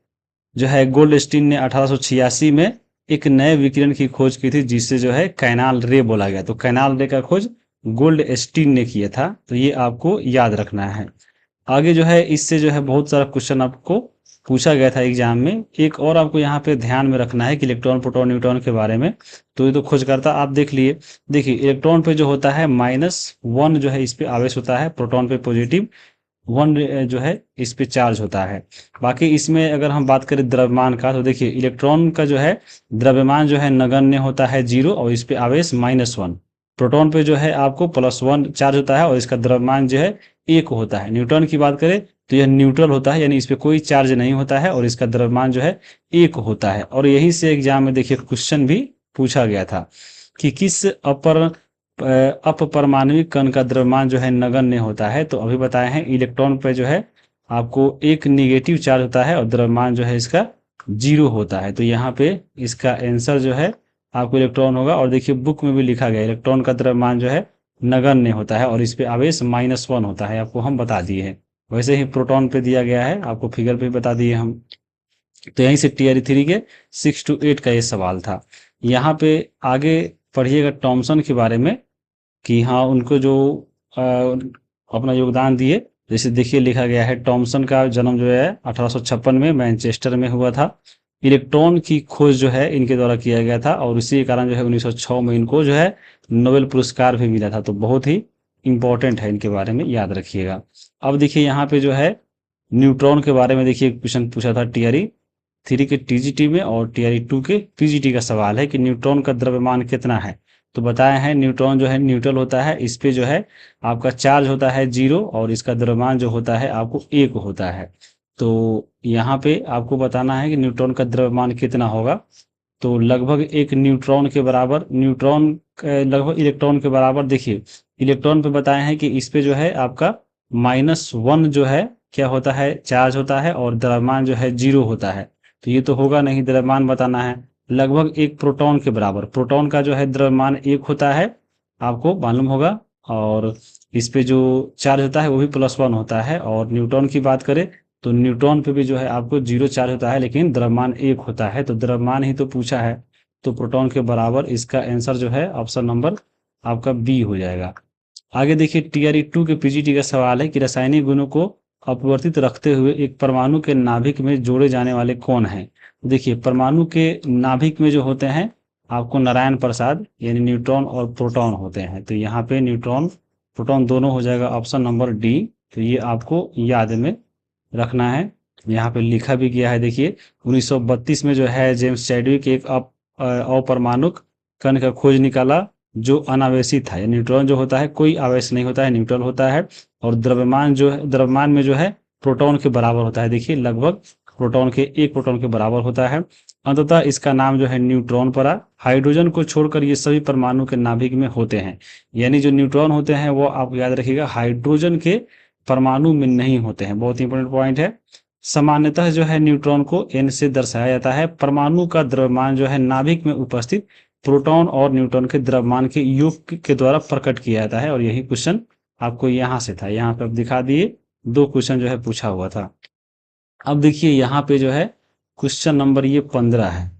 Speaker 1: जो है गोल्डस्टीन ने 1886 में एक नए विकिरण की खोज की थी, जिससे जो है कैनाल रे बोला गया। तो कैनाल रे का खोज गोल्डस्टीन ने किया था। तो ये आपको याद रखना है। आगे जो है इससे जो है बहुत सारा क्वेश्चन आपको पूछा गया था एग्जाम में। एक और आपको यहाँ पे ध्यान में रखना है कि इलेक्ट्रॉन प्रोटॉन न्यूट्रॉन के बारे में, तो ये तो खोजकर्ता आप देख लिए। देखिए इलेक्ट्रॉन पे जो होता है -1 जो है इस पे आवेश होता है, प्रोटॉन पे +1 जो है इस पे चार्ज होता है। बाकी इसमें अगर हम बात करें द्रव्यमान का, तो देखिए इलेक्ट्रॉन का जो है द्रव्यमान जो है नगण्य होता है 0 और इस पे आवेश -1। प्रोटॉन पे जो है आपको +1 चार्ज होता है और इसका द्रव्यमान जो है 1 होता है। न्यूट्रॉन की बात करें तो यह न्यूट्रल होता है, यानी इस पे कोई चार्ज नहीं होता है और इसका द्रव्यमान जो है 1 होता है। और यही से एग्जाम में देखिए क्वेश्चन भी पूछा गया था कि किस अपपरमाणविक कण का द्रव्यमान जो है नगण्य होता है। तो अभी बताए हैं इलेक्ट्रॉन पे जो है आपको एक निगेटिव चार्ज होता है और द्रव्यमान जो है इसका 0 होता है। तो यहाँ पे इसका आंसर जो है आपको इलेक्ट्रॉन होगा। और देखिए बुक में भी लिखा गया इलेक्ट्रॉन का द्रव्यमान जो है नगण्य होता है और इस पे आवेश -1 होता है, आपको हम बता दिए हैं। वैसे ही प्रोटॉन पे दिया गया है, आपको फिगर पे बता दिए हम। तो यहीं से टीआरई 3 के 6 to 8 का ये सवाल था। यहाँ पे आगे पढ़िएगा टॉमसन के बारे में कि हाँ उनको जो अपना योगदान दिए। जैसे देखिए लिखा गया है टॉमसन का जन्म जो है 1856 में मैनचेस्टर में हुआ था। इलेक्ट्रॉन की खोज जो है इनके द्वारा किया गया था और इसी के कारण जो है 1906 में इनको जो है नोबेल पुरस्कार भी मिला था। तो बहुत ही इंपॉर्टेंट है, इनके बारे में याद रखिएगा। अब देखिए यहाँ पे जो है न्यूट्रॉन के बारे में देखिए क्वेश्चन पूछा था टीआरई 3 के टीजीटी में और टीआरई 2 के पीजीटी का सवाल है कि न्यूट्रॉन का द्रव्यमान कितना है। तो बताया है न्यूट्रॉन जो है न्यूट्रल होता है, इस पे जो है आपका चार्ज होता है 0 और इसका द्रव्यमान जो होता है आपको 1 होता है। तो यहाँ पे आपको बताना है कि न्यूट्रॉन का द्रव्यमान कितना होगा। तो लगभग एक न्यूट्रॉन के बराबर, न्यूट्रॉन लगभग इलेक्ट्रॉन के बराबर। देखिए इलेक्ट्रॉन पे बताए हैं कि इस पे जो है आपका -1 जो है क्या होता है चार्ज होता है और द्रव्यमान जो है 0 होता है। तो ये तो होगा नहीं, द्रव्यमान बताना है। लगभग एक प्रोटॉन के बराबर, प्रोटॉन का जो है द्रव्यमान 1 होता है, आपको मालूम होगा। और इस पे जो चार्ज होता है वो भी +1 होता है। और न्यूट्रॉन की बात करें तो न्यूट्रॉन पे भी जो है आपको 0 चार्ज होता है लेकिन द्रव्यमान 1 होता है। तो द्रव्यमान ही तो पूछा है, तो प्रोटॉन के बराबर इसका आंसर जो है ऑप्शन नंबर आपका बी हो जाएगा। आगे देखिए टीआरई 2 के पीजीटी का सवाल है कि रासायनिक गुणों को अपवर्तित रखते हुए एक परमाणु के नाभिक में जोड़े जाने वाले कौन हैं। देखिए परमाणु के नाभिक में जो होते हैं आपको नारायण प्रसाद यानी न्यूट्रॉन और प्रोटॉन होते हैं। तो यहाँ पे न्यूट्रॉन प्रोटॉन दोनों हो जाएगा ऑप्शन नंबर डी। तो ये आपको याद में रखना है, यहाँ पे लिखा भी गया है। देखिए 1932 में जो है जेम्स चैडविक एक अपरमाणुक कण का खोज निकाला जो अनावेशित था। न्यूट्रॉन जो होता है कोई आवेश नहीं होता है, न्यूट्रल होता है। और द्रव्यमान में जो है प्रोटॉन के बराबर होता है। देखिए लगभग प्रोटॉन के 1 प्रोटॉन के बराबर होता है। अंततः इसका नाम जो है न्यूट्रॉन पड़ा। हाइड्रोजन को छोड़कर ये सभी परमाणु के नाभिक में होते हैं, यानी जो न्यूट्रॉन होते हैं वो आप याद रखिएगा हाइड्रोजन के परमाणु में नहीं होते हैं। बहुत इंपॉर्टेंट पॉइंट है। सामान्यतः जो है न्यूट्रॉन को n से दर्शाया जाता है। परमाणु का द्रव्यमान जो है नाभिक में उपस्थित प्रोटॉन और न्यूट्रॉन के द्रव्यमान के योग के द्वारा प्रकट किया जाता है। और यही क्वेश्चन आपको यहाँ से था, यहाँ पे आप दिखा दिए 2 क्वेश्चन जो है पूछा हुआ था। अब देखिए यहाँ पे जो है क्वेश्चन नंबर ये 15 है।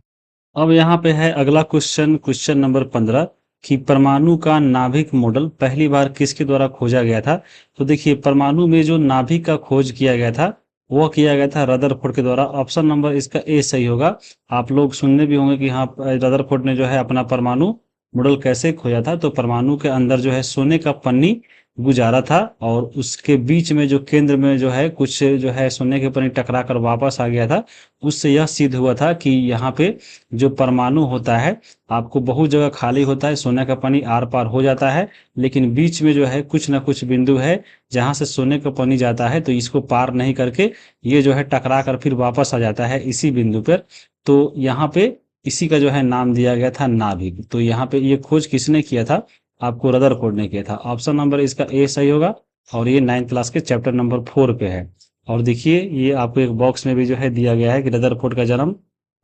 Speaker 1: अब यहाँ पे है अगला क्वेश्चन, क्वेश्चन नंबर 15 कि परमाणु का नाभिक मॉडल पहली बार किसके द्वारा खोजा गया था। तो देखिए परमाणु में जो नाभिक का खोज किया गया था वो किया गया था रदरफोर्ड के द्वारा। ऑप्शन नंबर इसका ए सही होगा। आप लोग सुनने भी होंगे कि हाँ रदरफोर्ड ने जो है अपना परमाणु मॉडल कैसे खोजा था। तो परमाणु के अंदर जो है सोने का पन्नी गुजारा था और उसके बीच में जो केंद्र में जो है कुछ जो है सोने के पन्नी टकरा कर वापस आ गया था। उससे यह सिद्ध हुआ था कि यहाँ पे जो परमाणु होता है आपको बहुत जगह खाली होता है, सोने का पानी आर पार हो जाता है, लेकिन बीच में जो है कुछ ना कुछ बिंदु है जहां से सोने का पानी जाता है। तो इसको पार नहीं करके ये जो है टकरा कर फिर वापस आ जाता है इसी बिंदु पर। तो यहाँ पे इसी का जो है नाम दिया गया था नाभिक। तो यहाँ पे ये खोज किसने किया था, आपको रदरफोर्ड ने किया था। ऑप्शन नंबर इसका ए सही होगा। और ये 9th क्लास के चैप्टर नंबर 4 पे है। और देखिए ये आपको एक बॉक्स में भी जो है दिया गया है कि रदरफोर्ड का जन्म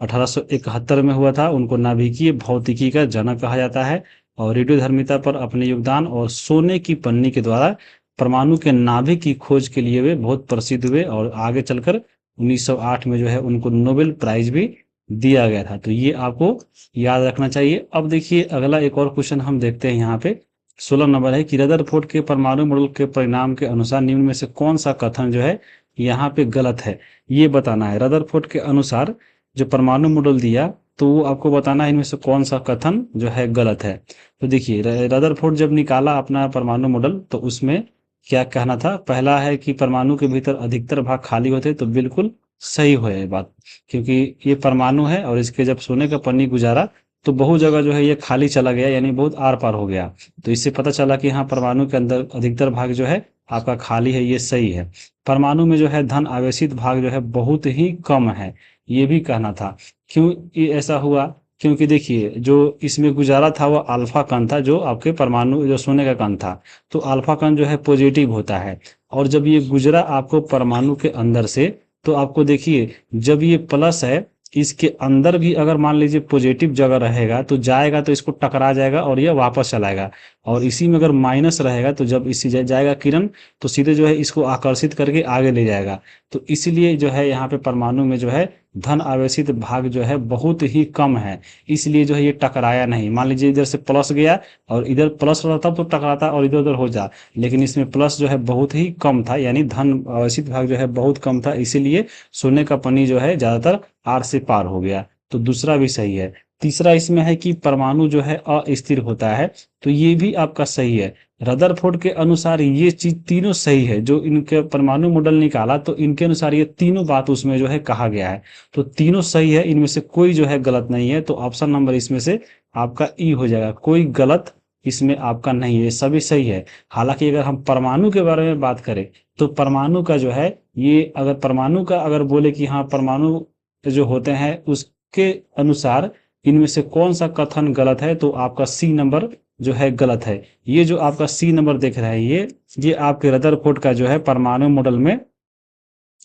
Speaker 1: 1871 में हुआ था। उनको नाभिकीय भौतिकी का जनक कहा जाता है और रेडियोधर्मिता पर अपने योगदान और सोने की पन्नी के द्वारा परमाणु के नाभिक की खोज के लिए वे बहुत प्रसिद्ध हुए। और आगे चलकर 1908 में जो है उनको नोबेल प्राइज भी दिया गया था। तो ये आपको याद रखना चाहिए। अब देखिए अगला एक और क्वेश्चन हम देखते हैं। यहाँ पे 16 नंबर है कि रदरफोर्ड के परमाणु मॉडल के परिणाम के अनुसार निम्न में से कौन सा कथन जो है यहाँ पे गलत है, ये बताना है। रदरफोर्ड के अनुसार जो परमाणु मॉडल दिया तो वो आपको बताना है इनमें से कौन सा कथन जो है गलत है। तो देखिए रदरफोर्ड जब निकाला अपना परमाणु मॉडल तो उसमें क्या कहना था, पहला है कि परमाणु के भीतर अधिकतर भाग खाली होते, तो बिल्कुल सही है ये बात, क्योंकि ये परमाणु है और इसके जब सोने का पन्नी गुजारा तो बहुत जगह जो है ये खाली चला गया, यानी बहुत आर पार हो गया। तो इससे पता चला कि हाँ परमाणु के अंदर अधिकतर भाग जो है आपका खाली है, ये सही है। परमाणु में जो है धन आवेशित भाग जो है बहुत ही कम है, ये भी कहना था। क्यों ये ऐसा हुआ, क्योंकि देखिए जो इसमें गुजारा था वो अल्फा कण था, जो आपके परमाणु जो सोने का कण था। तो अल्फा कण जो है पॉजिटिव होता है, और जब ये गुजरा आपको परमाणु के अंदर से, तो आपको देखिए जब ये प्लस है इसके अंदर भी अगर मान लीजिए पॉजिटिव जगह रहेगा तो जाएगा तो इसको टकरा जाएगा और ये वापस चलाएगा। और इसी में अगर माइनस रहेगा तो जब इसी जाएगा किरण तो सीधे जो है इसको आकर्षित करके आगे ले जाएगा। तो इसलिए जो है यहाँ पे परमाणु में जो है धन आवेशित भाग जो है बहुत ही कम है, इसलिए जो है ये टकराया नहीं। मान लीजिए इधर से प्लस गया और इधर प्लस रहता तो टकराता और इधर उधर हो जा, लेकिन इसमें प्लस जो है बहुत ही कम था, यानी धन आवेशित भाग जो है बहुत कम था, इसीलिए सोने का पन्नी जो है ज्यादातर आर से पार हो गया। तो दूसरा भी सही है। तीसरा इसमें है कि परमाणु जो है अस्थिर होता है, तो ये भी आपका सही है। रदरफोर्ड के अनुसार ये चीज तीनों सही है, जो इनके परमाणु मॉडल निकाला तो इनके अनुसार ये तीनों बात उसमें जो है कहा गया है, तो तीनों सही है, इनमें से कोई जो है गलत नहीं है। तो ऑप्शन नंबर इसमें से आपका ई हो जाएगा, कोई गलत इसमें आपका नहीं है, ये सभी सही है। हालांकि अगर हम परमाणु के बारे में बात करें तो परमाणु का जो है ये, अगर परमाणु का अगर बोले कि हाँ परमाणु जो होते हैं उसके अनुसार इनमें से कौन सा कथन गलत है, तो आपका सी नंबर जो है गलत है। ये जो आपका सी नंबर देख रहे हैं ये आपके रदरफोर्ड का जो है परमाणु मॉडल में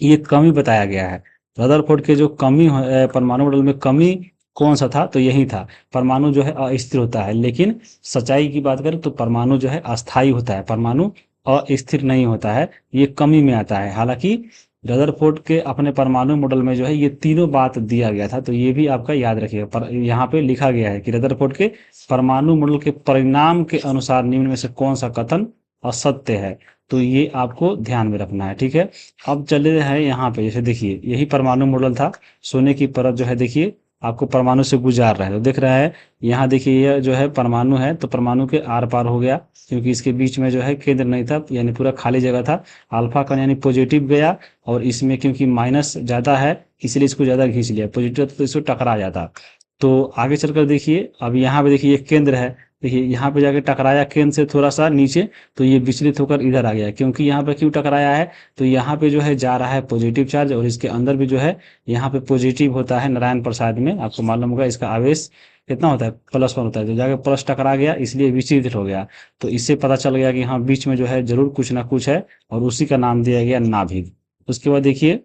Speaker 1: ये कमी बताया गया है। रदरफोर्ड के जो कमी परमाणु मॉडल में कमी कौन सा था, तो यही था, परमाणु जो है अस्थिर होता है। लेकिन सच्चाई की बात करें तो परमाणु जो है अस्थायी होता है, परमाणु अस्थिर नहीं होता है, ये कमी में आता है। हालांकि रदरफोर्ड के अपने परमाणु मॉडल में जो है ये तीनों बात दिया गया था, तो ये भी आपका याद रखिएगा। पर यहाँ पे लिखा गया है कि रदरफोर्ड के परमाणु मॉडल के परिणाम के अनुसार निम्न में से कौन सा कथन असत्य है, तो ये आपको ध्यान में रखना है, ठीक है। अब चले हैं यहाँ पे, जैसे देखिए यही परमाणु मॉडल था, सोने की परत जो है देखिए आपको परमाणु से गुजार रहा है, तो देख रहा है यहाँ देखिए यह जो है परमाणु है, तो परमाणु के आर पार हो गया, क्योंकि इसके बीच में जो है केंद्र नहीं था, यानी पूरा खाली जगह था। अल्फा कण यानी पॉजिटिव गया, और इसमें क्योंकि माइनस ज्यादा है इसलिए इसको ज्यादा खींच लिया, पॉजिटिव तो इसको टकरा जाता। तो आगे चलकर देखिए अब यहाँ पे देखिए ये केंद्र है, देखिए यहाँ पे जाके टकराया केंद्र से थोड़ा सा नीचे, तो ये विचलित होकर इधर आ गया। क्योंकि यहाँ पे क्यों टकराया है, तो यहाँ पे जो है जा रहा है पॉजिटिव चार्ज, और इसके अंदर भी जो है यहाँ पे पॉजिटिव होता है। नारायण प्रसाद में आपको मालूम होगा इसका आवेश कितना होता है, +1 होता है, तो जाके प्लस टकरा गया इसलिए विचलित हो गया। तो इससे पता चल गया कि हाँ बीच में जो है जरूर कुछ ना कुछ है, और उसी का नाम दिया गया नाभिक। उसके बाद देखिए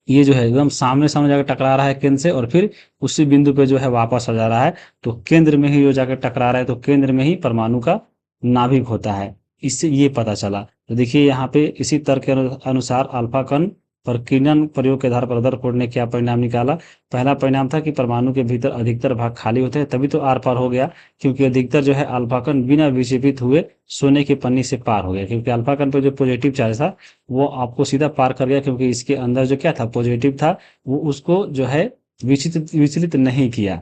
Speaker 1: ये जो है एकदम सामने सामने जाकर टकरा रहा है केंद्र से, और फिर उसी बिंदु पे जो है वापस आ जा रहा है। तो केंद्र में ही जो जाकर टकरा रहा है, तो केंद्र में ही परमाणु का नाभिक होता है, इससे ये पता चला। तो देखिए यहाँ पे इसी तर्क के अनुसार अल्फा कण पर किरण प्रयोग के आधार पर रदरफोर्ड ने क्या परिणाम निकाला। पहला परिणाम था कि परमाणु के भीतर अधिकतर भाग खाली होते हैं, तभी तो आर पार हो गया, क्योंकि अधिकतर जो है अल्फा कण बिना विक्षेपित हुए सोने की पन्नी से पार हो गया। क्योंकि अल्फा कण पे जो पॉजिटिव चार्ज था वो आपको सीधा पार कर गया, क्योंकि इसके अंदर जो क्या था पॉजिटिव था, वो उसको जो है विचलित नहीं किया।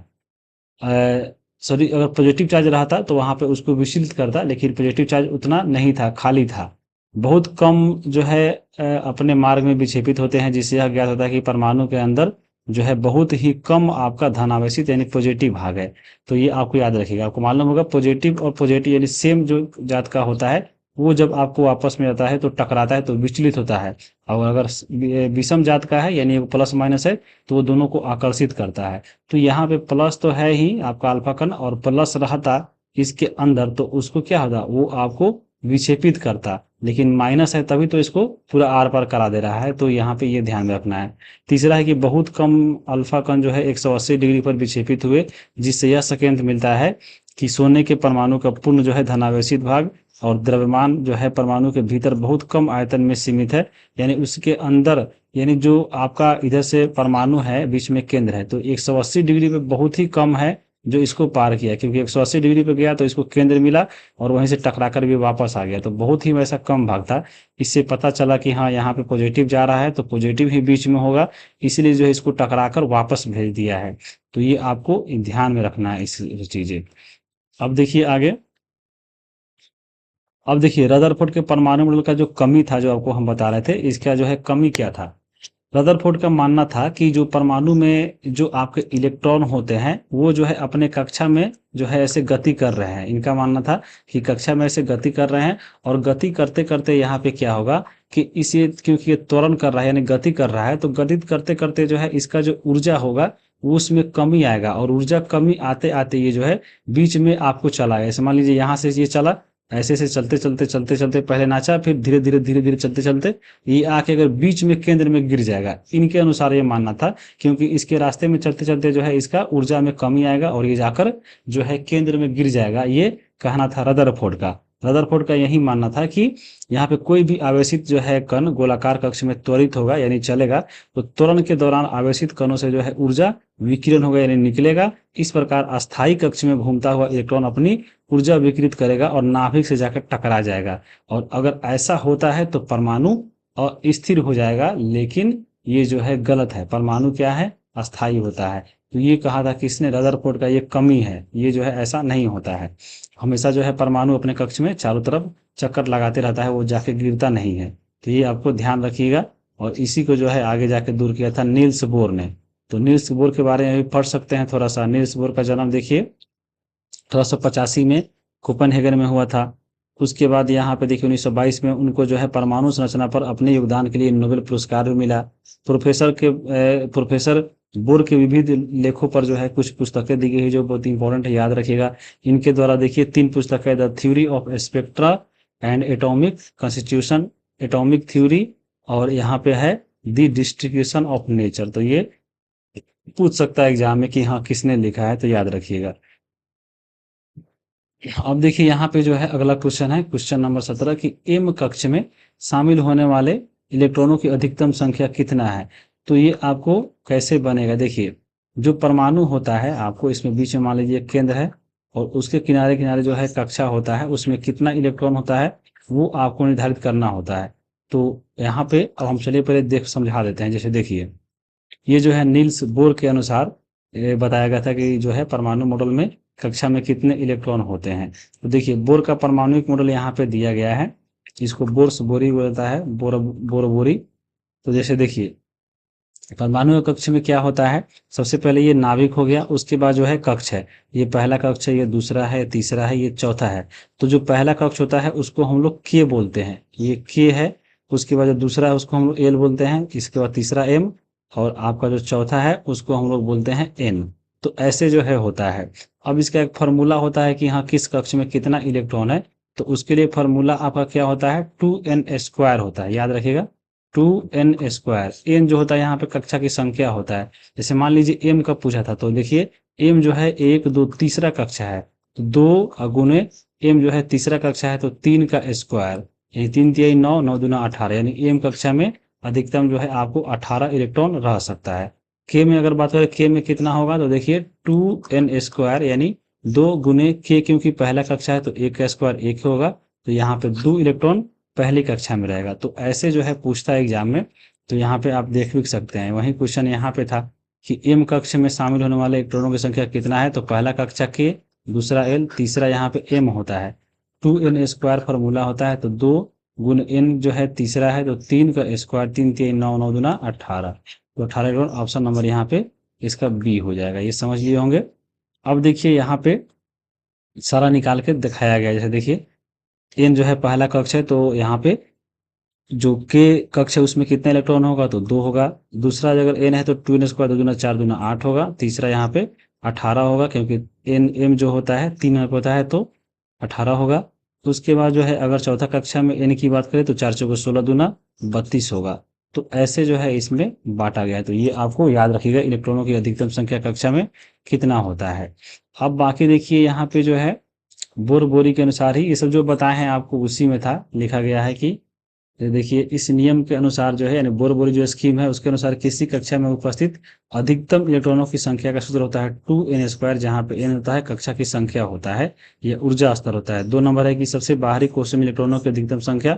Speaker 1: सॉरी, अगर पॉजिटिव चार्ज रहता तो वहां पे उसको विचलित करता, लेकिन पॉजिटिव चार्ज उतना नहीं था, खाली था। बहुत कम जो है अपने मार्ग में विक्षेपित होते हैं, जिससे यह ज्ञात होता है कि परमाणु के अंदर जो है बहुत ही कम आपका धनावेशित यानी पॉजिटिव भाग है। तो ये आपको याद रखिएगा, आपको मालूम होगा पॉजिटिव और पॉजिटिव यानी सेम जो जात का होता है, वो जब आपको आपस में आता है तो टकराता है तो विचलित होता है। और अगर विषम जात का है यानी प्लस माइनस है, तो वो दोनों को आकर्षित करता है। तो यहाँ पे प्लस तो है ही आपका अल्फा कण, और प्लस रहता इसके अंदर तो उसको क्या होता, वो आपको विक्षेपित करता, लेकिन माइनस है तभी तो इसको पूरा आर पार करा दे रहा है। तो यहाँ पे ये ध्यान में रखना है। तीसरा है कि बहुत कम अल्फा कण जो है 180 डिग्री पर विक्षेपित हुए, जिससे यह संकेत मिलता है कि सोने के परमाणु का पूर्ण जो है धनावेशित भाग और द्रव्यमान जो है परमाणु के भीतर बहुत कम आयतन में सीमित है, यानी उसके अंदर, यानी जो आपका इधर से परमाणु है बीच में केंद्र है, तो 180 डिग्री पे बहुत ही कम है, जो इसको पार किया, क्योंकि 180 डिग्री पे गया तो इसको केंद्र मिला और वहीं से टकरा कर भी वापस आ गया, तो बहुत ही वैसा कम भाग था। इससे पता चला कि हाँ यहाँ पे पॉजिटिव जा रहा है तो पॉजिटिव ही बीच में होगा, इसलिए जो है इसको टकरा कर वापस भेज दिया है। तो ये आपको ध्यान में रखना है इस चीजें। अब देखिए आगे। अब देखिए रदरफोर्ड के परमाणु मॉडल का जो कमी था, जो आपको हम बता रहे थे, इसका जो है कमी क्या था। रदरफोर्ड का मानना था कि जो परमाणु में जो आपके इलेक्ट्रॉन होते हैं वो जो है अपने कक्षा में जो है ऐसे गति कर रहे हैं। इनका मानना था कि कक्षा में ऐसे गति कर रहे हैं और गति करते करते यहाँ पे क्या होगा कि इसे, क्योंकि ये त्वरण कर रहा है यानी गति कर रहा है, तो गति करते करते जो है इसका जो ऊर्जा होगा वो उसमें कमी आएगा, और ऊर्जा कमी आते आते ये जो है बीच में आपको चला गया। ऐसे मान लीजिए यहाँ से ये चला, ऐसे से चलते चलते चलते चलते पहले नाचा, फिर धीरे धीरे धीरे धीरे चलते चलते ये आके अगर बीच में केंद्र में गिर जाएगा। इनके अनुसार ये मानना था, क्योंकि इसके रास्ते में चलते चलते जो है इसका ऊर्जा में कमी आएगा और ये जाकर जो है केंद्र में गिर जाएगा। ये कहना था रदरफोर्ड का। रदरफोर्ड का यही मानना था कि यहाँ पे कोई भी आवेशित जो है कण गोलाकार कक्ष में त्वरित होगा यानी चलेगा, तो त्वरण के दौरान आवेशित कणों से जो है ऊर्जा विकिरण होगा यानी निकलेगा। इस प्रकार अस्थायी कक्ष में घूमता हुआ इलेक्ट्रॉन अपनी ऊर्जा विकिरित करेगा और नाभिक से जाकर टकरा जाएगा, और अगर ऐसा होता है तो परमाणु स्थिर हो जाएगा। लेकिन ये जो है गलत है, परमाणु क्या है, अस्थायी होता है। तो ये कहा था किसने, रदरफोर्ड का ये कमी है, ये जो है ऐसा नहीं होता है। हमेशा जो है परमाणु अपने कक्ष में चारों तरफ चक्कर लगाते रहता है, वो जाके गिरता नहीं है। तो ये आपको ध्यान रखिएगा। और इसी को जो है आगे जाके दूर किया था नील्स बोर ने। तो नील्स बोर के बारे में भी पढ़ सकते हैं थोड़ा सा। नील्स बोर का जन्म देखिए 1885 में कोपेनहेगन में हुआ था। उसके बाद यहाँ पे देखिए 1922 में उनको जो है परमाणु संरचना पर अपने योगदान के लिए नोबेल पुरस्कार भी मिला। प्रोफेसर बोर के विविध लेखों पर जो है कुछ पुस्तकें दी गई है जो बहुत इंपॉर्टेंट है, याद रखिएगा। इनके द्वारा देखिए 3 पुस्तकें, the theory of spectra and atomic constitution, atomic theory, और यहाँ पे है द डिस्ट्रीब्यूशन ऑफ नेचर। तो ये पूछ सकता है एग्जाम में कि हाँ किसने लिखा है, तो याद रखिएगा। अब देखिए यहाँ पे जो है अगला क्वेश्चन है, क्वेश्चन नंबर 17 कि एम कक्ष में शामिल होने वाले इलेक्ट्रॉनों की अधिकतम संख्या कितना है। तो ये आपको कैसे बनेगा, देखिए जो परमाणु होता है आपको इसमें बीच में मान लीजिए केंद्र है और उसके किनारे किनारे जो है कक्षा होता है, उसमें कितना इलेक्ट्रॉन होता है वो आपको निर्धारित करना होता है। तो यहाँ पे अब हम चलिए पहले देख समझा देते हैं। जैसे देखिए ये जो है नील्स बोर के अनुसार बताया गया था कि जो है परमाणु मॉडल में कक्षा में कितने इलेक्ट्रॉन होते हैं। तो देखिए बोर का परमाणुिक मॉडल यहाँ पे दिया गया है, इसको बोर्स बोरी बोलता है, बोरी। तो जैसे देखिए परमाणु कक्ष में क्या होता है, सबसे पहले ये नाभिक हो गया, उसके बाद जो है कक्ष है, ये पहला कक्ष है, ये दूसरा है, तीसरा है, ये चौथा है। तो जो पहला कक्ष होता है उसको हम लोग के बोलते हैं, ये के है। उसके बाद जो दूसरा है उसको हम लोग एल बोलते हैं, इसके बाद तीसरा एम, और आपका जो चौथा है उसको हम लोग बोलते हैं एन। तो ऐसे जो है होता है। अब इसका एक फार्मूला होता है कि हाँ किस कक्ष में कितना इलेक्ट्रॉन है। तो उसके लिए फार्मूला आपका क्या होता है, 2n² होता है, याद रखिएगा 2n²। एन जो होता है यहाँ पे कक्षा की संख्या होता है। जैसे मान लीजिए एम का पूछा था, तो देखिए एम जो है 1 2 तीसरा कक्षा है, तो 2 गुने एम जो है तीसरा कक्षा है तो 3 का स्क्वायर, यानी 3 3 9 9 दूना 18, यानी एम कक्षा में अधिकतम जो है आपको 18 इलेक्ट्रॉन रह सकता है। के में अगर बात करें के में कितना होगा, तो देखिए 2n² यानी 2 गुने के, क्योंकि पहला कक्षा है तो 1 का स्क्वायर 1 होगा, तो यहाँ पे 2 इलेक्ट्रॉन पहली कक्षा में रहेगा। तो ऐसे जो है पूछता है एग्जाम में, तो यहाँ पे आप देख भी सकते हैं। वही क्वेश्चन यहाँ पे था कि एम कक्ष में शामिल होने वाले इलेक्ट्रॉनों की संख्या कितना है, तो पहला कक्षा के, दूसरा एल, तीसरा यहाँ पे एम होता है। 2n² फॉर्मूला होता है, तो 2 गुण एन जो है तीसरा है तो 3 का स्क्वायर, 3 3 9 9 दूना 18, तो 18 इलेक्ट्रॉन। ऑप्शन नंबर यहाँ पे इसका बी हो जाएगा, ये समझ लिए होंगे। अब देखिए यहाँ पे सारा निकाल के दिखाया गया। जैसे देखिए एन जो है पहला कक्ष है, तो यहाँ पे जो के कक्ष है उसमें कितना इलेक्ट्रॉन होगा, तो 2 होगा। दूसरा अगर एन है तो 2n² 2 दूना 4 दूना 8 होगा। तीसरा यहाँ पे 18 होगा, क्योंकि एन एम जो होता है 3 होता है तो 18 होगा। तो उसके बाद जो है अगर चौथा कक्षा में एन की बात करें तो 4 चौके 16 दूना 32 होगा। तो ऐसे जो है इसमें बांटा गया है। तो ये आपको याद रखिएगा इलेक्ट्रॉनों की अधिकतम संख्या कक्षा में कितना होता है। अब बाकी देखिए यहाँ पे जो है बोर बोरी के अनुसार ही ये सब जो बताए हैं आपको उसी में था, लिखा गया है कि तो देखिए इस नियम के अनुसार जो है यानी बोर जो स्कीम है उसके अनुसार किसी कक्षा में उपस्थित अधिकतम इलेक्ट्रॉनों की संख्या का सूत्र होता है 2n², जहां पे n होता है कक्षा की संख्या होता है, ये ऊर्जा स्तर होता है। 2 नंबर है कि सबसे बाहरी कोश में इलेक्ट्रॉनों की अधिकतम संख्या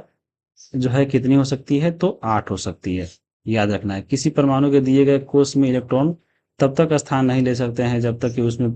Speaker 1: जो है कितनी हो सकती है, तो 8 हो सकती है। याद रखना है किसी परमाणु के दिए गए कोश में इलेक्ट्रॉन तब तक स्थान नहीं ले सकते हैं जब तक कि उसमें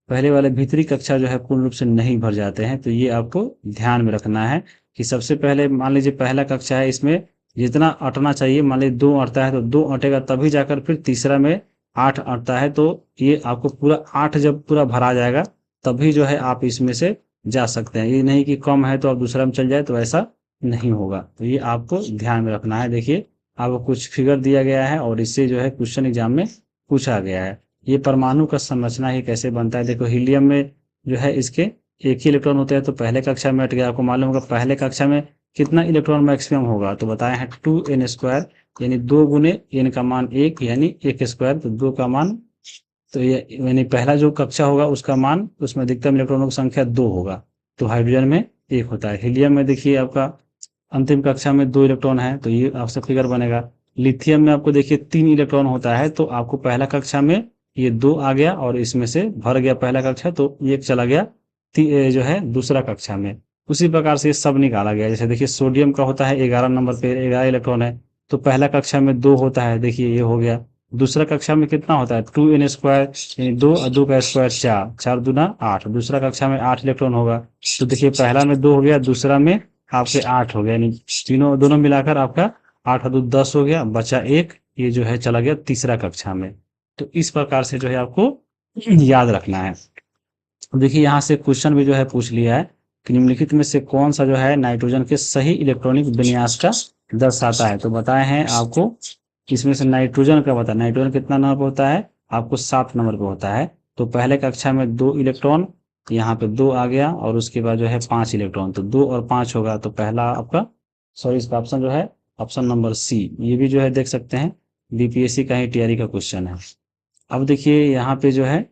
Speaker 1: पहले वाले भीतरी कक्षा जो है पूर्ण रूप से नहीं भर जाते हैं। तो ये आपको ध्यान में रखना है कि सबसे पहले मान लीजिए पहला कक्षा है, इसमें जितना अटना चाहिए मान लीजिए 2 अटता है तो 2 अटेगा तभी जाकर फिर तीसरा में 8 अटता है। तो ये आपको पूरा 8 जब पूरा भरा जाएगा तभी जो है आप इसमें से जा सकते हैं। ये नहीं कि कम है तो आप दूसरा में चल जाए, तो ऐसा नहीं होगा। तो ये आपको ध्यान में रखना है। देखिए आपको कुछ फिगर दिया गया है और इससे जो है क्वेश्चन एग्जाम में पूछा गया है। ये परमाणु का संरचना ही कैसे बनता है। देखो हीलियम में जो है इसके एक ही इलेक्ट्रॉन होते हैं, तो पहले कक्षा में हट गया। आपको मालूम होगा पहले कक्षा में कितना इलेक्ट्रॉन मैक्सिमम होगा, तो बताया है 2n², यानी 2 गुने n का मान 1 यानी 1², तो 2 का मान, तो ये यानी पहला जो कक्षा होगा उसका मान, उसमें अधिकतम इलेक्ट्रॉनों की संख्या 2 होगा। तो हाइड्रोजन में 1 होता है। हीलियम में देखिए आपका अंतिम कक्षा में 2 इलेक्ट्रॉन है, तो ये आपसे फिगर बनेगा। लिथियम में आपको देखिए 3 इलेक्ट्रॉन होता है, तो आपको पहला कक्षा में ये 2 आ गया और इसमें से भर गया पहला कक्षा, तो ये चला गया जो है दूसरा कक्षा में। उसी प्रकार से ये सब निकाला गया। जैसे देखिए सोडियम का होता है 11 नंबर पे 11 इलेक्ट्रॉन है, तो पहला कक्षा में 2 होता है, देखिए ये हो गया। दूसरा कक्षा में कितना होता है 2n² यानी 2 और 2 का स्क्वायर 4, 4 दूना 8। दूसरा कक्षा में 8 इलेक्ट्रॉन होगा, तो देखिए पहला में 2 हो गया, दूसरा में आपके 8 हो गया, यानी दोनों मिलाकर आपका 8 और 2 10 हो गया, बचा 1, ये जो है चला गया तीसरा कक्षा में। तो इस प्रकार से जो है आपको याद रखना है। देखिए यहाँ से क्वेश्चन भी जो है पूछ लिया है कि निम्नलिखित में से कौन सा जो है नाइट्रोजन के सही इलेक्ट्रॉनिक विन्यास का दर्शाता है। तो बताए हैं आपको इसमें से नाइट्रोजन का बता, नाइट्रोजन कितना नंबर पे होता है, आपको 7 नंबर पे होता है। तो पहले कक्षा में 2 इलेक्ट्रॉन, यहाँ पे 2 आ गया और उसके बाद जो है 5 इलेक्ट्रॉन, तो 2 और 5 होगा। तो पहला आपका इसका ऑप्शन जो है ऑप्शन नंबर सी। ये भी जो है देख सकते हैं बीपीएससी का ही तैयारी का क्वेश्चन है। अब देखिए यहाँ पे जो है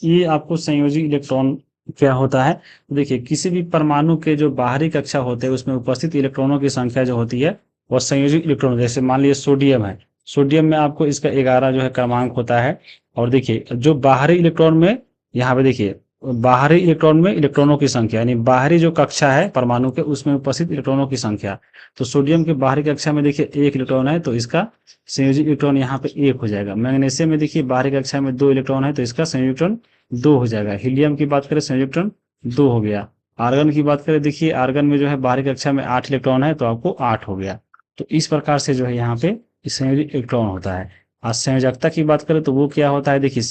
Speaker 1: ये आपको संयोजी इलेक्ट्रॉन क्या होता है। देखिए किसी भी परमाणु के जो बाहरी कक्षा होते हैं उसमें उपस्थित इलेक्ट्रॉनों की संख्या जो होती है वह संयोजी इलेक्ट्रॉन, जैसे मान लीजिए सोडियम है, सोडियम में आपको इसका 11 जो है क्रमांक होता है। और देखिए जो बाहरी इलेक्ट्रॉन में, यहाँ पे देखिए बाहरी इलेक्ट्रॉन में इलेक्ट्रॉनों की संख्या यानी बाहरी जो कक्षा है परमाणु के उसमें उपस्थित इलेक्ट्रॉनों की संख्या, तो सोडियम के बाहरी कक्षा में देखिए 1 इलेक्ट्रॉन है, तो इसका संयोजी इलेक्ट्रॉन यहाँ पे 1 हो जाएगा। मैग्नीशियम में देखिए बाहरी कक्षा में 2 इलेक्ट्रॉन है, तो इसका संयोजी इलेक्ट्रॉन 2 हो जाएगा। हीलियम की बात करें संयोजी इलेक्ट्रॉन 2 हो गया। आर्गन की बात करें, देखिए आर्गन में जो है बाहरी कक्षा में 8 इलेक्ट्रॉन है, तो आपको 8 हो गया। तो इस प्रकार से जो है यहाँ पे संयोजी इलेक्ट्रॉन होता है। और संयोजकता की बात करें तो वो क्या होता है, देखिए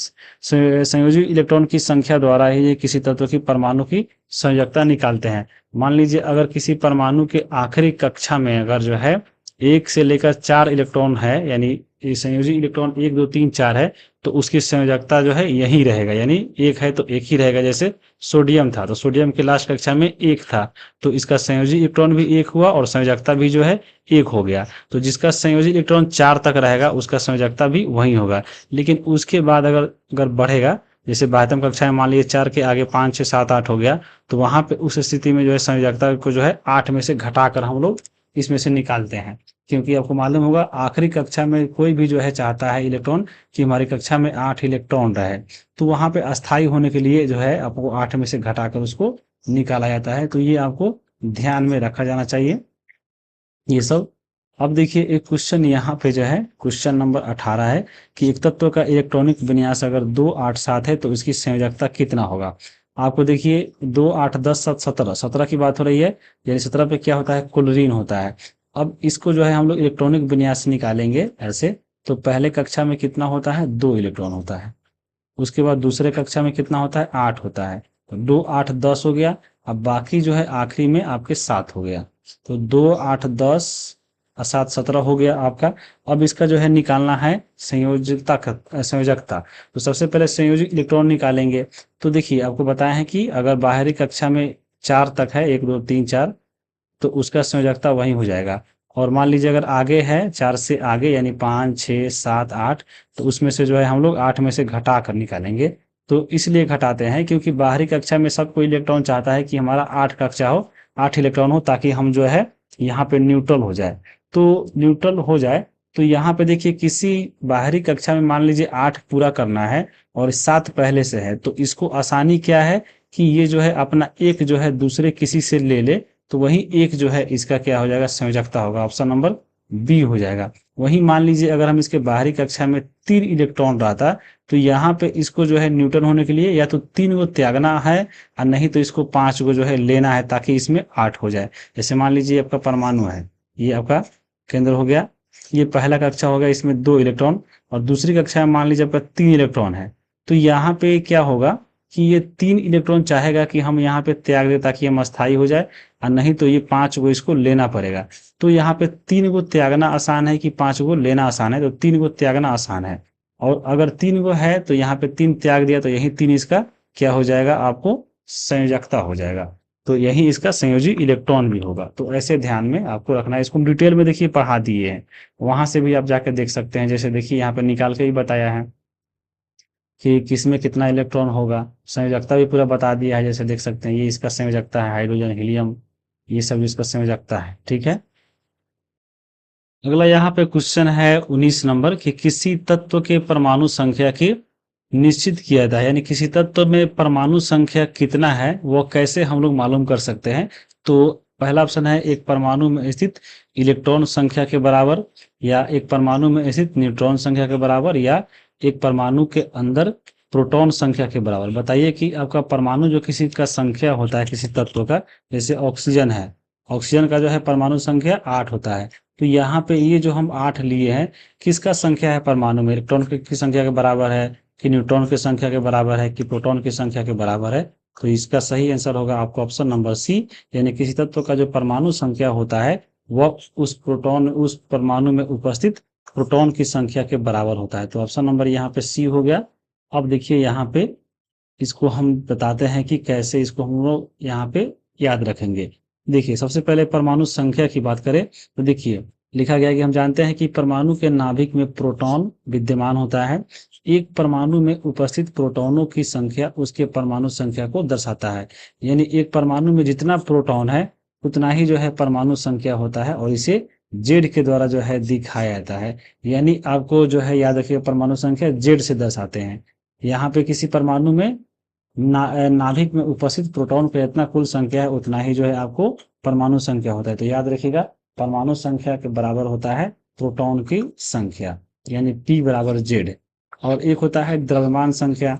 Speaker 1: संयोजी इलेक्ट्रॉन की संख्या द्वारा ही ये किसी तत्व की परमाणु की संयोजकता निकालते हैं। मान लीजिए अगर किसी परमाणु के आखिरी कक्षा में अगर जो है 1 से लेकर 4 इलेक्ट्रॉन है, यानी संयोजी इलेक्ट्रॉन 1 2 3 4 है, तो उसकी संयोजकता जो है यही रहेगा, यानी 1 है तो 1 ही रहेगा। जैसे सोडियम था तो सोडियम के लास्ट कक्षा में 1 था, तो इसका संयोजी इलेक्ट्रॉन भी 1 हुआ और संयोजकता भी जो है 1 हो गया। तो जिसका संयोजी इलेक्ट्रॉन 4 तक रहेगा उसका संयोजकता भी वही होगा। लेकिन उसके बाद अगर बढ़ेगा, जैसे बाह्यतम कक्षा में मान लीजिए 4 के आगे 5 6 7 8 हो गया, तो वहां पे उस स्थिति में जो है संयोजकता को जो है 8 में से घटाकर हम लोग इसमें से निकालते हैं। क्योंकि आपको मालूम होगा आखिरी कक्षा में कोई भी जो है चाहता है इलेक्ट्रॉन कि हमारी कक्षा में 8 इलेक्ट्रॉन रहे, तो वहां पे अस्थायी होने के लिए जो है आपको 8 में से घटाकर उसको निकाला जाता है। तो ये आपको ध्यान में रखा जाना चाहिए ये सब। अब देखिए एक क्वेश्चन यहाँ पे जो है क्वेश्चन नंबर 18 है कि एक तत्व का इलेक्ट्रॉनिक विन्यास अगर 2 8 7 है तो इसकी संयोजकता कितना होगा। आपको देखिए 2 8 10 7 17 17 की बात हो रही है, यानी 17 पे क्या होता है क्लोरीन होता है। अब इसको जो है हम लोग इलेक्ट्रॉनिक विन्यास निकालेंगे ऐसे, तो पहले कक्षा में कितना होता है 2 इलेक्ट्रॉन होता है, उसके बाद दूसरे कक्षा में कितना होता है 8 होता है, तो 2 8 10 हो गया। अब बाकी जो है आखिरी में आपके 7 हो गया, तो 2 8 10 और 7 17 हो गया आपका। अब इसका जो है निकालना है संयोजकता। तो सबसे पहले संयोजी इलेक्ट्रॉन निकालेंगे। तो देखिए आपको बताया है कि अगर बाहरी कक्षा में 4 तक है 1 2 3 4, तो उसका संयोजकता वही हो जाएगा। और मान लीजिए अगर आगे है 4 से आगे यानी 5 6 7 8, तो उसमें से जो है हम लोग 8 में से घटा कर निकालेंगे। तो इसलिए घटाते हैं क्योंकि बाहरी कक्षा में सब कोई इलेक्ट्रॉन चाहता है कि हमारा 8 कक्षा हो, 8 इलेक्ट्रॉन हो, ताकि हम जो है यहाँ पे न्यूट्रल हो जाए। तो न्यूट्रल हो जाए तो यहाँ पे देखिए किसी बाहरी कक्षा में मान लीजिए 8 पूरा करना है और 7 पहले से है, तो इसको आसानी क्या है कि ये जो है अपना एक जो है दूसरे किसी से ले ले, तो वही एक जो है इसका क्या हो जाएगा, संयोजकता होगा। ऑप्शन नंबर बी हो जाएगा। वही मान लीजिए अगर हम इसके बाहरी कक्षा में 3 इलेक्ट्रॉन रहता, तो यहाँ पे इसको जो है न्यूट्रन होने के लिए या तो 3 को त्यागना है और नहीं तो इसको 5 को जो है लेना है ताकि इसमें 8 हो जाए। जैसे मान लीजिए आपका परमाणु है, ये आपका केंद्र हो गया, ये पहला कक्षा हो गया, इसमें 2 इलेक्ट्रॉन, और दूसरी कक्षा में मान लीजिए आपका 3 इलेक्ट्रॉन है। तो यहाँ पे क्या होगा कि ये 3 इलेक्ट्रॉन चाहेगा कि हम यहाँ पे त्याग दें ताकि हम अस्थायी हो जाए, और नहीं तो ये 5 को इसको लेना पड़ेगा। तो यहाँ पे 3 को त्यागना आसान है कि 5 को लेना आसान है, तो 3 को त्यागना आसान है। और अगर 3 को है तो यहाँ पे 3 त्याग दिया तो यही 3 इसका क्या हो जाएगा, आपको संयोजकता हो जाएगा। तो यही इसका संयोजी इलेक्ट्रॉन भी होगा। तो ऐसे ध्यान में आपको रखना है। इसको डिटेल में देखिए पढ़ा दिए हैं, वहां से भी आप जाकर देख सकते हैं। जैसे देखिए यहाँ पे निकाल के भी बताया है कि किसमें कितना इलेक्ट्रॉन होगा, संयोजकता भी पूरा बता दिया है। जैसे देख सकते हैं ये इसका संयोजकता है, हाइड्रोजन, हीलियम, ये सब इसका संयोजकता है। ठीक है। अगला यहाँ पे क्वेश्चन है 19 नंबर कि किसी तत्व के परमाणु संख्या की निश्चित किया था, यानी किसी तत्व में परमाणु संख्या कितना है वो कैसे हम लोग मालूम कर सकते हैं। तो पहला ऑप्शन है एक परमाणु में स्थित इलेक्ट्रॉन संख्या के बराबर, या एक परमाणु में स्थित न्यूट्रॉन संख्या के बराबर, या एक परमाणु के अंदर प्रोटॉन संख्या के बराबर। बताइए कि आपका परमाणु जो किसी का संख्या होता है किसी तत्व का, जैसे ऑक्सीजन है, ऑक्सीजन का जो है परमाणु संख्या 8 होता है। तो यहाँ पे ये जो हम 8 लिए हैं, किसका संख्या है परमाणु में, इलेक्ट्रॉन की संख्या के बराबर है कि न्यूट्रॉन की संख्या के बराबर है कि प्रोटॉन की संख्या के बराबर है। तो इसका सही आंसर होगा आपको ऑप्शन नंबर सी, यानी किसी तत्व का जो परमाणु संख्या होता है वह उस परमाणु में उपस्थित प्रोटॉन की संख्या के बराबर होता है। तो ऑप्शन नंबर यहाँ पे सी हो गया। अब देखिए यहाँ पे इसको हम बताते हैं कि कैसे इसको हम लोग यहाँ पे याद रखेंगे। देखिए सबसे पहले परमाणु संख्या की बात करें तो देखिए लिखा गया है कि हम जानते हैं कि परमाणु के नाभिक में प्रोटॉन विद्यमान होता है। एक परमाणु में उपस्थित प्रोटॉनों की संख्या उसके परमाणु संख्या को दर्शाता है। यानी एक परमाणु में जितना प्रोटॉन है उतना ही जो है परमाणु संख्या होता है, और इसे जेड के द्वारा जो है दिखाया जाता है। यानी आपको जो है याद रखिए परमाणु संख्या जेड से दर्शाते हैं। यहाँ पे किसी परमाणु में नाभिक में उपस्थित प्रोटॉन का जितना कुल संख्या है उतना ही जो है आपको परमाणु संख्या होता है। तो याद रखिएगा परमाणु संख्या के बराबर होता है प्रोटॉन की संख्या, यानी P बराबर जेड। और एक होता है द्रव्यमान संख्या।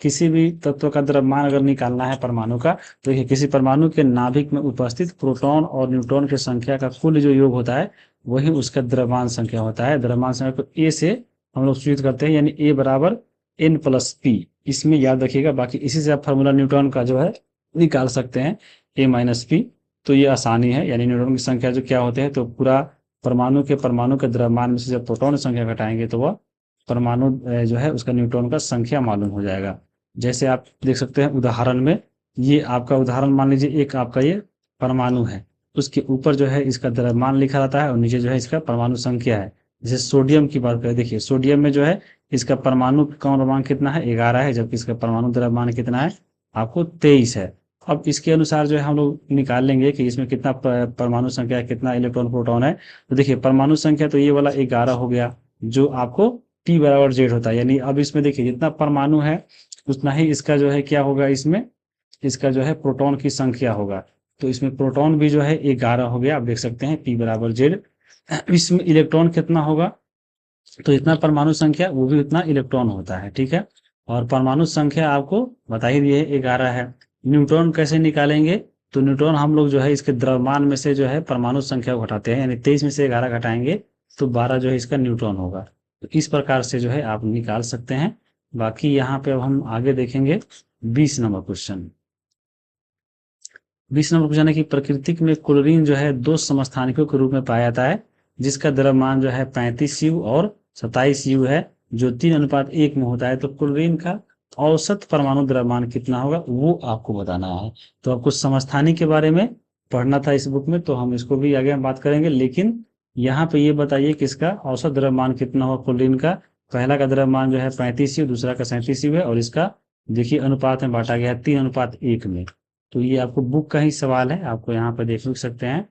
Speaker 1: किसी भी तत्व का द्रव्यमान अगर निकालना है परमाणु का, तो ये किसी परमाणु के नाभिक में उपस्थित प्रोटॉन और न्यूट्रॉन की संख्या का कुल जो योग होता है वही उसका द्रव्यमान संख्या होता है। द्रव्यमान संख्या को ए से हम लोग सूचित करते हैं, यानी ए बराबर N प्लस P। इसमें याद रखिएगा, बाकी इसी से आप फार्मूला न्यूट्रॉन का जो है निकाल सकते हैं, A माइनस P। तो ये आसानी है, यानी न्यूट्रॉन की संख्या जो क्या होते हैं, तो पूरा परमाणु के द्रव्यमान में से जब प्रोटॉन की संख्या घटाएंगे तो वह परमाणु जो है उसका न्यूट्रॉन का संख्या मालूम हो जाएगा। जैसे आप देख सकते हैं उदाहरण में, ये आपका उदाहरण मान लीजिए एक आपका ये परमाणु है, उसके ऊपर जो है इसका द्रव्यमान लिखा रहता है और नीचे जो है इसका परमाणु संख्या है। जैसे सोडियम की बात करें, देखिए सोडियम में जो है इसका परमाणु द्रव्यमान कितना है, 11 है, जबकि इसका परमाणु द्रव्यमान कितना है, आपको 23 है। अब इसके अनुसार जो है हम लोग निकाल लेंगे कि इसमें कितना परमाणु संख्या है, कितना इलेक्ट्रॉन प्रोटॉन है। तो देखिए परमाणु संख्या तो ये वाला 11 हो गया, जो आपको P बराबर जेड होता है। यानी अब इसमें देखिए जितना परमाणु है उतना ही इसका जो है क्या होगा, इसमें इसका जो है प्रोटॉन की संख्या होगा। तो इसमें प्रोटॉन भी जो है 11 हो गया, आप देख सकते हैं P बराबर जेड। इसमें इलेक्ट्रॉन कितना होगा, तो इतना परमाणु संख्या वो भी उतना इलेक्ट्रॉन होता है। ठीक है। और परमाणु संख्या आपको बता ही दिए 11 है। न्यूट्रॉन कैसे निकालेंगे, तो न्यूट्रॉन हम लोग जो है इसके द्रव्यमान में से जो है परमाणु संख्या को घटाते हैं, यानी 23 में से 11 घटाएंगे तो 12 जो है इसका न्यूट्रॉन होगा। तो इस प्रकार से जो है आप निकाल सकते हैं। बाकी यहाँ पे अब हम आगे देखेंगे 20 नंबर क्वेश्चन। 20 नंबर क्वेश्चन है कि प्राकृतिक में क्लोरीन जो है 2 समस्थानिकों के रूप में पाया जाता है, जिसका द्रव्यमान जो है 35 U और 27 U है, जो 3:1 में होता है। तो क्लोरीन का औसत परमाणु द्रव्यमान कितना होगा वो आपको बताना है। तो आपको समस्थानिक के बारे में पढ़ना था इस बुक में, तो हम इसको भी आगे बात करेंगे। लेकिन यहाँ पे ये बताइए कि इसका औसत द्रव्यमान कितना होगा क्लोरीन का। पहला का द्रव्यमान जो है 35 U, दूसरा का 37 U है, और इसका देखिए अनुपात में बांटा गया है 3:1 में। तो ये आपको बुक का ही सवाल है, आपको यहाँ पर देख सकते हैं।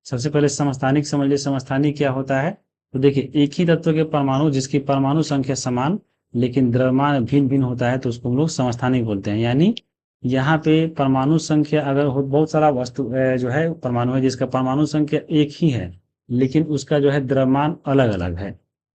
Speaker 1: सबसे पहले समस्थानिक समझ लिए। समस्थानिक क्या होता है? तो देखिए, एक ही तत्व के परमाणु जिसकी परमाणु संख्या समान लेकिन द्रव्यमान भिन्न भिन्न होता है तो उसको हम लोग समस्थानिक बोलते हैं। यानी यहाँ पे परमाणु संख्या अगर हो, बहुत सारा वस्तु जो है परमाणु है जिसका परमाणु संख्या एक ही है लेकिन उसका जो है द्रव्यमान अलग अलग है,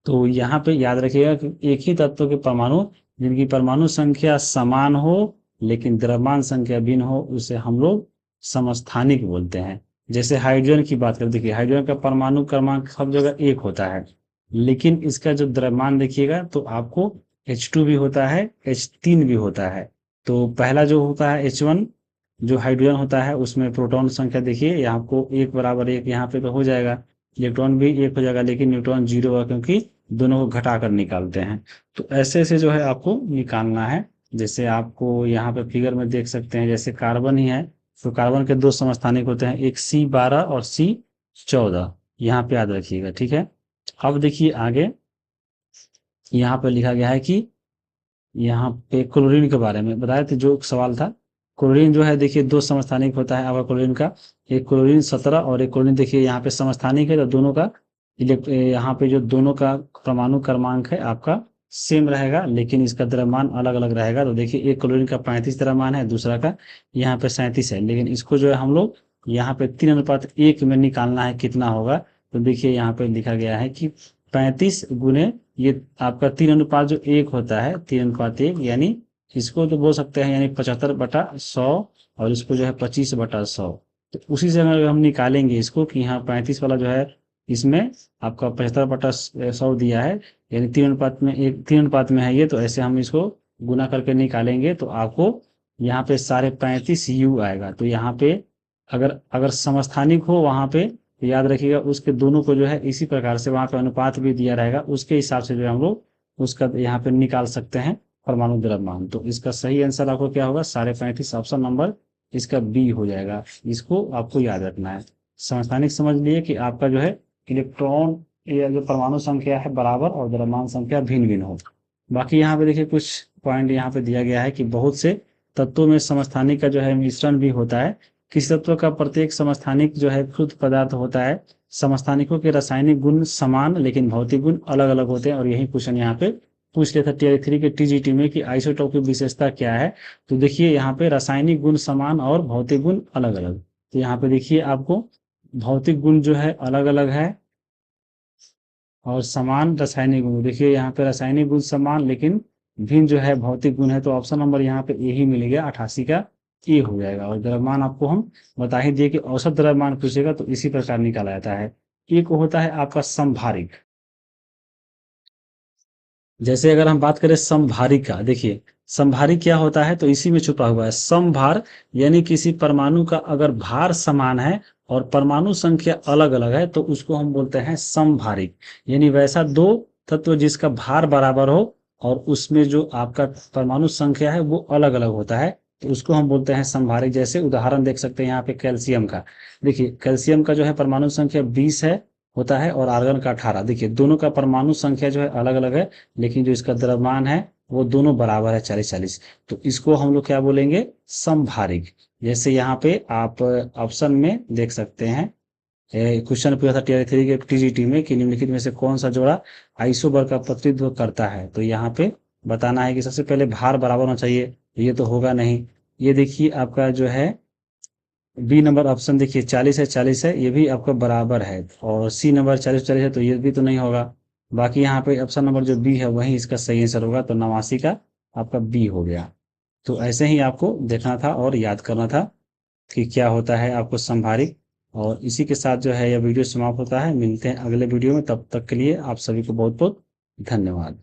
Speaker 1: तो यहाँ पे याद रखिएगा कि एक ही तत्व के परमाणु जिनकी परमाणु संख्या समान हो लेकिन द्रव्यमान संख्या भिन्न हो उसे हम लोग समस्थानिक बोलते हैं। जैसे हाइड्रोजन की बात करें, देखिए हाइड्रोजन का परमाणु क्रमांक सब जगह एक होता है लेकिन इसका जो द्रव्यमान देखिएगा तो आपको H2 भी होता है, H3 भी होता है। तो पहला जो होता है H1 जो हाइड्रोजन होता है उसमें प्रोटॉन संख्या देखिए, यहाँ आपको एक बराबर एक यहाँ पे तो हो जाएगा, इलेक्ट्रॉन भी एक हो जाएगा लेकिन न्यूट्रॉन जीरो होगा क्योंकि दोनों को घटा कर निकालते हैं। तो ऐसे ऐसे जो है आपको निकालना है। जैसे आपको यहाँ पे फिगर में देख सकते हैं, जैसे कार्बन ही है तो कार्बन के दो समस्थानिक होते हैं, एक C12 और C14, यहाँ पे याद रखिएगा, ठीक है। अब देखिए आगे यहाँ पे लिखा गया है कि यहाँ पे क्लोरीन के बारे में बताया था, जो सवाल था क्लोरीन जो है देखिए दो समस्थानिक होता है आपका क्लोरीन का, एक क्लोरीन 17 और एक क्लोरीन देखिए यहाँ पे समस्थानिक है तो दोनों का यहाँ पे जो दोनों का परमाणु क्रमांक है आपका सेम रहेगा लेकिन इसका द्रव्यमान अलग अलग रहेगा। तो देखिए एक क्लोरीन का 35 द्रव्यमान है, दूसरा का यहाँ पे 37 है, लेकिन इसको जो है हम लोग यहाँ पे 3:1 में निकालना है कितना होगा। तो देखिए यहाँ पे लिखा गया है कि 35 गुने ये आपका 3:1 जो एक होता है 3:1, यानी इसको तो बोल सकते हैं यानी 75/100 और इसको जो है 25/100। तो उसी से अगर हम निकालेंगे इसको कि यहाँ 35 वाला जो है इसमें आपका 75/100 दिया है यानी 3:1 में है ये, तो ऐसे हम इसको गुना करके निकालेंगे तो आपको यहाँ पे सारे 35 U आएगा। तो यहाँ पे अगर अगर समस्थानिक हो वहां पे तो याद रखिएगा उसके दोनों को जो है इसी प्रकार से वहां पे अनुपात भी दिया रहेगा, उसके हिसाब से जो है हम लोग उसका यहाँ पे निकाल सकते हैं परमाणु द्रव्यमान। तो इसका सही आंसर आपको क्या होगा? 35.5 ऑप्शन नंबर इसका बी हो जाएगा। इसको आपको याद रखना है। समस्थानिक समझ लिए कि आपका जो है इलेक्ट्रॉन या जो परमाणु संख्या है बराबर और द्रव्यमान संख्या भिन्न भिन्न हो। बाकी यहाँ पे देखिए कुछ पॉइंट यहाँ पे दिया गया है कि बहुत से तत्वों में समस्थानिक का जो है मिश्रण भी होता है। किसी तत्व का प्रत्येक समस्थानिक जो है शुद्ध पदार्थ होता है। समस्थानिकों के रासायनिक गुण समान लेकिन भौतिक गुण अलग अलग होते हैं, और यही क्वेश्चन यहाँ पे पूछ लिया था टीआर 3 के टीजीटी में कि आइसोटोप की विशेषता क्या है। तो देखिए यहाँ पे रासायनिक गुण समान और भौतिक गुण अलग अलग। तो यहाँ पे देखिए आपको भौतिक गुण जो है अलग अलग है और समान रासायनिक गुण, देखिए यहाँ पे रासायनिक गुण समान लेकिन भिन्न जो है भौतिक गुण है। तो ऑप्शन नंबर यहाँ पे ए ही मिलेगा, 88 का ए हो जाएगा। और द्रव्यमान आपको हम बता ही दिए कि औसत द्रव्यमान पूछेगा तो इसी प्रकार निकाला जाता है। एक होता है आपका समभारिक। जैसे अगर हम बात करें समभारिक का, देखिए समभारिक क्या होता है तो इसी में छुपा हुआ है समभार, यानी किसी परमाणु का अगर भार समान है और परमाणु संख्या अलग अलग है तो उसको हम बोलते हैं समभारिक। यानी वैसा दो तत्व जिसका भार बराबर हो और उसमें जो आपका परमाणु संख्या है वो अलग अलग होता है तो उसको हम बोलते हैं समभारिक। जैसे उदाहरण देख सकते हैं यहाँ पे कैल्शियम का, देखिए कैल्शियम का जो है परमाणु संख्या 20 है होता है और आर्गन का 18। देखिए दोनों का परमाणु संख्या जो है अलग अलग है लेकिन जो इसका द्रव्यमान है वो दोनों बराबर है 40-40। तो इसको हम लोग क्या बोलेंगे? समभारिक। जैसे यहाँ पे आप ऑप्शन में देख सकते हैं क्वेश्चन पूछा था टीआर 3 के टीजीटी में कि निम्नलिखित में से कौन सा जोड़ा आइसोबर का प्रतिनिधित्व करता है। तो यहाँ पे बताना है कि सबसे पहले भार बराबर होना चाहिए, ये तो होगा नहीं। ये देखिए आपका जो है बी नंबर ऑप्शन देखिए 40 है 40 है, ये भी आपका बराबर है, और सी नंबर 40-40 है तो ये भी तो नहीं होगा। बाकी यहाँ पे ऑप्शन नंबर जो बी है वही इसका सही आंसर होगा, तो 89 का आपका बी हो गया। तो ऐसे ही आपको देखना था और याद करना था कि क्या होता है आपको संभारिक। और इसी के साथ जो है यह वीडियो समाप्त होता है। मिलते हैं अगले वीडियो में, तब तक के लिए आप सभी को बहुत बहुत धन्यवाद।